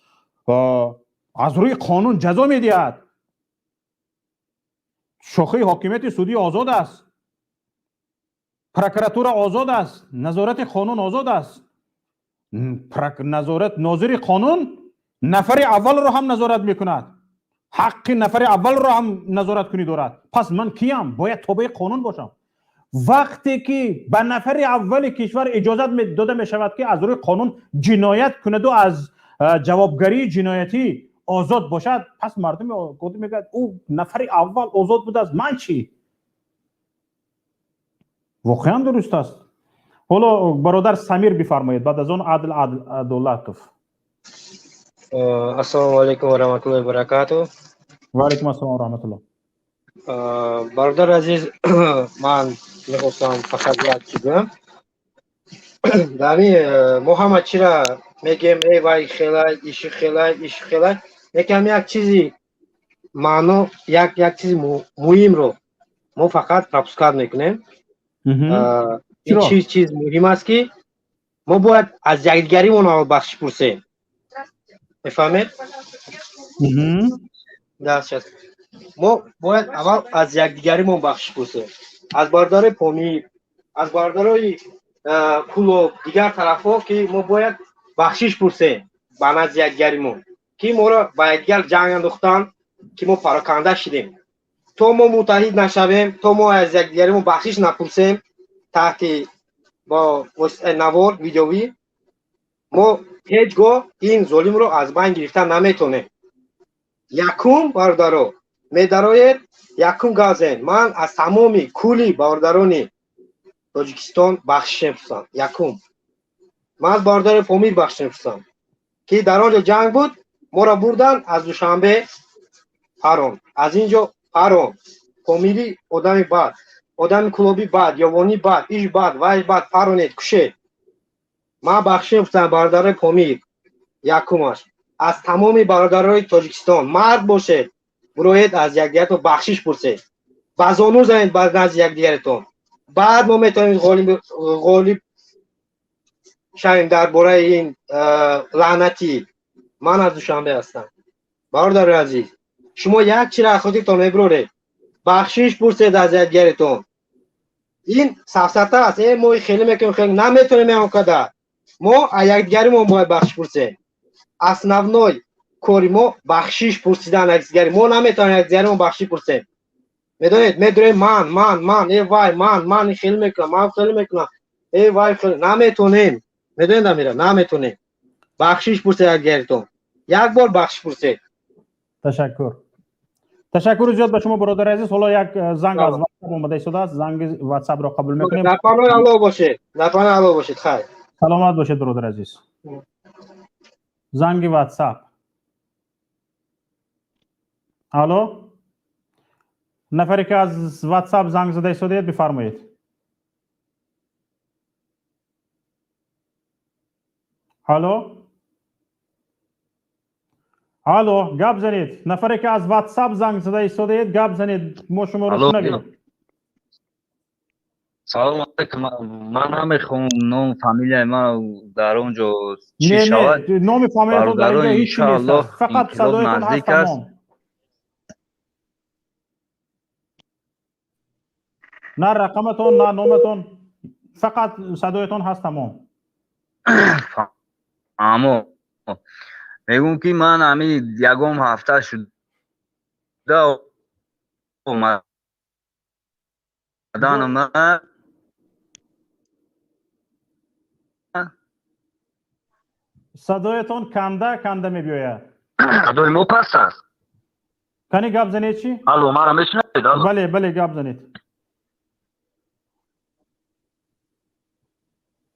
[SPEAKER 1] از روی قانون جزا میدهد. شاخه حاکمیت سودی آزاد است، پروکراتور آزاد است، نظارت قانون آزاد است. ناظر قانون نفر اول را هم نظارت میکند، حق نفر اول را هم نظارت کنی دارد. پس من کیم؟ باید تابع قانون باشم. وقتی که به نفر اول کشور اجازت داده می شود که از روی قانون جنایت کند و از جوابگری جنایتی آزاد باشد، پس مردم میگوید او نفر اول آزاد بود، از من چی؟ واقعا درست است. حالا برادر سمیر بفرمایید، بعد از اون عدالتوف.
[SPEAKER 15] السلام علیکم و رحمت الله و برکاته.
[SPEAKER 1] و علیکم السلام و رحمت الله.
[SPEAKER 15] برادر عزیز، من میخواستم فقط یک چیز بگم. دمی محمد چرا میگیم ای وای خیلی ایش خیلی یکم یک چیزی معنا یک چیز مهم رو ما فقط پرپسکار میکنیم. این چیز مهم است که ما باید از یکدیگری ما بخش پرسیم. میفهمید؟ درست. ما باید اول از یکدیگری ما بخش پرسیم. از باردار پامیر، از باردارای کلوب، دیگر طرفا که ما باید بخشش پرسیم بنا از یکدیگری ما که ما را با یکدیگر جنگ انداختن که ما پراکنده شدیم. تا ما متحد نشویم، تا ما از یکدیگری ما بخشش نپرسیم تحت با نوار ویدیویی، ما هیچگاه این ظلم رو از بین گرفتن نمیتونیم. یکم باردارو میدراید، یکم گازن. من از تمامی کلی باردارانی توجیکستان بخشش می‌پرسم. یکم من از باردار پامیر بخشش می‌پرسم که در آنجا جنگ بود، ما را بردن از دوشنبه پرون، از اینجا پرون. پامیری آدمی بد، آدم کلوبی بد، یوانی بد، ایش بد، وای بد، پرونید کشید. من بخشش می‌پرسم باردار پامیر یکمش. از تمامی برادرای تاجیکستان مرد باشید، بروید از یکدیگر تو بخشش پرسید. ба зону занед ба назди якдигаретон. баъд мо метавонем ғолиб шавем дар бораи ин лаънати. ман аз душанбе ҳастам. бародари азиз, шумо як чира хотитон мебуроред, бахшиш пурсед аз якдигаретон. ин сафсата аст. мо хеле мекунем, хеле наметавонем ям када. мо аз якдигаримон бояд бахшиш пурсем. основной кори мо бахшиш пурсидан аз якдигари. мо наметавонем якдигаримон бахшиш пурсем. медонед, медурем ман вай ман хеле мекунам, ман хеле мекунам. вай хеле наметавонем. медонед амира, наметавонем. бахшиш пурсед якдигаретон. як бор бахшиш пурсед.
[SPEAKER 1] تشکر زیاد به شما برادر عزیز. حالا یک زنگ از واتساپ اومده شده است، زنگ واتساپ را قبول میکنیم.
[SPEAKER 15] در پناه الله باشید، در پناه الله باشید. خیر،
[SPEAKER 1] سلامت باشید برادر عزیز. زنگ واتساپ. الو، نفری که از واتساپ زنگ زده شدید بفرمایید. الو گپ زنید. نفری که از واتساپ زنگ زده ایستادید گپ زنید، ما شما رو شنویم.
[SPEAKER 16] سلام علیکم. من نمیخوام نام فامیلای ما در اونجا چی شود.
[SPEAKER 1] نه نام فامیل در اینجا هیچی نیست، فقط صدایتون هست تمام. نه رقمتون نه نامتون، فقط صدایتون هست تمام.
[SPEAKER 16] اما میگم که من همین یکم هفته شده اومدن من
[SPEAKER 1] صدایتون کنده میبیاید.
[SPEAKER 16] صدای ما پست است.
[SPEAKER 1] کنی گپ زنید چی؟
[SPEAKER 16] الو مرا میشنوید؟
[SPEAKER 1] بله گپ زنید.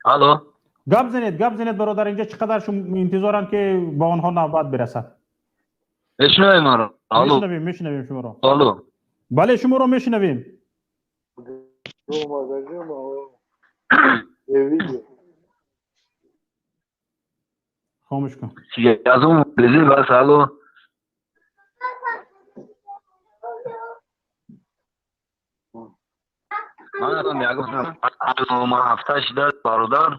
[SPEAKER 16] الو
[SPEAKER 1] گپ زنید برادر. اینجا چقدر شما انتظارن که با آنها نوبت برسد.
[SPEAKER 16] میشنوید ما رو؟ الو
[SPEAKER 1] میشنویم شما رو.
[SPEAKER 16] الو
[SPEAKER 1] بله شما رو میشنویم. خاموش کن.
[SPEAKER 16] از اون بزیر بس. الو من هم یکم ما هفته شده برادر.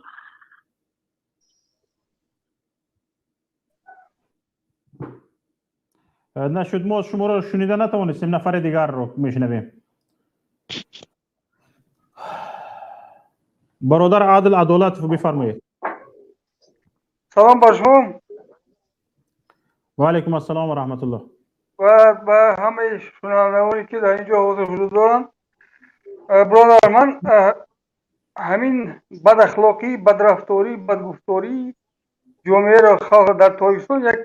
[SPEAKER 1] نشد ما شما رو شنیده نتوانستیم، نفر دیگر رو میشنویم. برادر عادل عدالت بفرمایید.
[SPEAKER 17] سلام بر شما.
[SPEAKER 1] و علیکم السلام و رحمت الله.
[SPEAKER 17] و به همه شنوندگانی که در اینجا حضور دارند. برادر من همین بد اخلاقی، بد رفتاری، بد گفتاری جامعه را خلق در تاجیکستان یک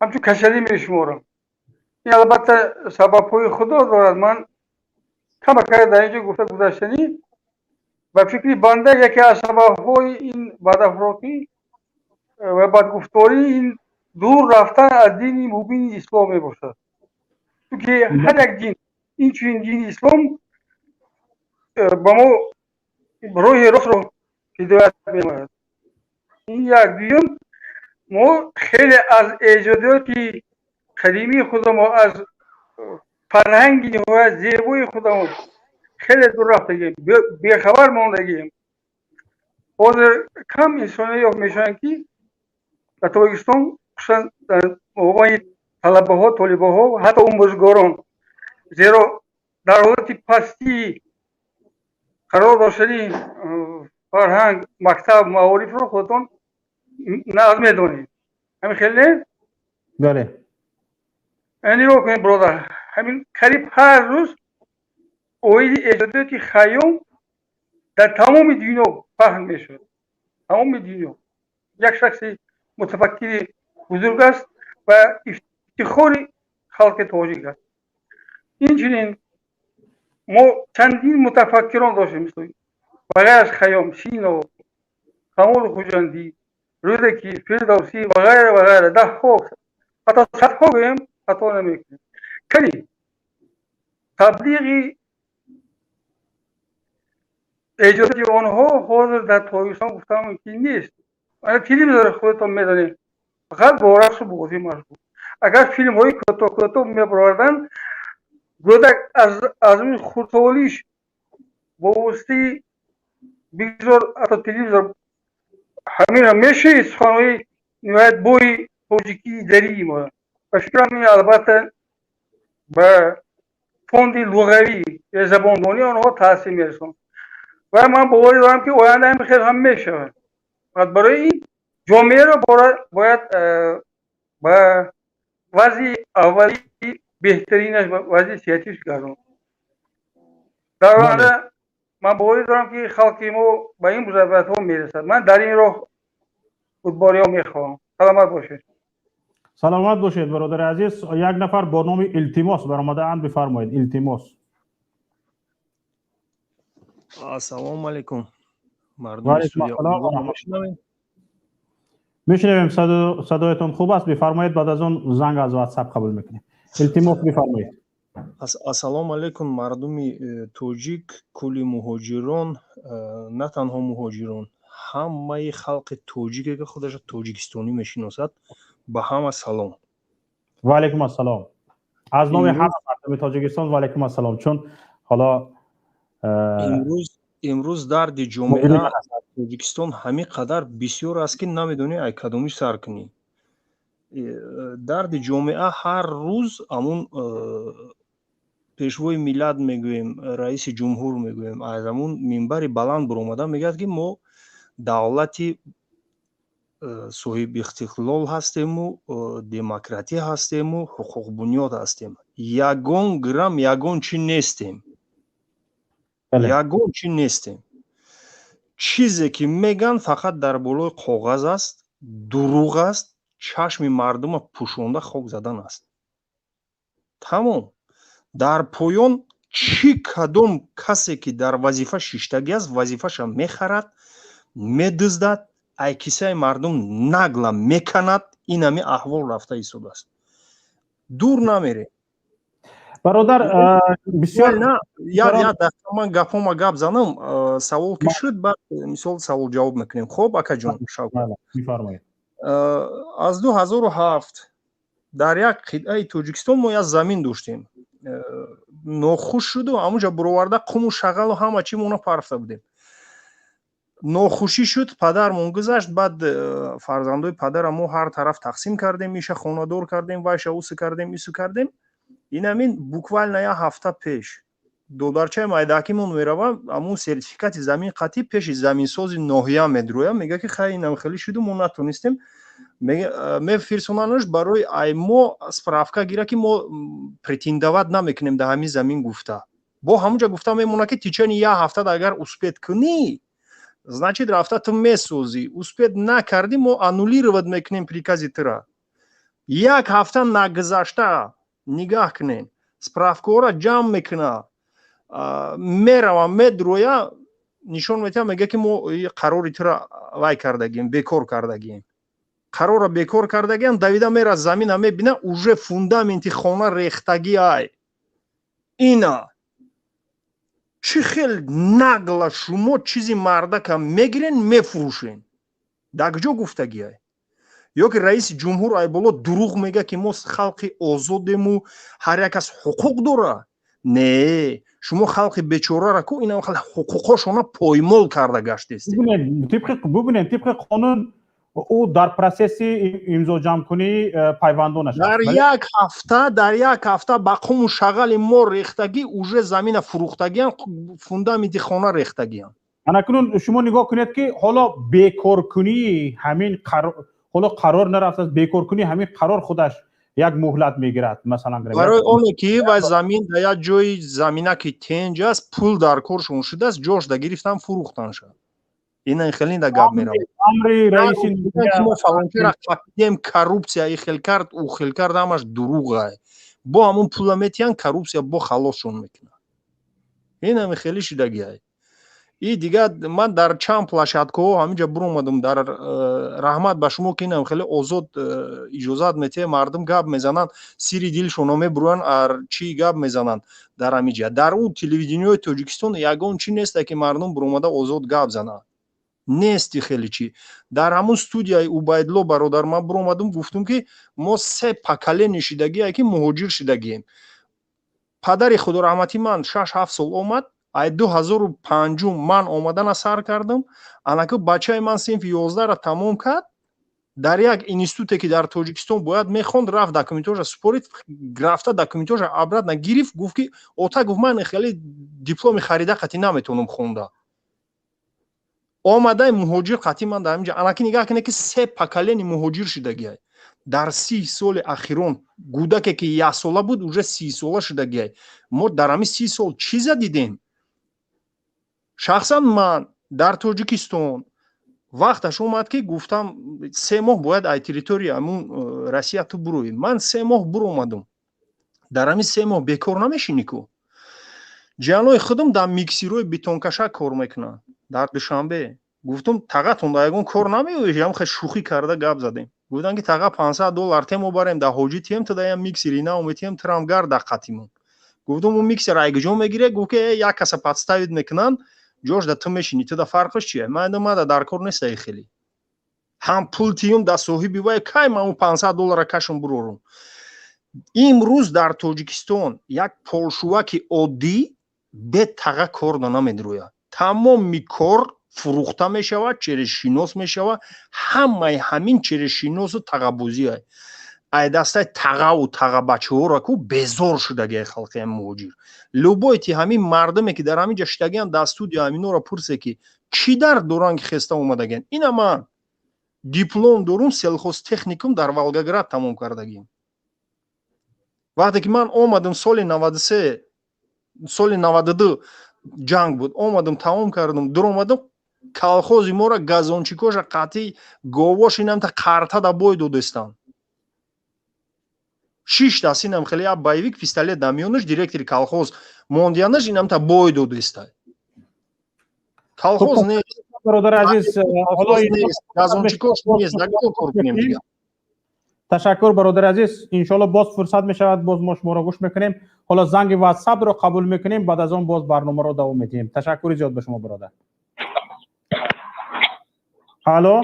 [SPEAKER 17] همچون کشلی میشمارم. این البته سبب‌های خدا دارد. من کم در اینجا گفته گذشتنی و فکری بنده یکی از سبب‌های این بد اخلاقی و بد گفتاری این دور رفتن از دین مبین اسلام می باشد. چون که هر یک دین این چنین دین اسلام با ما روی راست رو هدایت می‌کند. این یک. دوم ما خیلی از ایجادات قدیمی خودمون، از فرهنگ نهایت زیبای خودمون خیلی دور رفتگیم، بیخبر ماندگیم. حاضر کم انسانی ها میشن که در تاجیکستان خصوصا در موقع طلبه ها، طالبه ها، حتی آموزگاران، زیرا در حالت پستی قرار داشتنی فرهنگ، مکتب، معارف رو خودتون نظم میدونید. همین خیلی
[SPEAKER 1] بله.
[SPEAKER 17] اینی رو کنید برادر. همین قریب هر روز اوید ایجاداتی خیام در تمام دنیا پهن میشد. تمام دنیا. یک شخص متفکر بزرگ است و افتخار خلق تاجیک است. اینچنین ما چندین متفکران داشتیم مثل بغیر از خیام، سینا، کمال خوجندی، رودکی، فردوسی و غیره و غیره، ده ها حتی صدها گویم حتی نمیکنیم. کلی تبلیغی ایجادی آنها حاضر در تاجیکستان گفتم که نیست. اگر فیلم داره خودتون میدانید فقط با رقص و بازی مشغول. اگر فیلم های کوتاه میبردن گودک از اون خورتولیش واسطه بگذار اتا تلویزیون همین همیشه سخنوی نهایت بوی توجیکی داری ما و فکرم این البته به فوند لغوی یا زباندانی آنها تاثیر میرسون و من باوری دارم که آینده هم خیلی هم میشه و برای این جامعه رو باید به وضع اولی بهترینش وضع سیاسیش کردم در واقع من باوری دارم که خلقی ما به این بزرگوارت ها میرسد من در این راه فوتبالی ها میخواهم سلامت باشید
[SPEAKER 1] سلامت باشید برادر عزیز یک نفر با نام التماس برآمده اند بفرمایید التماس
[SPEAKER 18] السلام علیکم مردم استودیو
[SPEAKER 1] میشنویم صدایتون خوب است بفرمایید بعد از اون زنگ از واتساپ قبول میکنیم التماس بفرمایید
[SPEAKER 18] ассалому алайкум мардуми тоҷик кулли муҳоҷирон на танҳо муҳоҷирон ҳамаи халқи тоҷике ки худашро тоҷикистонӣ мешиносад ба ҳама салом
[SPEAKER 1] ва алайкум ассалом аз номи ҳама мардуми тоҷикистон ва алайкум ассалом чун ҳоло
[SPEAKER 18] имрӯз дарди ҷомеа тоҷикистон ҳамин қадар бисёр аст ки намедонӣ ай кадомиш сар кунӣ дарди ҷомеа ҳар рӯз амун пешвои миллат мегӯем раиси ҷумҳур мегӯем аз амун минбари баланд биромада мегӯяд ки мо давлати соҳиби истиқлол ҳастему демократӣ ҳастему ҳуқуқбунёд ҳастем ягон грамм ягон чӣ нестем ягон чӣ нестем чизе ки меган фақат дар болои коғаз аст дурӯғ аст чашми мардума пӯшонда хок задан аст тамом дар поён чӣ кадом касе ки дар вазифа шиштагӣ аст вазифаша мехарад медуздад ай кисаи мардум нагла меканад ин ҳами аҳвол рафта истодааст дур намере
[SPEAKER 1] бародар бисёр
[SPEAKER 18] як дафъа ман гапома гап занам савол ки шуд баъд мисол савол ҷавоб мекунем хоб акаҷон
[SPEAKER 1] мефармоед
[SPEAKER 18] аз 2007 дар як қитъаи тоҷикистон мо як замин доштем нохуш шуду ҳамунҷа бироварда қуму шағалу ҳама чӣ мона парфта будем нохушӣ шуд падармон гузашт баъд фарзандои падара мо ҳар тараф тақсим кардем иша хонадор кардем вайша усу кардем ису кардем ин ҳамин буквально як ҳафта пеш додарчаи майдакимон мерава амун сертификати замин қатъӣ пеши заминсози ноҳия медроя мега ки хай инам хеле шуду мо натонистем мефирсонанаш барои ай мо справка гира ки мо претендоват намекунем дар ҳамин замин гуфта бо ҳамунҷа гуфта мемона ки тичани як ҳафта агар успед кунӣ значит рафта ту месозӣ успед накардӣ мо аннулировать мекунем прикази тура як ҳафта нагузашта нигаҳ кунем справкаҳоро ҷамъ мекуна мерава медроя нишон метиҳа мега ки мо қарори тура вай кардагием бекор кардагием қарора бекор кардагиам давида мера замина мебина уже фундаменти хона рехтагӣ ай ина чӣ хел нагла шумо чизи мардака мегирен мефурӯшен дар куҷо гуфтагӣ ай ё ки раиси ҷумҳур ай боло дурӯғ мега ки мо халқи озодему ҳар як кас ҳуқуқ дора не шумо халқи бечораро ку ина ҳуқуқошона поймол карда гаштест
[SPEAKER 1] бубинед тибқи қонун ӯ дар процесси имзоҷамкунӣ пайвандонаш
[SPEAKER 18] дар як ҳафта ба қуму шағали мо рехтагӣ уже замина фурӯхтагиам фундаменти хона рехтагиам
[SPEAKER 1] анакунун шумо нигоҳ кунед ки ҳоло бекоркунии ҳамин ҳоло қарор нарафтааст бекоркунии ҳамин қарор худаш як муҳлат мегирад масалан
[SPEAKER 18] барои оне ки вай замин дар як ҷои замина ки тенҷ аст пул дар коршон шудааст ҷошда гирифтан фурӯхтанша ина хеле да гап меравад
[SPEAKER 1] амри раиси
[SPEAKER 18] мо фалончера қапидем коррупсия и хел кард ӯ хел кард ҳамаш дурӯғ ай бо ҳамун пула метиҳан коррупсия бо халосшон мекунад ин ҳами хеле шудагӣ ай и дигар ман дар чанд площадкаҳо ҳаминҷа биромадам дар раҳмат ба шумо ки инам хеле озод иҷозат метиҳед мардум гап мезананд сири дилшонро мебуроянд ар чӣ гап мезананд дар ҳаминҷа дар ӯ телевидениёи тоҷикистон ягон чӣ несте ки мардум биромада озод гап занад нести хеле чӣ дар ҳамун студияи убайдулло бародар ман биромадам гуфтум ки мо се поколение шидагие ки муҳоҷир шидагием падари худораҳмати ман 6-7 сол омад, ай 2005 ман омадана сар кардам, анаку бачаи ман синфи 11 ра тамом кард, дар як институте ки дар Тоҷикистон бояд мехонд, рафт документожа супорид, рафта документожа обратно гирифт, гуфт ки ота гуфт ман хеле дипломи харида қати наметонам хонда. омадаи муҳоҷир қати ман дар ҳаминҷа анаки нигоҳ кунед ки 3 поколени муҳоҷир шудагиай. дар 30 соли ахирон кӯдаке ки 1 сола буд уже 30 сола шудагиай. мо дар ҳамин 30 сол чиза дидем? шахсан ман дар Тоҷикистон вақташ омад ки гуфтам 3 моҳ бояд ай территория ҳамун Россия ту буроӣ. ман 3 моҳ буромадам. дар ҳамин 3 моҳ бекор намешинӣ ку. ҷианои худам дар миксирои бетонкаша кор мекунанд дар Душанбе. гуфтам тағатон да ягон кор намеоӣ? ям хе шӯхӣ карда гап задем. гуфтанд ки тага $500 темо барем да ҳоҷӣ тем тада ям миксери наоме тем трам гарда қатимон. гуфтам он миксер айгҷо мегире? гуфт ки як каса подставит мекунанд ҷош да ту мешинӣ, туда фарқаш чие? ман мада дар кор нестаи хеле. ҳам пул тиём да соҳиби вай кай ман $500 кашам бурорум. имрӯз дар Тоҷикистон як полшуваки оддӣ бе тага кор да намедирояд. тамоми кор фурӯхта мешавад, черешинос мешавад. ҳамаи ҳамин черешиносу тағабозиай. ай дастаи тағаву тағабачаҳоро ку безор шудагиай халқи муҳоҷир. лӯбойти ҳамин мардуме ки дар ҳаминҷа шудагианд дар студия ҳаминора пурсе ки чӣ дар доранд ки хеста омадагианд. ина ман диплом дорум, селхозтехникум дар Волгоград тамом кардагиам. вақте ки ман омадам соли 93 соли 92 ҷанг буд, омадам тамом кардам, дуромадам, колхози мора газончикоша қатъи говош инамта қарта да бой додестанд. 6 даст инам хеле я боевик пистолет да миёнаш директори колхоз мондиянаш инамта бой додестай. колхоз нест.
[SPEAKER 1] бародар азиз,
[SPEAKER 18] газончикош нест, дагон кор кунем дига.
[SPEAKER 1] ташаккур бародар азиз, иншалло боз фурсат мешавад, боз мо шуморо гӯш мекунем. ҳоло занги ватсапро қабул мекунем, баъд аз он боз барномаро давом медиҳем. ташаккури зиёд ба шумо бародар. алло,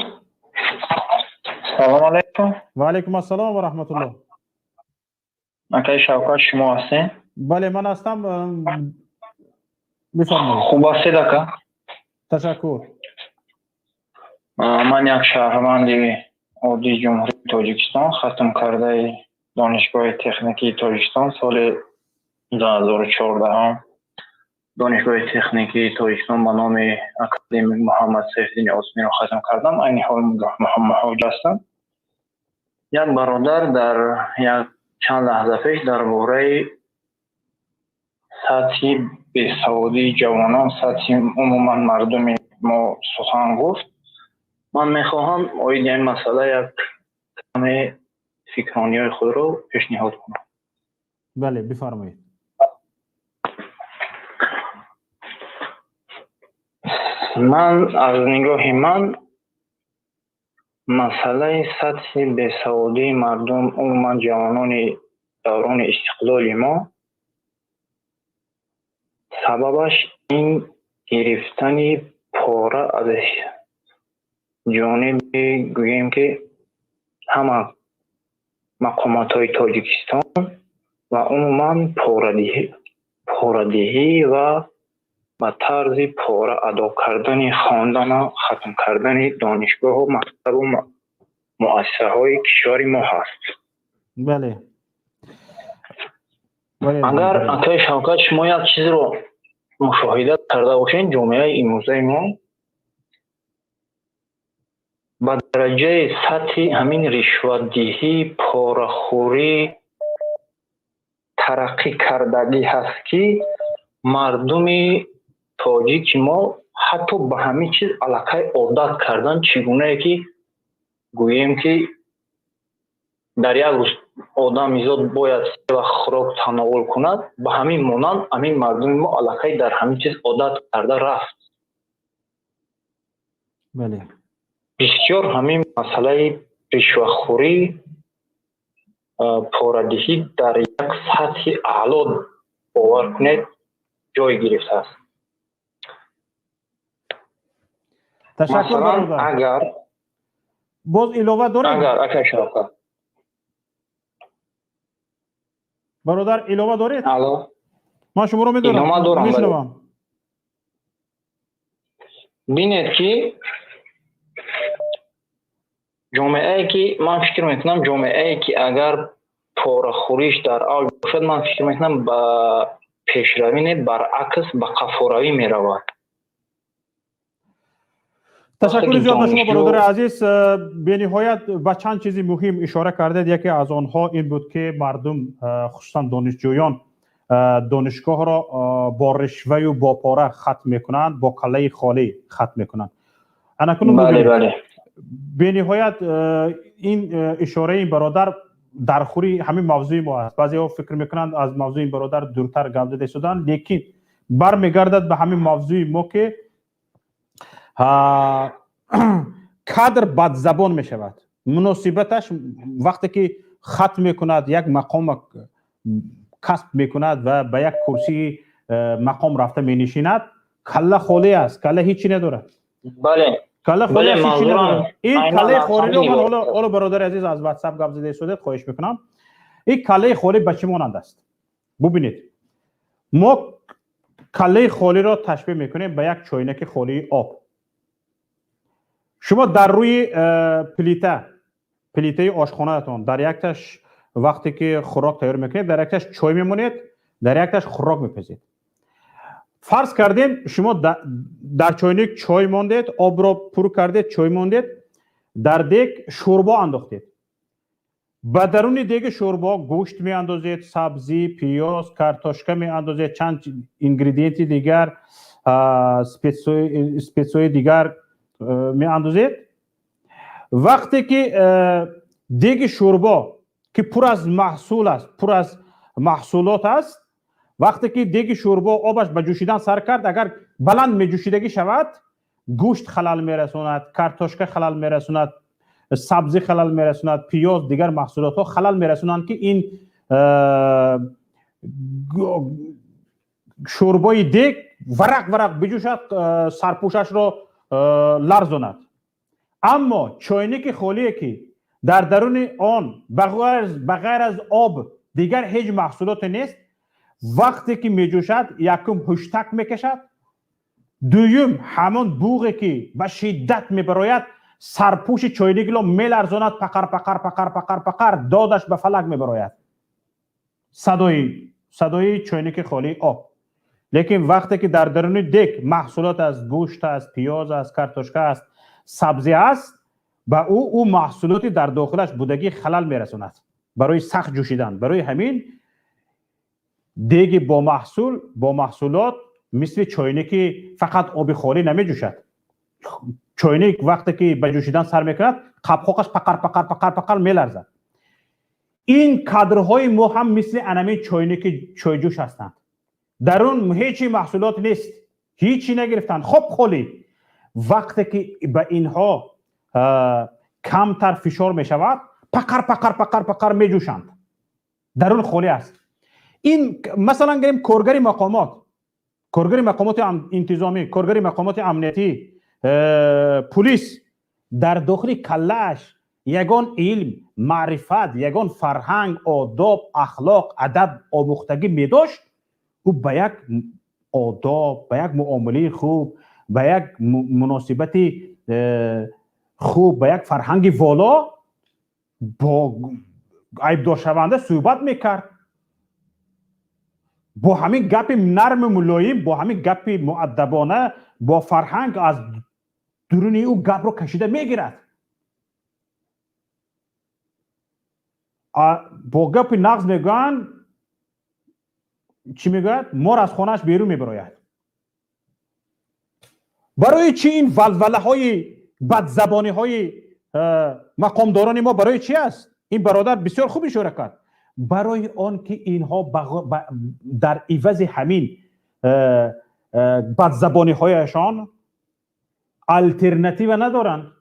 [SPEAKER 8] салом алейкум.
[SPEAKER 1] ва алейкум ассалом ва раҳматуллоҳ.
[SPEAKER 8] акай Шавкат шумо ҳастед?
[SPEAKER 1] бале, ман ҳастам. бифармоед.
[SPEAKER 8] хуб ҳастед ака?
[SPEAKER 1] ташаккур.
[SPEAKER 8] ман як шаҳрванди оддии ҷумҳурии Тоҷикистон, хатм кардаи донишгоҳи техникии Тоҷикистон соли 2014 донишгоҳи техникии Тоҷикистон ба номи академик Муҳаммад Сайфиддини Осмиро хатм кардам. айни ҳол муҳоҷир ҳастам. як бародар дар як чанд лаҳза пеш дар бораи сатҳи бесаводии ҷавонон, сатҳи умуман мардуми мо сухан гуфт. ман мехоҳам оиди ин масъала як каме фикрёниҳои худро пешниҳод кунам.
[SPEAKER 1] бале, бифармоед.
[SPEAKER 8] ман аз нигоҳи ман масъалаи сатҳи бесаводии мардум умуман ҷавонони даврони истиқлоли мо сабабаш ин гирифтани пора аз ҷониби гӯем ки ҳама мақомотҳои Тоҷикистон ва умуман порадиҳӣ ва ба тарзи пора адо кардани хондану хатм кардани донишгоҳу мактабу муассисаҳои кишвари мо ҳаст.
[SPEAKER 1] бале.
[SPEAKER 8] агар акай Шавкат шумо як чизро мушоҳида карда бошед, ҷомеаи имрӯзаи мо ба дараҷаи сатҳи ҳамин ришватдиҳӣ, порахӯрӣ тараққӣ кардагӣ ҳаст ки мардуми тоҷики мо ҳатто ба ҳамин чиз аллакай одат кардан. чӣ гунае ки гӯем ки дар як рӯз одамизод бояд 3 вақт хӯрок тановул кунад, ба ҳамин монанд ҳамин мардуми мо аллакай дар ҳамин чиз одат карда рафт.
[SPEAKER 1] бале.
[SPEAKER 8] бисёр ҳамин масъалаи ришватхӯрӣ, порадиҳӣ дар як сатҳи аъло бовар кунед ҷой гирифтааст.
[SPEAKER 1] ташаккур бародар.
[SPEAKER 8] агар
[SPEAKER 1] боз илова доред?
[SPEAKER 8] агар акай Шавкат
[SPEAKER 1] бародар илова доред?
[SPEAKER 8] алло,
[SPEAKER 1] من شما رو میشنوم.
[SPEAKER 8] بینید که جامعه ای که من فکر میکنم جامعه ای که اگر پاره‌خوریش در اوج باشد، من فکر میکنم با پیشروی نه برعکس به قفوروی میرود.
[SPEAKER 1] تشکر زیاد شما برادر عزیز. به نهایت به چند چیزی مهم اشاره کردید. یکی از آنها این بود که مردم خصوصا دانشجویان دانشگاه را با رشوه و با پاره ختم میکنند، با کله خالی ختم میکنند.
[SPEAKER 8] بله.
[SPEAKER 1] به نهایت این اشاره این برادر در خوری همین موضوع ما است. بعضی ها فکر میکنند از موضوع این برادر دورتر گپ زده شدن، لیکن برمیگردد به همین موضوع ما که کادر بادزبان می شود. مناسبتش وقتی که ختم میکند، یک مقام کسب میکند و به یک کرسی مقام رفته می نشیند، کله خالی است، کله هیچی نداره.
[SPEAKER 8] بله.
[SPEAKER 1] کله خالی هیچی نداره. این کله خالی رو من حالا برادر عزیز از واتساپ گپ زده شده خواهش میکنم. این کله خالی به چه مانند است؟ ببینید، ما کله خالی را تشبیه میکنیم به یک چاینک خالی آب. شما در روی پلیته آشخانه‌تان در یکتش وقتی که خوراک تیار میکنید، در یکتش چای میمونید، در یکتش خوراک میپزید. فرض کردیم شما در چاینک چای موندید، آب را پر کردید، چای موندید، در دیگ شوربا انداختید. به درون دیگ شوربا گوشت می اندازید، سبزی، پیاز، کارتوشکا می اندازید، چند اینگریدینت دیگر، اسپیسوی دیگر می اندازید. وقتی که دیگ شوربا که پر از محصول است، پر از محصولات است، وقتی که دیگ شوربا آبش به جوشیدن سر کرد، اگر بلند می جوشیدگی شود، گوشت خلل می رساند، کارتوشکا خلل می رساند، سبزی خلل می رساند، پیاز، دیگر محصولات ها خلل می رسانند که این شوربای دیگ ورق بجوشد، سرپوشش را لرزاند. اما چاینک خالی که در درون آن بغیر از آب دیگر هیچ محصولات نیست، وقتی که می جوشد یکم هشتک می کشد، دویم همون بوغی که به شدت می براید سرپوش چاینک را می لرزاند، پقر دادش به فلک می براید، صدای چاینک خالی آب. لیکن وقتی که در درون دیگ محصولات از گوشت است، پیاز است، کارتوشکا است، سبزی است، با او محصولاتی در داخلش بودگی خلل می رساند برای سخت جوشیدن. برای همین دیگ با محصولات مثل چاینک فقط آب خالی نمی جوشد. چاینک وقتی که به جوشیدن سر میکند، قبخاکش پقر می لرزد. این کادرهای ما هم مثل انمی چاینک چای جوش هستند. در اون هیچی محصولات نیست، هیچی نگرفتن، خب خالی. وقتی که به اینها کمتر فشار می شود، پقر می جوشند، در اون خالی است. این مثلا گریم کارگری مقامات انتظامی، کارگری مقامات امنیتی، پلیس، در داخل کله‌اش یگان علم، معرفت، یگان فرهنگ، آداب، اخلاق، ادب آموختگی می داشت، او به یک آداب، به یک معامله خوب، به یک مناسبتی خوب، به یک فرهنگ والا با عیبدار شونده صحبت میکرد. با همین گپ نرم ملایم، با همین گپ مؤدبانه، با فرهنگ از درون او گپ رو کشیده میگیرد. با گپ نغز میگن چی میگوید؟ مار از خانهش بیرون میبراید. برای چی این ولوله های بدزبانی های مقامداران ما برای چی است؟ این برادر بسیار خوب اشاره کرد. برای آن که اینها در عوض همین بدزبانی هایشان الترناتیو ندارن.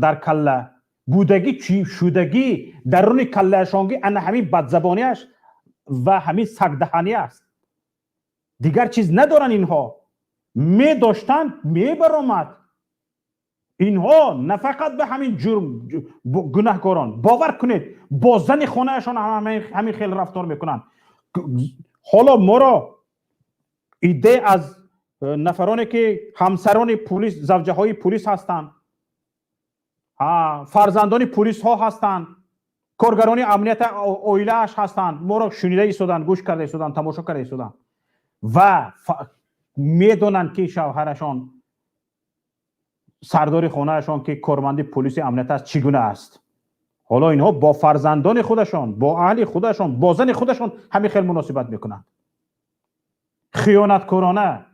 [SPEAKER 1] در کله بودگی چی شدگی درون کلهشانگی ان همین بدزبانیش و همین سگدهانی است. دیگر چیز ندارن. اینها می داشتن می برآمد. اینها نه فقط به همین جرم گناهکاران، باور کنید با زن خانهشان همین خیلی رفتار میکنن. حالا ما را ایده از نفرانی که همسران پلیس، زوجه های پلیس هستند، فرزندان پلیس ها هستند، کارگران امنیت اویله اش هستند، ما را شنیده ایستادند، گوش کرده ایستادند، تماشا کرده ایستادند و میدونند که شوهرشان سردار خانهشان که کارمند پلیس امنیت است چگونه است. حالا اینها با فرزندان خودشان، با اهل خودشان، با زن خودشان همین خیلی مناسبت میکنند. خیانتکارانه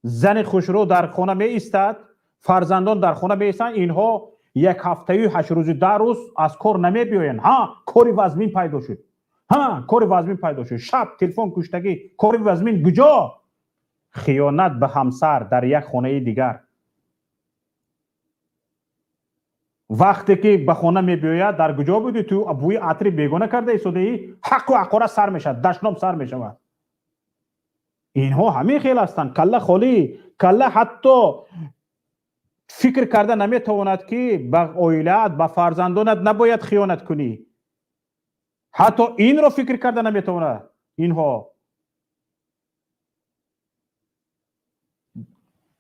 [SPEAKER 1] زن خوشرو در خانه می ایستد، فرزندان در خانه می ایستند، اینها یک هفته 8 روز 10 روز از کار نمی بیاین. ها کاری وزمین پیدا شد، کاری وزمین پیدا شد، شب تلفن کشتگی، کاری وزمین کجا؟ خیانت به همسر در یک خانه دیگر. وقتی که به خانه می بیاید در کجا بودی تو؟ بوی عطر بیگانه کرده ایستاده ای، حق و عقاره سر میشد، دشنام سر میشود. اینها همین خیل هستند، کله خالی، کله حتی فکر کرده نمیتواند که به اویلت، به فرزندانت نباید خیانت کنی. حتی این رو فکر کرده نمیتواند. اینها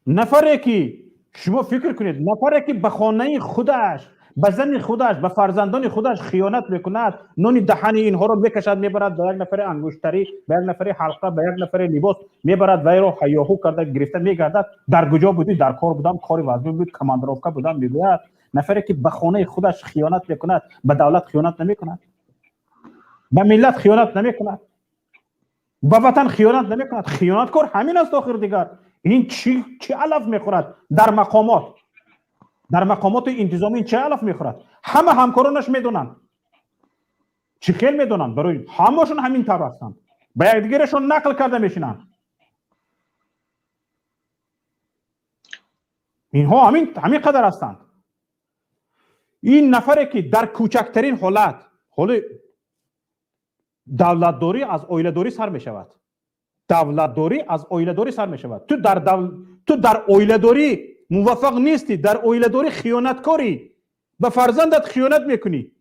[SPEAKER 1] نفره که شما فکر کنید، نفره که به خانه خودش، به زن خودش، به فرزندان خودش خیانت میکند، نون دهن اینها رو میکشد میبرد به یک نفر انگشتری، به یک نفر حلقه، به یک نفر لباس میبرد و این رو هیاهو کرده گرفته میگردد. در کجا بودی؟ در کار بودم، کاری وزمین بود، کماندروفکا بودم. میگوید نفری که به خانه خودش خیانت میکند به دولت خیانت نمیکند، به ملت خیانت نمیکند، به وطن خیانت نمیکند. خیانتکار همین است آخر دیگر. این چی علف میخورد در مقامات، در مقامات انتظامی چه علف میخورد؟ همه همکارانش میدونن، چی خیل میدونن، برای همه‌شون همین طور هستند، به یک دیگرشون نقل کرده میشینن. اینها همین قدر هستند. این نفری که در کوچکترین حالت دولتداری از اویله‌داری سر میشود، دولتداری از اویله‌داری سر میشود. تو در اویله‌داری موفق نیستی، در اویله‌داری خیانتکاری، به فرزندت خیانت میکنی،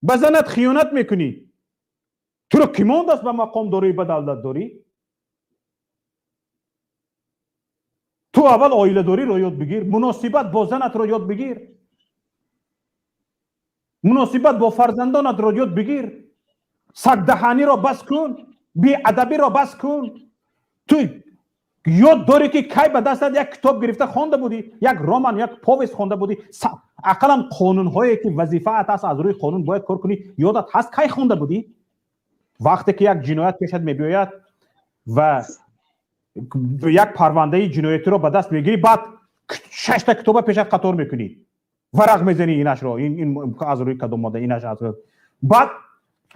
[SPEAKER 1] به زنت خیانت میکنی. تو رو کی مانده است به مقامداری، به دولتداری؟ تو اول اویله‌داری رو یاد بگیر، مناسبت با زنت رو یاد بگیر، مناسبت با فرزندانت رو یاد بگیر. سگدهانی رو بس کن، بی ادبی رو بس کن. تو یاد داری که کی به دستت یک کتاب گرفته خوانده بودی، یک رمان، یک پویست خوانده بودی؟ اقلا قانون هایی که وظیفه ات است از روی قانون باید کار کنی یادت هست کی خوانده بودی؟ وقتی که یک جنایت پیشت میبیاید و یک پرونده جنایتی رو به دست میگیری، بعد 6 تا کتاب پیشت قطار میکنی، ورق میزنی اینش رو، این از روی کدوم ماده اینش از روی، بعد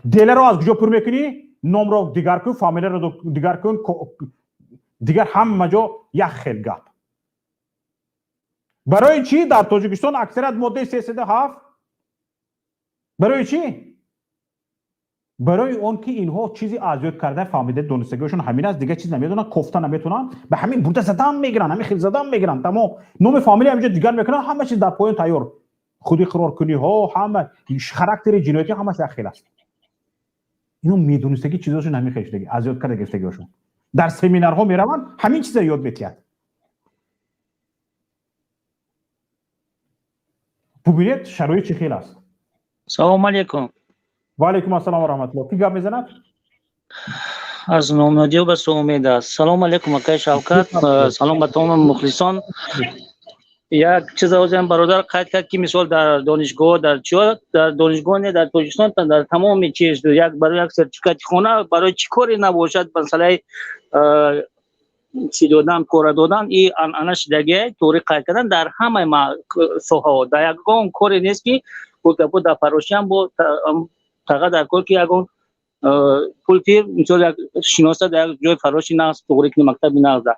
[SPEAKER 1] دیلر رو از کجا پر میکنی؟ نام رو دیگر کن، فامیل رو دیگر کن، دیگر همه جا یک خیل گپ. برای چی در تاجیکستان اکثریت ماده 337؟ برای چی؟ برای اون که اینها چیزی اذیت کرده فهمیده دونستگیشون همین است، دیگه چیز نمیدونن، کوفته نمیتونن، به همین بوده زدن میگیرن، همین خیل زدن میگیرن، تمام نام فامیلی همینجا دیگر میکنن، همه چیز در پایان تیار، خودی قرار کنی ها، همه خاراکتر جنایتی همه چیز خیل است. اینو میدونستگی چیزاشون همین خیشتگی اذیت کرده گرفتگیشون. در سمینارها میروند همین چیزا یاد میگیرند. ببینید شرایط چه خیلی است.
[SPEAKER 10] سلام علیکم.
[SPEAKER 1] و علیکم السلام و رحمت الله. کی گپ میزند؟
[SPEAKER 10] از نامنادی و به امید است. سلام علیکم آقای شوکت، سلام به تمام مخلصان. یک چیز اوزم برادر قید کرد که مثال در دانشگاه، در دانشگاه نه در تاجیکستان، در تمام چیز یک برای یک سرتیفیکات خونه برای چی کاری نباشد مثلا چی دادن، کار دادن، این انش دیگه طوری قید کردن در همه ساحات. در یک گام کاری نیست که بود در پروشیان بود فقط در کار که یگون پولتیر مثلا یک شناسه در یک جای فراشی نقص طوری که مکتبی نقص ده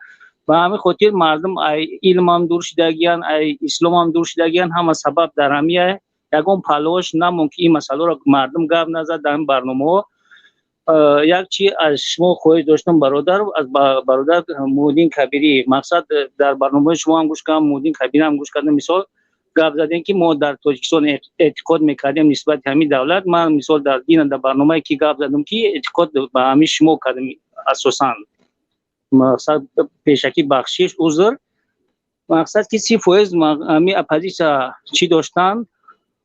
[SPEAKER 10] و همه خاطر مردم ای علم هم دور شدگیان، ای اسلام هم دور شدگیان، همه سبب در همیه. یگون پلوش نمون که این مسئله را مردم گپ نزد در این برنامه. یک چی از شما خواهش داشتم برادر، از برادر مودین کبیری، مقصد در برنامه شما هم گوش کردم، مودین کبیری هم گوش کردم، مثال گپ زدن که ما در تاجیکستان اعتقاد میکردیم نسبت همین دولت. من مثال در دین در برنامه که گپ زدم که اعتقاد به همین شما کردم اساسا مقصد پیشکی بخشش عذر مقصد که 30% همی اپوزیسیا چی داشتن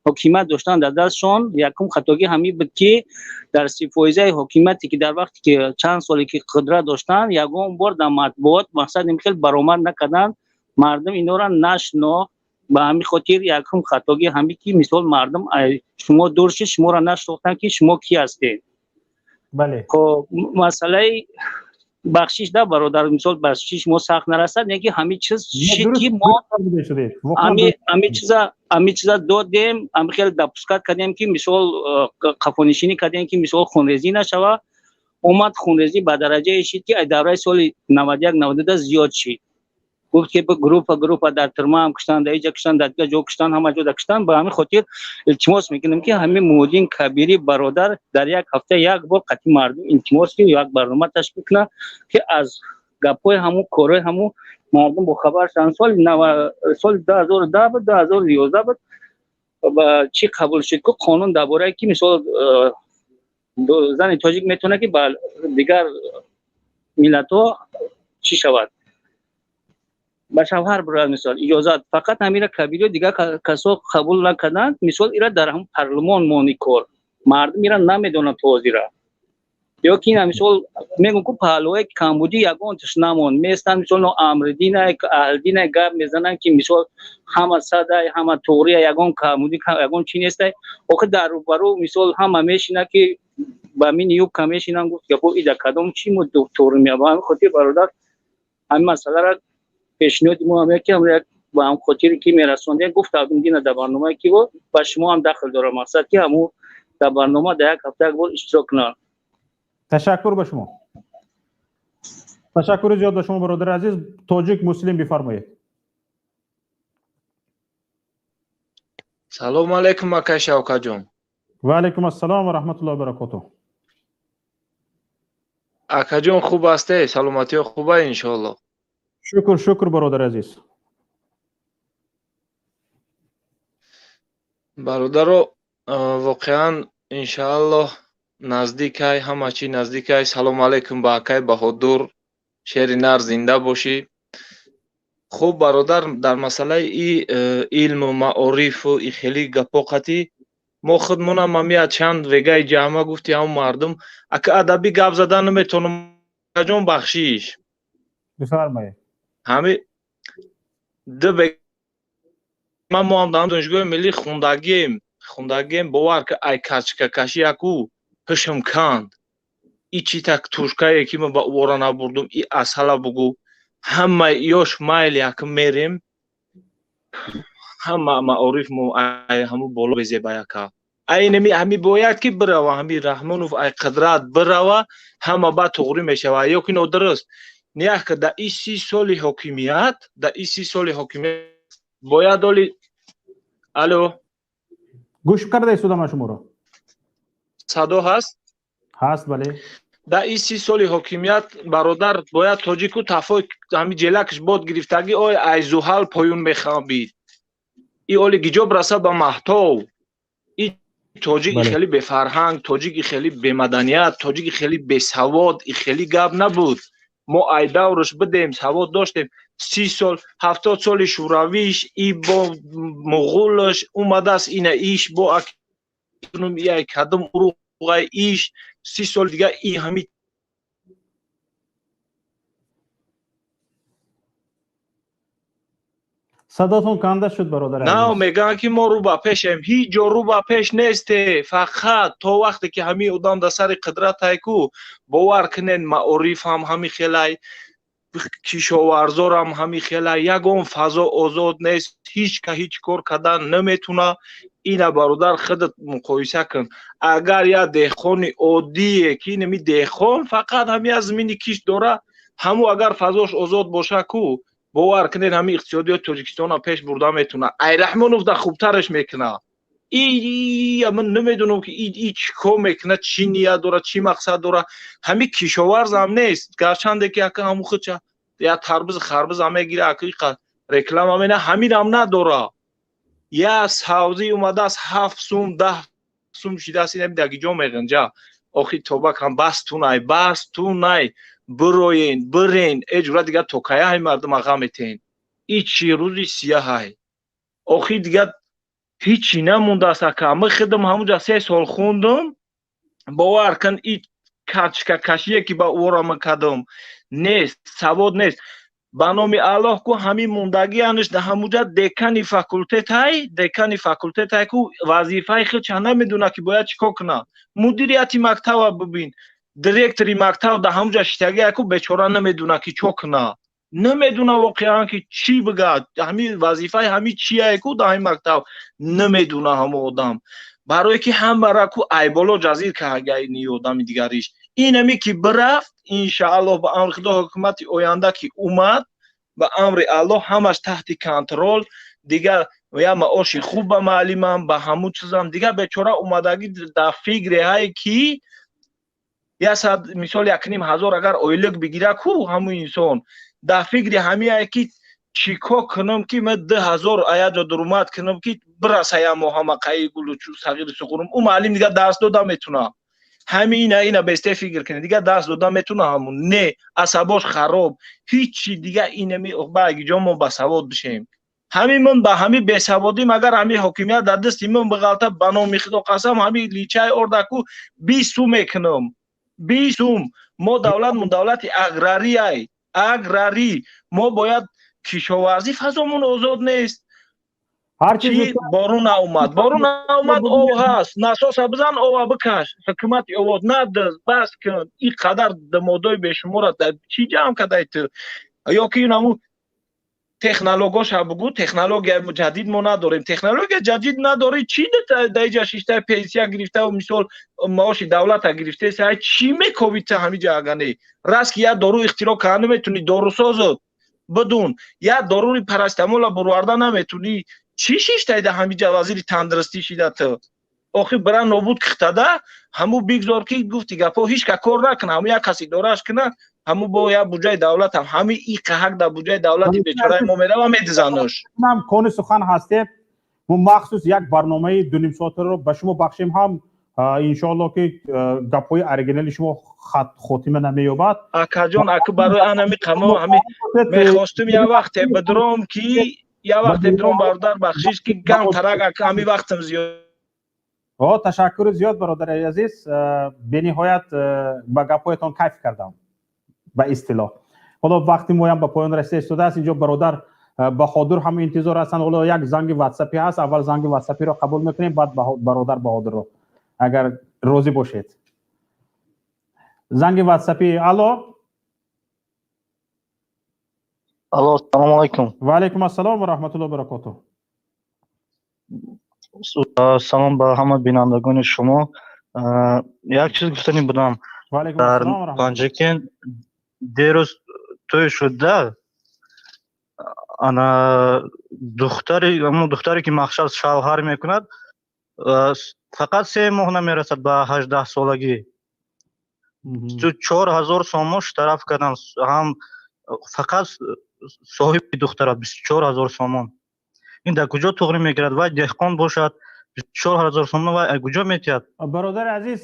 [SPEAKER 10] حکومت داشتن در دستشون یکم خطاگی همی بود که در 30% حکومتی که در وقتی که چند سالی که قدرت داشتن یگان بار در مطبوعات مقصد خیلی برآمد نکردن مردم اینا را نشنو به همین خاطر یکم خطاگی همی که مثال مردم شما دورش شما را نشناختن که شما کی هستید.
[SPEAKER 1] بله
[SPEAKER 10] خب مسئله بخشش ده برادر مثال بخشش ما سخت نرسد نگه همه چیز شدی ما همه چیزا دادیم همه خیلی دپسکت کردیم که مثال قفانشینی کردیم که مثال خونریزی نشوه اومد خونریزی به درجه شد که دوره سال 91 92 زیاد شد گفت که گروپ در ترما هم کشتن در اینجا کشتن در دیگه جا کشتن همه جا کشتن به همین خاطر التماس میکنم که همه مودین کبیری برادر در یک هفته یک بار قطعی مردم التماس که یک برنامه تشکیل کنه که از گپای همون کارهای همون مردم با خبر شدن سال 2010 بود 2011 بود و چی قبول شد که قانون درباره که مثال زن تاجیک میتونه که با دیگر ملت ها چی شود با شوهر برای مثال اجازت فقط همین کبیری دیگه کسا قبول نکردن مثال ایرا در هم پارلمان مونیکور مردم ایرا نمیدونن توضیح را یا که این مثال میگن که پهلوی کمبودی یگان تش نمون میستن مثال نو امردینه اهلدینه گپ میزنن که مثال همه صدای همه توری یگان کمبودی یگان چی نیسته آخه در روبرو مثال همه میشینه که با من یو کمیشینن گفت که خب ایده کدام چی مو دکتر میابن خاطر برادر همین مسئله را پیشنهاد ما هم که هم با هم خاطری که میرسونده گفت اون دین در برنامه کی بود و شما هم داخل داره مقصد که همون در برنامه در یک هفته بار اشتراک کنن.
[SPEAKER 1] تشکر به شما. تشکر زیاد به شما برادر عزیز. تاجیک مسلم بفرمایید.
[SPEAKER 19] سلام علیکم اکا شوکت جان.
[SPEAKER 1] و علیکم السلام و رحمت الله و برکاته.
[SPEAKER 19] اکا جان خوب هسته؟ سلامتی خوبه انشالله.
[SPEAKER 1] شکر برادر عزیز.
[SPEAKER 19] برادر واقعا انشالله نزدیکای همه چی نزدیکای. سلام علیکم با اکای بهادر شیر نر زنده باشی. خوب برادر در مسئله علم و معارف و ای خیلی گپاقتی ما خودمون هم همی چند وگای جامعه گفتی هم مردم اکا ادبی گپ زدن نمیتونم جان بخشیش
[SPEAKER 1] بفرمایید.
[SPEAKER 19] همه من ما هم دانشگاه ملی خوندگیم باور که ای کچکه کشی اکو پشم کند ای چی تک توشکایی که من با اورا نبردم ای اصلا بگو همه یاش مایل یکم میریم همه معارف مو ای همو بالا بزیبا یکا ای نمی همی باید که بروا همی رحمانوف ای قدرت بروا همه با تغری میشوه یا که نو درست نیه که در ای 30 سال حکومیت باید دالی الو
[SPEAKER 1] گوش کرده صدا شما رو
[SPEAKER 19] صدا هست
[SPEAKER 1] بله
[SPEAKER 19] در این 30 سال حکومیت برادر باید تاجیکو تفاوت همین جلکش باد گرفتگی آی ایزوحل پایون میخوام بید ای اولی گیجاب رسه به محتاو ای تاجیک خیلی به فرهنگ تاجیک خیلی به مدنیت تاجیک خیلی به سواد ای خیلی گپ نبود ما ای دورش بدیم سواد داشتیم 30 سال 70 سال شورویش ای با مغولش اومده است اینه ایش با اکنومی کدام اروغای ایش 30 سال دیگه ای همین
[SPEAKER 1] صداتون کنده شد برادر
[SPEAKER 19] نه میگن که ما رو با پیشیم هیچ جا رو با پیش نیسته فقط تا وقتی که همین ادام در سر قدرت هایکو باور کنین معارف هم همین خیلی کشاورزار هم همین خیلی یگان فضا آزاد نیست هیچ که هیچ کار کردن نمیتونه اینا برادر خودت مقایسه کن اگر یا دهخان عادیه که نمی دهخان فقط همین از زمینی کیش داره همو اگر فضاش آزاد باشه کو باور کنین همین اقتصادیات تاجیکستان پیش برده میتونه ای رحمانوف در خوبترش میکنه من نمیدونم که ای چی کار میکنه چی نیت داره چی مقصد داره همین کشاورز هم نیست گرچنده که همون خود یا تربوز خربوز هم میگیره حقیقت رکلام هم همین هم نداره یا سبزی اومده است 7 سوم 10 سوم شده است این دیگه جا میگنجه охи тобакам бас тунай бироин бирен эҷура дига токаяҳи мардума ғам метен ичи рӯзи сияҳай охи дига ҳичи намондааст ака ми хидам ҳамуҷа 3 сол хундум бовар кун и карточка кашие ки ба ора мекардам нест савод нест ба номи аллоҳ ку ҳамин мондагиянаш да ҳамуҷа декани факултетай ку вазифаи худша намедона ки бояд чикор куна мудирияти мактаба бибин директори мактаб да ҳамуҷа шитагия ку бечора намедона ки чо куна намедона воқеан ки чӣ бигад ҳамин вазифаи ҳамин чияе ку да ҳамин мактаб намедона ҳамон одам барое ки ҳамара ку айболо ҷазир кардаини одами дигариш инами ки бирафт иншааллоҳ ба амри худо ҳукумати оянда ки омад ба амри аллоҳ ҳамаш таҳти контрол дигар я маоши хуб ба маълимам ба ҳамун чизам дигар бечора омадагӣ дар фикреҳае ки я сад мисол 1500 агар ойлик бигира ку ҳамун инсон дар фикри ҳамиае ки чӣ кор кунам ки ман 2000 аяҷо дуромад кунам ки бирасая моҳамақаи гулучу сағири суғурум ӯ маълим дига дарс дода метуна ҳамин ина бесте фикр кунед дига дарс дода метуна ҳамун не асабош хароб ҳичи дига инами багиҷо мо ба савод бишем ҳамин ман ба ҳамин бесаводим агар ҳамин ҳокимият дар дасти ман биғалта ба номи худо қасам ҳамин личаи ордаку 20 сум мекунам 20 сум мо давлати аграрӣ мо бояд кишоварзӣ фазомон озод нест ки борун наомад об ҳаст насоса бизан оба бикаш ҳукумати овод надиз бас кун ин қадар дамодои бешумора чӣ ҷамъ кадай ту ё ки инаму технологоша бугу технология ҷадид мо надорем технология ҷадид надорӣ чӣ даиҷа шишта пенсия гирифта мисол маоши давлата гирифтеса чӣ мекоби та ҳамиҷа агане раст ки я дору ихтироъ карда наметуни дорусозот бидун я доруи парастамола бурварда наметуни чӣ шиштаи да ҳамиҷа вазири тандурустӣ шида ту охир бира нобуд кихтада ҳаму бигзор ки гуфти гапо ҳеч ка кор накуна ҳаму як каси идорааш куна ҳаму бо я буҷаи давлатам ҳами и қаҳак да буҷаи давлати бечораи мо мерава медизануш
[SPEAKER 1] нам кони сухан ҳастед мо махсус як барномаи 2 соатаро ба шумо бахшем ҳам иншоаллоҳ ки гапҳои оригинали шумо хотима намеёбад
[SPEAKER 19] акаҷон ака барои анами қамо ҳами мехостум я вақте бидром ки я вақте бидром бародар бахшиш ки гам тарак ака ҳами вақтам зиёд
[SPEAKER 1] ташаккури зиёд бародари азиз бениҳоят ба гапҳоятон кайф кардам ба истилоҳ ҳоло вақти моям ба поён расида истодааст инҷо бародар баҳодур ҳам интизор ҳастанд ҳоло як занги ватсапи ҳаст аввал занги ватсапиро қабул мекунем баъд бародар баҳодурро агар розӣ бошед занги ватсапи алло
[SPEAKER 8] салому алайкум
[SPEAKER 1] ва алайкум ассалом ва раҳматуллоҳи ва баракотуҳ
[SPEAKER 8] салом ба ҳама бинандагони шумо як чиз гуфтани будам дар панҷакин дерӯз тӯй шуда ана духтаре ки махшар шавҳар мекунад фақат 3 моҳ намерасад ба 18 солагӣ 4000 сомон штараф кардан ҳам фақат соҳиби духтара 24000 сомон ин дар куҷо туғри мегирад вай деҳқон бошад 24000 сомон вай куҷо метиҳад
[SPEAKER 1] бародари азиз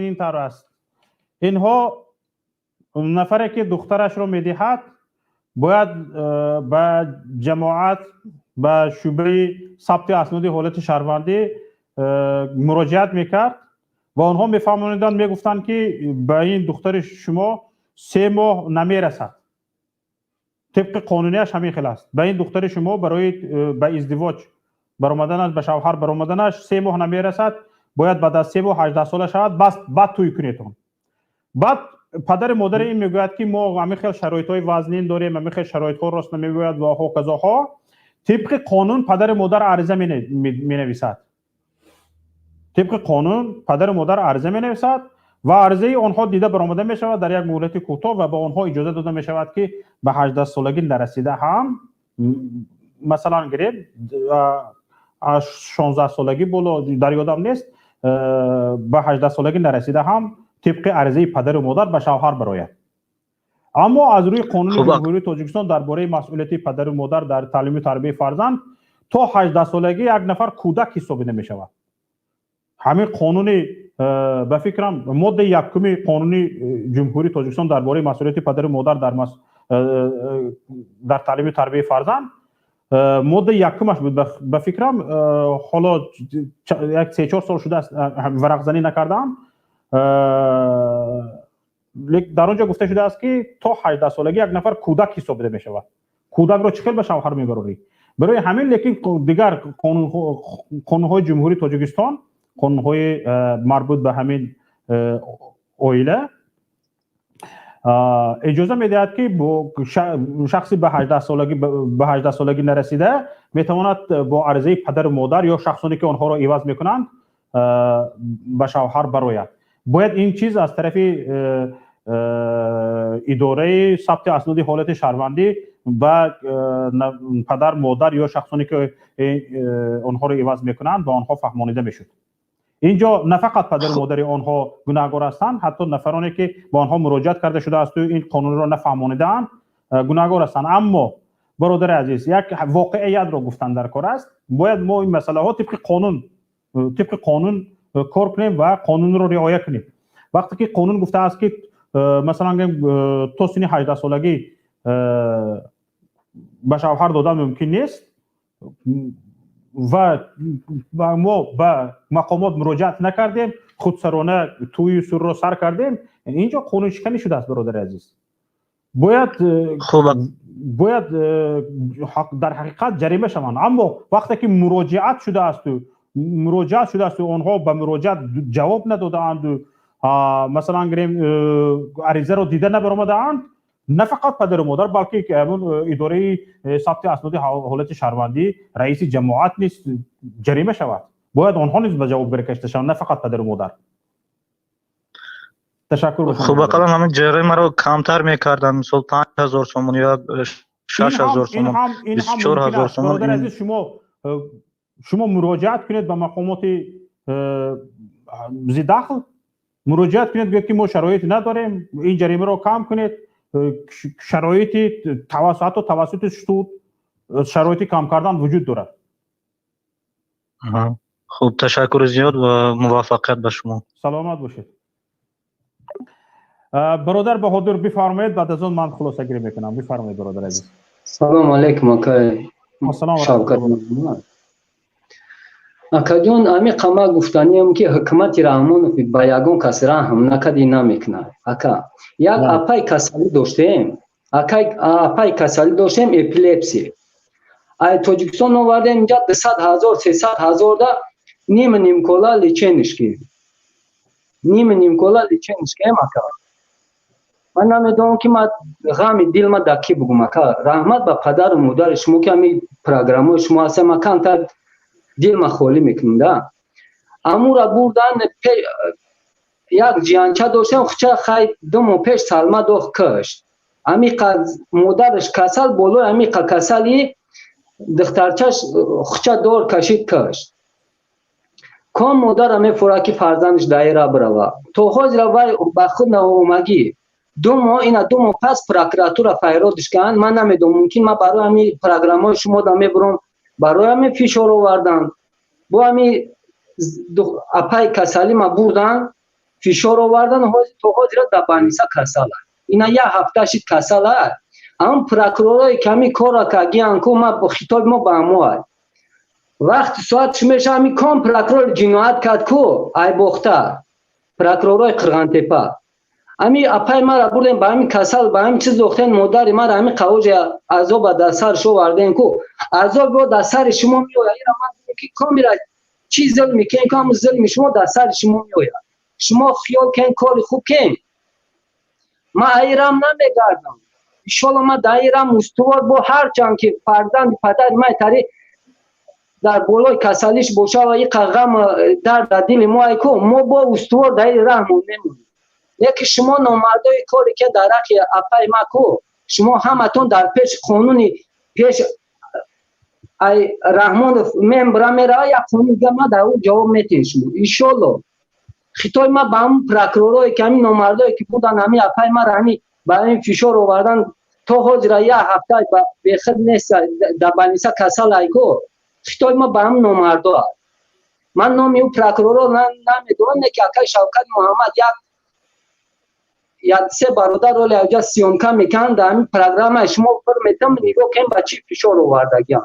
[SPEAKER 1] ин тавр аст инҳо нафаре ки духтарашро медиҳад бояд ба ҷамоат ба шӯъбаи сабти асноди ҳолати шаҳрвандӣ муроҷиат мекард ва онҳо мефаҳмониданд мегуфтанд ки ба ин духтари шумо 3 моҳ намерасад طبق قانونیش همین خیلی است. به این دختر شما برای به ازدواج برآمدنش به شوهر برآمدنش 3 ماه نمیرسد، باید بعد از 3 ماه 18 ساله شود، بس بعد توی کنیتون. بعد پدر مادر این میگوید که ما همین خیلی شرایط‌های وزنین داریم، همین خیلی شرایط‌ها راست نمیگوید و ها کذاها. طبق قانون پدر مادر عریضه می‌نویسد. طبق قانون پدر مادر عریضه می‌نویسد و عریضه آنها دیده برآمده می‌شود در یک مهلت کوتاه و به آنها اجازه داده می‌شود که به 18 سالگی نرسیده هم مثلا گرید 16 سالگی بالا در یادم نیست، به 18 سالگی نرسیده هم طبق عریضه پدر و مادر به شوهر برآید. اما از روی قانون جمهوری تاجیکستان درباره مسئولیت پدر و مادر در تعلیم و تربیت فرزند تا 18 سالگی یک نفر کودک حساب نمی‌شود. همین قانون به فکرم ماده یکم قانون جمهوری تاجیکستان درباره مسئولیت پدر و مادر در تعلیم و تربیت فرزند ماده یکمش بود. به فکرم حالا یک 3-4 سال شده است ورق زنی نکردم، در اونجا گفته شده است که تا 18 سالگی یک نفر کودک حساب می شود. کودک را چخیل به شوهر میبری. برای همین لیکن دیگر قانون‌های جمهوری تاجیکستان، قانون‌های مربوط به همین اویله اجازه میدهد که شخصی به 18 سالگی نرسیده میتواند با عرضه پدر و مادر یا شخصانی که آنها را عوض میکنند به شوهر براید. باید این چیز از طرف اداره ثبت اسناد حالت شهروندی به پدر مادر یا شخصانی که آنها را عوض میکنند به آنها فهمانیده میشد. اینجا نه فقط پدر و مادر آنها گناهکار هستند، حتی نفرانی که با آنها مراجعت کرده شده است و این قانون را نفهمانیده‌اند گناهکار هستند. اما برادر عزیز، یک واقعیت را گفتن در کار است. باید ما این مسئله ها طبق قانون کار کنیم و قانون را رعایت کنیم. وقتی که قانون گفته است که مثلا تا سن 18 سالگی به شوهر دادن ممکن نیست و ما به مقامات مراجعت نکردیم، خودسرانه توی سر را سر کردیم، اینجا قانون شکنی شده است برادر عزیز. باید در حقیقت جریمه شوند. اما وقتی که مراجعت شده است و آنها به مراجعت جواب ندادند و مثلا عریضه را دیده نبرآمدند، نه فقط پدر و مادر بلکه اداره ثبت اسناد حالت شهروندی رئیس جماعت نیست جریمه شود. باید آنها نیز به جواب برکشته شوند، نه فقط پدر و مادر. تشکر.
[SPEAKER 11] خب اقلا همین جریمه رو کمتر میکردن، مثلا 5000 تومان یا 6000 تومان، 24000 تومان.
[SPEAKER 1] برادر عزیز، شما مراجعت کنید به مقامات ذی دخل، مراجعت کنید بگید که ما شرایط نداریم، این جریمه رو کم کنید. شرایط توسط شتوت شرایط کم کردن وجود دارد.
[SPEAKER 11] خوب، تشکر زیاد و موفقیت به شما.
[SPEAKER 1] سلامت باشید. برادر بهادر بفرمایید، بعد از اون من خلاصه گیری میکنم. بفرمایید برادر عزیز.
[SPEAKER 20] سلام علیکم آقای شوکت. آقا جون، امی قما گفتانیم که حکومت رحمان با یگان کس را هم نکدی نمیکنه. آقا یک اپای کسالی داشتیم، اپیلپسی. ای تاجیکستان آوردیم اینجا 200,000 300,000 دا نیم کولا لیچنش کردیم. نیم کولا لیچنش کردیم. آقا من نمیدونم که ما غم دل ما دکی بگم. آقا رحمت به پدر و مادر شما که امی پروگرام شما هست، ما کم تا دل ما خالی میکنیم ده. امورا بردن یک جیانچه داشتم، خچه خیلی 2 ماه پیش سلمه داخت کشت. امی مادرش کسل بالای امی کسلی دخترچش خچه دار کشید کشت. کام مادر امی فراکی فرزندش دایره بروا تو حاضر وای با خود نوامگی 2 ماه پس پروکراتور فیرادش کردن. من نمیدونم، ممکن ما برای امی پروگرامای شما دا میبرم برای امی فشار آوردن، با امی اپای کسلی ما بردن فشار آوردن. تو حاضر دبانیسا کسل اینا یه هفته شد کسل ها. اما پروکرورای کمی کارا که گیان که ما با خطاب ما با اموال وقت ساعت شمیشه همی کام پروکرور جنایت کرد که ای بخته پروکرورای قرغان تپه امی اپای ما را بردن با همی کسل با همی چیز دختن مادر ما را همی قوج عذاب در سر شو وردن که عذاب در سر شما میوید. اینا من که کامی را چی ظلمی کن کام ظلمی شما در سر شما میوید. شما خیال کن کاری خوب کن. ما ایرام نمیگردم. انشالله ما دایرم استوار با هر چند که فرزند پدر ما تاری در بالای کسلیش باشه و یک غم در دل ما ای کو ما با استوار دایر رحمون نمونیم. یکی شما نامردای کاری که در حق اپای ما کو شما همتون در پیش قانونی پیش ای رحمان ممبر میره یا قانون ما در اون جواب میتین شما. انشالله خطای ما با هم پروکرورای که همین نامردای که بودن همین اپای ما رحمی با این فشار آوردن تو حاضر یه هفته به خود نیست دبانیسا کسل ایگو خطای ما با هم نامردا من نامی او پروکورور نمیدونم که اکای شوکت محمد یک سه برادر رو لیوجا سیومکا میکن در این پروگرام شما فرمیتم نگاه کن با چی فشار آوردگی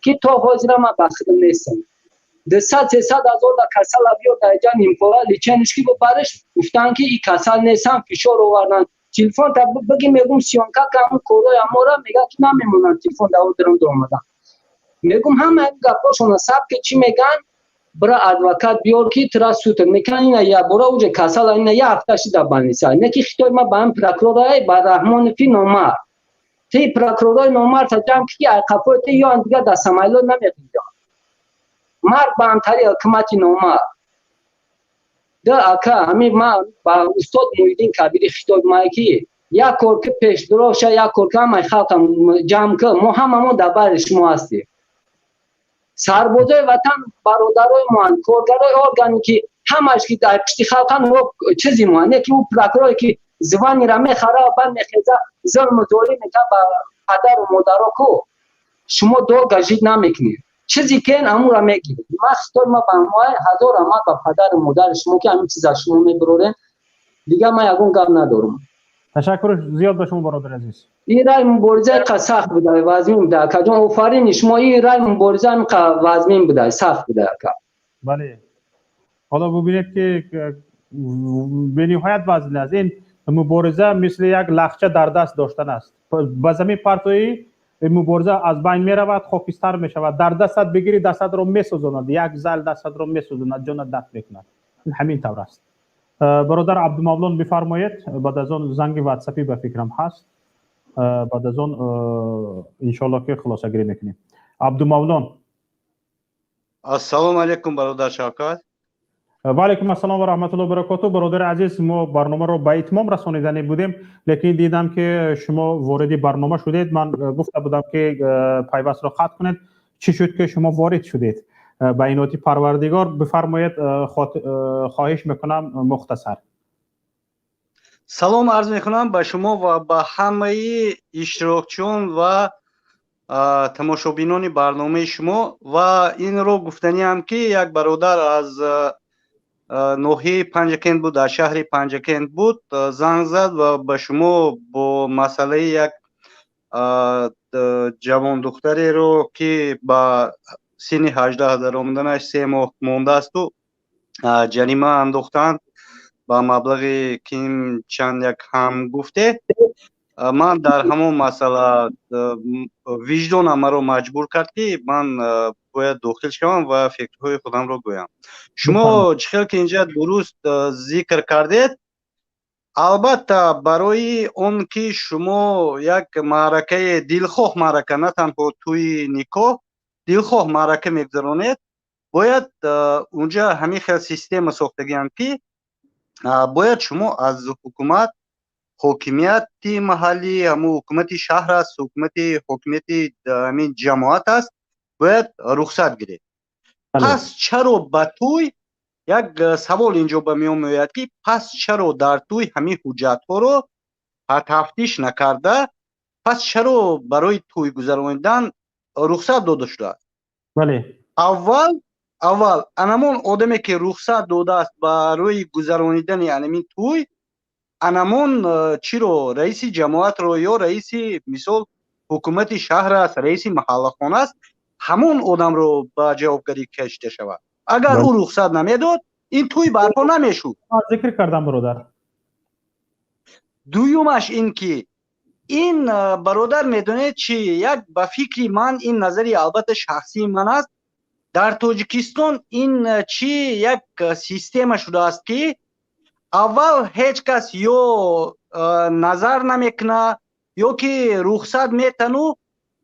[SPEAKER 20] که تا حاضر ما بخدم نیستم 200-300 هزار دا کسل بیار در اینجا نیمکولا لیچنش که برش گفتن که این کسل نیستم فشار آوردن تلفن تا بگی میگم سیومکا که همون کورای اما را میگه که نمیمونن تلفن درم درمدن میگم همه گپاشون سب که چی میگن برا ادوکات بیار کی ترا سوت میکنن اینا یا برا اوج کسل اینا یا هفتهشی دا بانیسا نه که خیلی ما با هم پروکورای با رحمان فی نومار تی پروکورای نومار تا جام کی عقبت یا دیگه دا سمایلو نمیگیره مار با انتری حکومتی نومار دا اکا همی ما با استاد مویدین کبیری خیلی ما کی یا کورک پیش دروشه یا کورک ما خالقم جام که ما هممون دبارش ما هستیم سربازای وطن برادرای ما کارگرای ارگانیکی همش که در پشت خلقان و چیزی ما نه که او پروکورایی که زبانی را میخره و میخیزه ظلم دوری میکنه با پدر و مادرها کو شما دو گجید نمیکنید چیزی که امور را میگیرید مخصوصا ما با ما هزار آمد با پدر و مادر شما که همین چیزا شما میبرورین دیگه ما یگون گپ ندارم.
[SPEAKER 1] تشکر زیاد به شما برادر عزیز.
[SPEAKER 20] این رای مبارزه سخت بوده وازمین بوده که جان آفرین شما این رای مبارزه وازمین بوده سخت بوده که
[SPEAKER 1] بله حالا ببینید که به نهایت وزن است این مبارزه مثل یک لخچه در دست داشتن است به زمین پرتویی مبارزه از بین می رود خاکستر می شود در دستت بگیری دستت رو می سوزاند یک زل دستت رو می سوزاند جانت درد میکند همین طور است. برادر عبدالمولان بفرمایید بعد از آن زنگ واتساپی به فکرم هست بعد از آن انشالله که خلاصه گیری میکنیم. عبدالمولان
[SPEAKER 7] السلام علیکم برادر شوکت.
[SPEAKER 1] و علیکم السلام و رحمت الله و برکاته. برادر عزیز ما برنامه رو به اتمام رسانیدنی بودیم لیکن دیدم که شما وارد برنامه شدید من گفته بودم که پیوست رو قطع کنید چی شد که شما وارد شدید به ایناتی پروردگار بفرمایید خواهش میکنم مختصر.
[SPEAKER 7] سلام عرض میکنم به شما و به همه اشتراکچیان و تماشابینان برنامه شما و این رو گفتنی هم که یک برادر از ناحیه پنجکند بود در شهر پنجکند بود زنگ زد و به شما با مسئله یک جوان دختری رو که با سن 18 در آمدنش 3 ماه مانده است و جریمه انداختند با مبلغی که چند یک هم گفته من در همون مسئله وجدانم مرا مجبور کرد که من باید داخل شوم و فکرهای خودم رو گویم. شما چخیل که اینجا درست ذکر کردید البته برای اون که شما یک معرکه دلخواه معرکه نه تنها توی نکاح دلخواه معرکه میگذرانید باید اونجا همین خیلی سیستم ساختگی هم که باید شما از حکومت حاکمیت محلی همون حکومت شهر است حکومت همین جماعت است باید رخصت گیرید. پس چرا به توی یک سوال اینجا به میان میاد که پس چرا در توی همین حجت ها رو تفتیش نکرده پس چرا برای توی گذراندن رخصت داده شده؟
[SPEAKER 1] بله
[SPEAKER 7] اول انمون آدمی که رخصت داده است برای گذراندن یعنی توی انمون چی رو رئیس جماعت رو یا رئیس مثال حکومت شهر است رئیس محله خانه است همون آدم رو به جوابگری کشیده شود. اگر او رخصت نمیداد این توی برپا نمیشود.
[SPEAKER 1] ذکر کردم برادر.
[SPEAKER 7] دویمش این که این برادر میدونه چی یک به فکری من این نظری البته شخصی من است در تاجیکستان این چی یک سیستم شده است که اول هیچ کس یا نظر نمیکنه یا که رخصت میتنو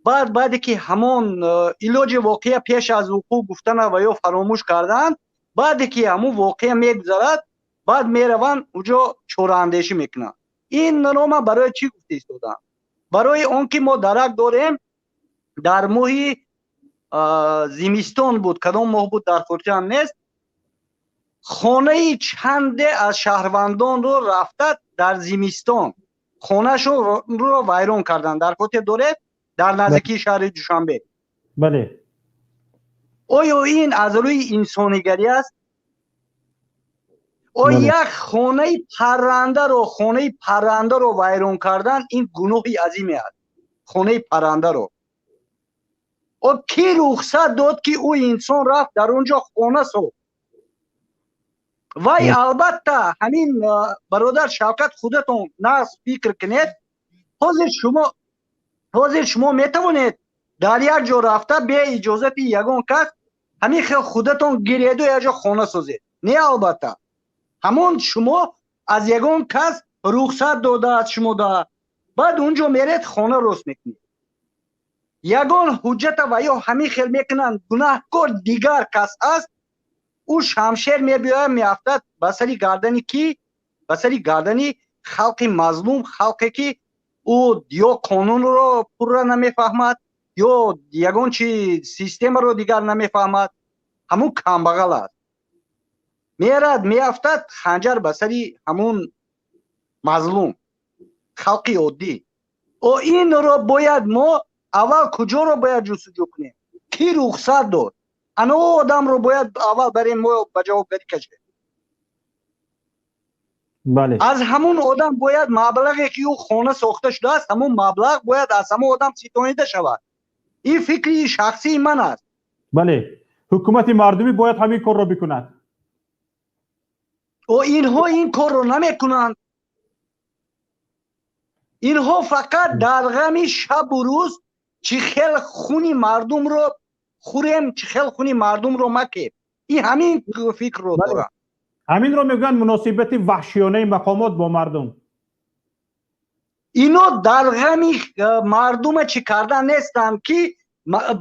[SPEAKER 7] بعدی که همون علاج واقعی پیش از وقوع گفتن و یا فراموش کردن بعدی که همون واقعی میگذرد بعد میروند اونجا چوراندیشی میکنن. این نامه برای چی گفته ایستادن؟ برای اون که ما درک داریم در ماه زمستان بود کدام ماه بود در خاطر هم نیست خانه چنده از شهروندان رو رفته در زمستان خانهشون رو ویران کردن در خاطر داره در نزدیکی شهر دوشنبه.
[SPEAKER 1] بله
[SPEAKER 21] آیا این از روی انسانیگری است؟ او یک خانه پرنده رو ویران کردن این گناهی عظیمی است. خانه پرنده رو او کی رخصت داد که او انسان رفت در اونجا خانه ساخت؟ وای البته همین برادر شوکت خودتون ناس فکر کنید. حاضر شما میتوانید در یک جا رفته به اجازت یگان کس همین خودتون گیرید و یک جا خانه سازید. نه البته همون شما از یگان کس رخصت داده از شما ده، بعد اونجا میرید خانه روز میکنید. یگان حجت و یا همین خیل میکنن گناهکار دیگر کس است، او شمشیر میبیاید میافتد بسری گردنی کی؟ بسری گردنی خلق مظلوم، خلقی که او یا قانون رو پورا نمیفهمد یا یگان چی سیستم رو دیگر نمیفهمد، همون کمبغل است. میرد میافتد خنجر بسری همون مظلوم خلقی عادی. او این رو باید ما اول کجا رو باید جستجو کنیم؟ کی رخصت داد؟ انا آدم رو باید اول بریم ما به جوابگری کشیم.
[SPEAKER 1] بله.
[SPEAKER 21] از همون آدم باید مبلغی که او خانه ساخته شده است همون مبلغ باید از همون آدم ستانیده شود. این فکری شخصی من است.
[SPEAKER 1] بله، حکومت مردمی باید همین کار رو بکند.
[SPEAKER 21] و اینها این کار رو نمیکنند. اینها فقط در غم شب و روز چی خیل خونی مردم رو خوریم، چی خیل خونی مردم رو مکیم. این همین فکر رو دارن.
[SPEAKER 1] همین رو میگن مناسبت وحشیانه مقامات با مردم.
[SPEAKER 21] اینو در غم مردم چی کردن نیستن که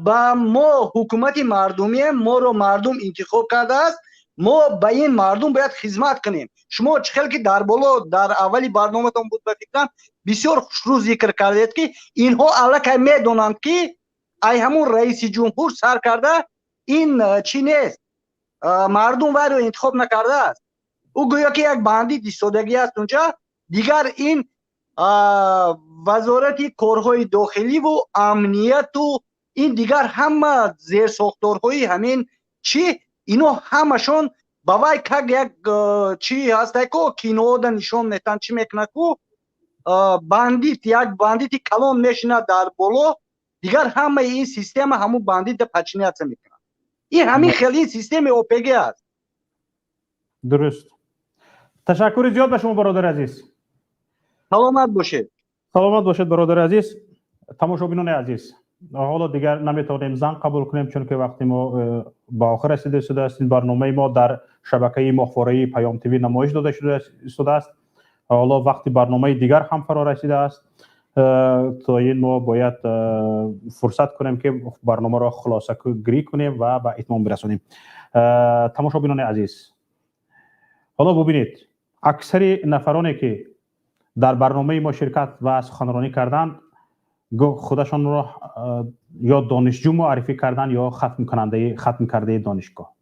[SPEAKER 21] با ما حکومت مردمی ما رو مردم انتخاب کرده است، ما به این مردم باید خدمت کنیم. شما چخیل که در بالا در اولی برنامه تان بود بفکرم بسیار خوشرو ذکر کردید که اینها الکی میدونند که ای همون رئیس جمهور سر کرده این چی نیست، مردم وی رو انتخاب نکرده است. او گویا که یک بندی ایستادگی است اونجا. دیگر این وزارت کارهای داخلی و امنیت و این دیگر همه زیر ساختارهای همین چی اینو همشون با وی که یک چی هست که کینو دا نشون میتن چی میکنه که بندیت یک بندیت کلان میشنه در بالا، دیگر همه این سیستم همون بندیت پچینیت میکنه. این همین خیلی سیستم اوپگی است.
[SPEAKER 1] درست. تشکر زیاد به شما برادر عزیز.
[SPEAKER 21] سلامت باشید.
[SPEAKER 1] سلامت باشید برادر عزیز. تماشابینان عزیز، حالا دیگر نمیتونیم زنگ قبول کنیم چون که وقتی ما با آخر رسیده شده است. برنامه ما در شبکه ماهواره‌ای پیام تیوی نمایش داده شده است. حالا وقتی برنامه دیگر هم فرا رسیده است تا این ما باید فرصت کنیم که برنامه را خلاصه گیری کنیم و به اتمام برسونیم. تماشابینان عزیز، حالا ببینید اکثر نفرانی که در برنامه ما شرکت و سخنرانی کردند خودشان را یا دانشجو معرفی کردند یا ختم کرده دانشگاه،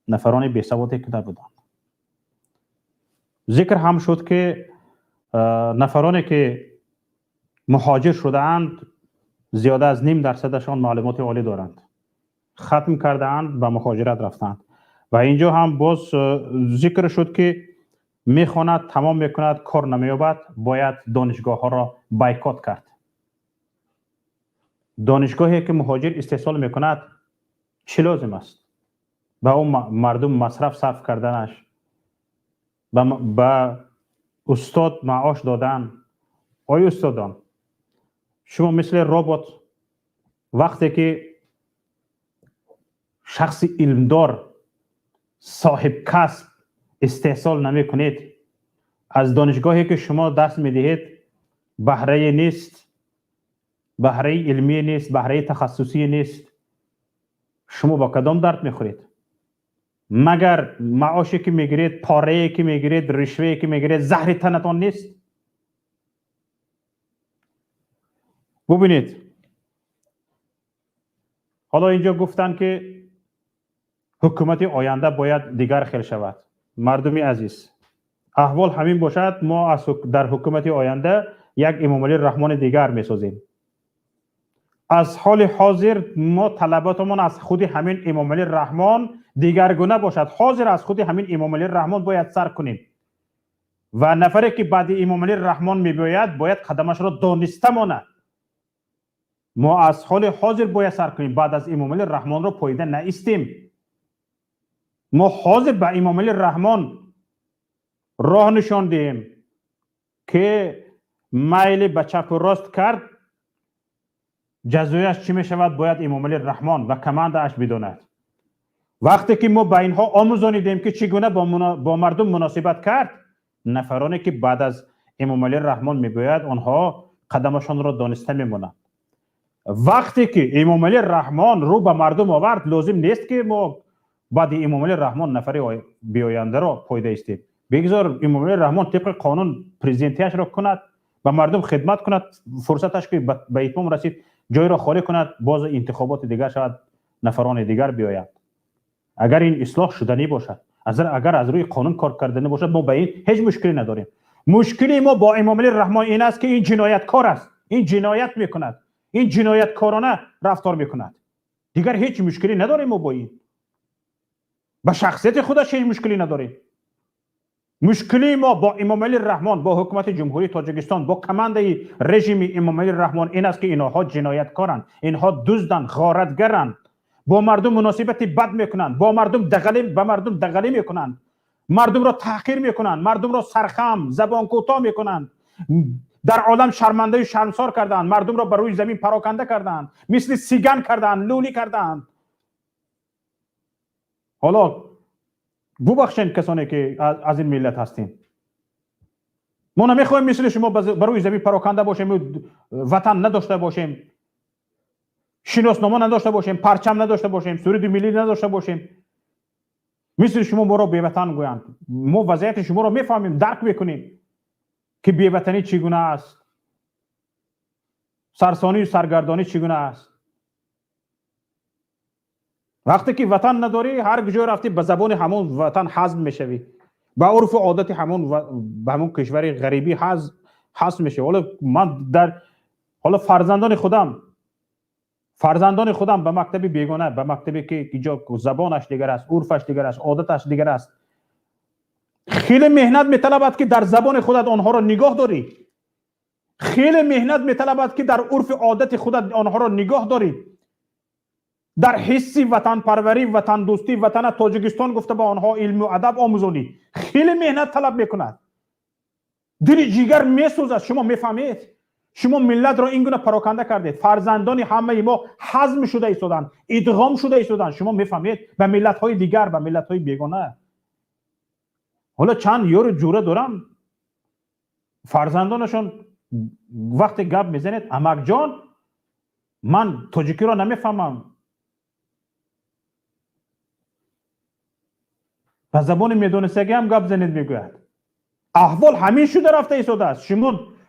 [SPEAKER 1] نفران بی‌سوادی که بودند. ذکر هم شد که نفرانی که مهاجر شده‌اند زیاده از 0.5% معلومات عالی دارند، ختم کرده‌اند و مهاجرت رفتند. و اینجا هم باز ذکر شد که میخواند تمام میکند کار نمییابد، باید دانشگاه ها را بایکوت کرد. دانشگاهی که مهاجر استحصال میکند چه لازم است؟ به اون مردم مصرف صرف کردنش، به استاد معاش دادن. آیا استادان شما مثل ربات وقتی که شخص علمدار صاحب کسب استحصال نمی کنید، از دانشگاهی که شما درس می دهید بهره نیست، بهره علمی نیست، بهره تخصصی نیست، شما با کدام درد می خورید؟ مگر معاشی که می گیرید، پاره که می گیرید، رشوه که می گیرید زهر تنتان نیست؟ ببینید حالا اینجا گفتن که حکومت آینده باید دیگر خیل شود. مردمی عزیز، احوال همین باشد ما در حکومت آینده یک امام علی رحمان دیگر می سازیم. از حال حاضر ما طلباتمون از خود همین امام علی رحمان دیگرگونه باشد. حاضر از خود همین امام علی رحمان باید سر کنیم و نفری که بعد امام علی رحمان میباید باید قدمش را دانسته ماند. ما از حال حاضر باید سر کنیم، بعد از امام علی رحمان را پاییده نایستیم. ما حاضر به امام علی رحمان راه نشان دهیم که میل به چپ و راست کرد، جزایش چی می شود باید امام علی رحمان و کماندش بداند. وقتی که ما به اینها آموزانیدیم که چگونه با مردم مناسبت کرد، نفرانی که بعد از امام علی رحمان میباید آنها قدمشان را دانسته میمونند. وقتی که امام علی رحمان رو به مردم آورد، لازم نیست که ما بعد امام علی رحمان نفر بیاینده را پایده استیم. بگذار امام علی رحمان طبق قانون پرزیدنتیش را کند، به مردم خدمت کند، فرصتش که به اتمام رسید جای را خالی کند، باز انتخابات دیگر شود نفران دیگر بیاید. اگر این اصلاح شدنی باشد، اگر از روی قانون کار کردنی باشد، ما به این هیچ مشکلی نداریم. مشکلی ما با امام علی رحمان این است که این جنایتکار است، این جنایت میکند، این جنایتکارانه رفتار میکند. دیگر هیچ مشکلی نداریم ما با این. با شخصیت خودش هیچ مشکلی نداریم. مشکلی ما با امام علی رحمان، با حکومت جمهوری تاجیکستان، با کمانده رژیم امام علی رحمان این است که اینها جنایتکارند، اینها دزدند، غارتگرند، با مردم مناسبت بد میکنند، با مردم دغلی میکنند، مردم را تحقیر میکنند، مردم را سرخم، زبان کوتاه میکنند، در عالم شرمنده و شرمسار کردند، مردم را بر روی زمین پراکنده کردند، مثل سیگان کردند، لولی کردند. حالا ببخشید کسانی که از این ملت هستیم، ما نمیخوایم مثل شما بر روی زمین پراکنده باشیم، وطن نداشته باشیم، شناسنامه نداشته باشیم، پرچم نداشته باشیم، سرود ملی نداشته باشیم. مثل شما ما را بی‌وطن گویند. ما وضعیت شما را میفهمیم، درک میکنیم که بی‌وطنی چگونه است، سرسانی و سرگردانی چگونه است. وقتی که وطن نداری، هر کجا رفتی به زبان همون وطن حذف میشوی، به عرف و عادت همون کشور غریبی حذف میشه. حالا فرزندان خودم به مکتب بیگانه، به مکتبی که اینجا زبانش دیگر است، عرفش دیگر است، عادتش دیگر است، خیلی مهنت میطلبد که در زبان خودت آنها را نگاه داری، خیلی مهنت میطلبد که در عرف عادت خودت آنها را نگاه داری، در حسی وطن پروری، وطن دوستی، وطن تاجیکستان گفته با آنها علم و ادب آموزانی. خیلی مهنت طلب میکند، دل جیگر میسوزد. شما میفهمید؟ شما ملت را اینگونه پراکنده کردید، فرزندان همه ما هضم شده ایستادند، ادغام شده ایستادند. شما میفهمید؟ به ملت های دیگر، به ملت های بیگانه. حالا چند یار جوره دارم، فرزندانشون وقتی گپ میزنید، امک جان من تاجیکی را نمیفهمم، به زبان میدونستگی هم گپ زنید میگوید. احوال همین شده رفته ایستاده است.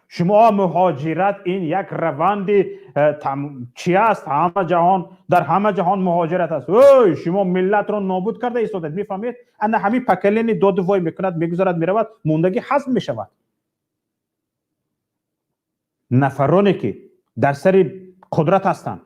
[SPEAKER 1] شما مهاجرت این یک روند چی است؟ همه جهان، در همه جهان مهاجرت است. اوه شما ملت را نابود کرده ایستادید. میفهمید؟ انا همین پکلین داد وای میکند، میگذارد میرود، موندگی حذف میشود. نفرانی که در سر قدرت هستند،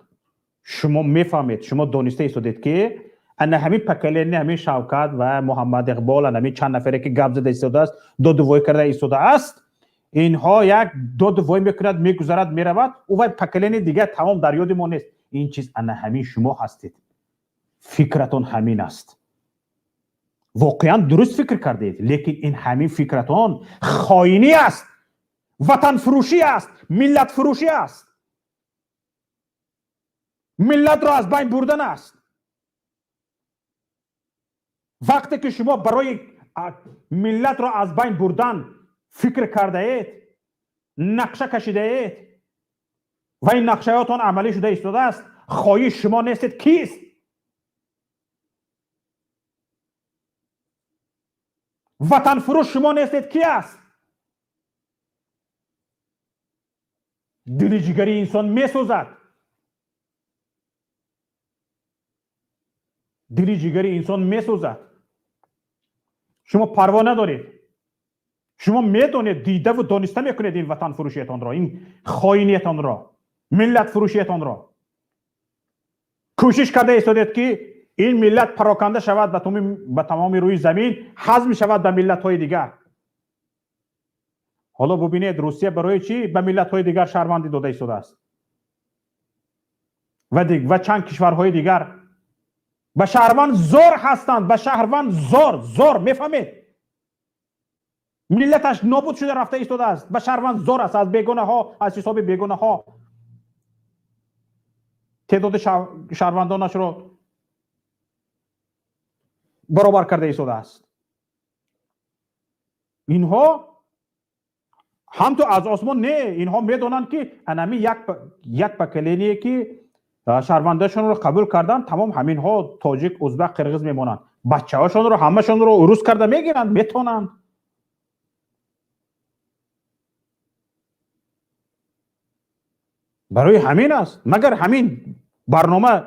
[SPEAKER 1] شما میفهمید، شما دانسته ایستادید که انا همین پکلین، همین شوکت و محمد اقبال، همین چند نفری که گپ زده ایستاده است، داد وای کرده ایستاده است، اینها یک داد وای میکند، میگذارد میرود، او وای پکلین دیگه تمام در یاد ما نیست. این چیز انا همین شما هستید، فکرتون همین است. واقعا درست فکر کردید، لیکن این همین فکرتون خائنی است، وطن فروشی است، ملت فروشی است، ملت را از بین بردن است. وقتی که شما برای ملت را از بین بردن فکر کرده اید، نقشه کشیده اید و این نقشهاتون عملی شده ایستاده است، خواهی شما نیستید کیست؟ وطن فروش شما نیستید کی است؟ دل جگری انسان میسوزد، دل جگری انسان میسوزد. شما پروا ندارید، شما میدونید، دیده و دانسته میکنید این وطن فروشیتان را، این خائنیتان را، ملت فروشیتان را. کوشش کرده ایستادید که این ملت پراکنده شود به تمام روی زمین، هضم شود به ملت های دیگر. حالا ببینید روسیه برای چی به ملت های دیگر شهروندی داده ایستاده است و چند کشورهای دیگر به شهروند زور هستند، به شهروند زور میفهمید؟ ملتش نابود شده رفته ایستاده است، به شهروند زور است. از بیگانه ها، از حساب بیگانه ها تعداد شهروندانش رو برابر کرده ایستاده است. اینها هم تو از آسمان نه، اینها میدونن که انمی یک پکلینیه که شهروندشون رو قبول کردن، تمام همین ها تاجیک، ازبک، قرغیز میمونن. بچه هاشون رو همشون رو عروس کرده میگیرن، میتونن. برای همین است. مگر همین برنامه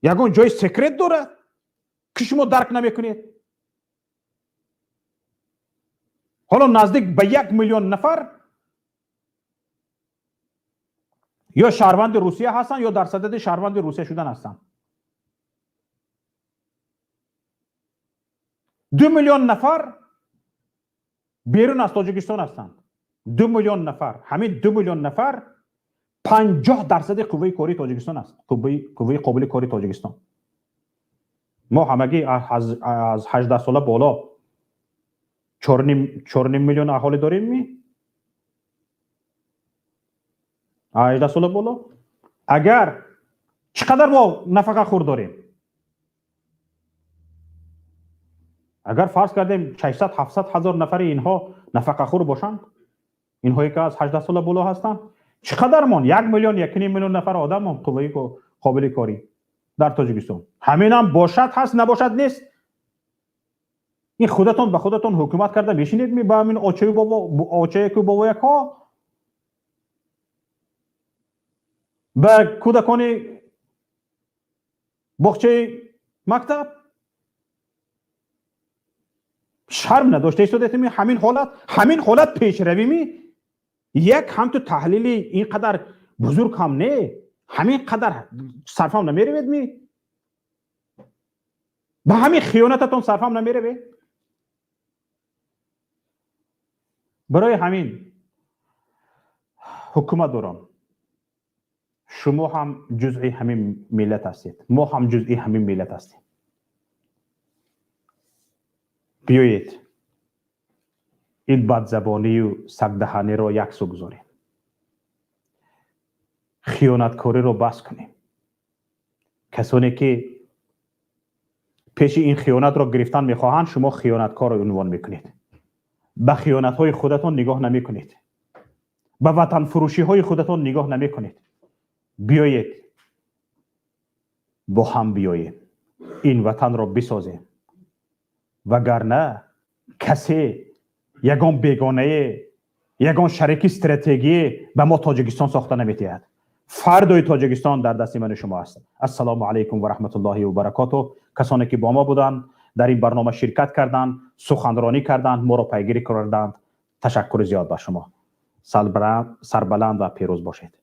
[SPEAKER 1] یگان جای سکرت داره که شما درک نمیکنید؟ حالا نزدیک به 1 میلیون نفر یا شهروند روسیه هستن یا در صدد شهروند روسیه شدن هستن. 2 میلیون نفر بیرون از تاجیکستان هستند. 2 میلیون نفر. همین 2 میلیون نفر 50% قوه کاری تاجیکستان است. قوه قابل کاری تاجیکستان. ما همگی از 18 ساله بالا 4.5 میلیون اهالی داریم. می 18 ساله بالا اگر چقدر ما نفقه خور داریم؟ اگر فرض کردیم 600-700 هزار نفر اینها نفقه خور باشند، اینهایی که از 18 ساله بالا هستند، چقدر من 1 میلیون 1.5 میلیون نفر آدم هم قوه قابل کاری در تاجیکستان. همین هم باشد هست، نباشد نیست. این خودتون به خودتون حکومت کرده میشینید می با همین آچه که بابا یک ها به کودکان باغچه مکتب شرم نداشته ایستاده می همین حالت پیش روی می یک هم تو تحلیل اینقدر بزرگ هم نه، همین قدر صرف هم نمیروید می به همین خیانتتون صرف هم نمیروید. برای همین حکومت دارم، شما هم جزئی همین ملت هستید، ما هم جزئی همین ملت هستیم. بیایید این بدزبانی و سگدهانی را یک سو گذاریم، خیانتکاری را بس کنیم. کسانی که پیش این خیانت را گرفتن میخواهند، شما خیانتکار را عنوان میکنید. به خیانت های خودتون نگاه نمی کنید، به وطن فروشی های خودتون نگاه نمی کنید. بیایید با هم بیایید این وطن را بسازیم، وگرنه کسی یگان بیگانه یگان شریک استراتژی به ما تاجیکستان ساخته نمیتید. فردای تاجیکستان در دست من شما است. السلام علیکم و رحمت الله و برکاته. کسانی که با ما بودند در این برنامه شرکت کردند، سخنرانی کردند، ما را پیگیری کردند، تشکر زیاد به شما. سربلند و پیروز باشید.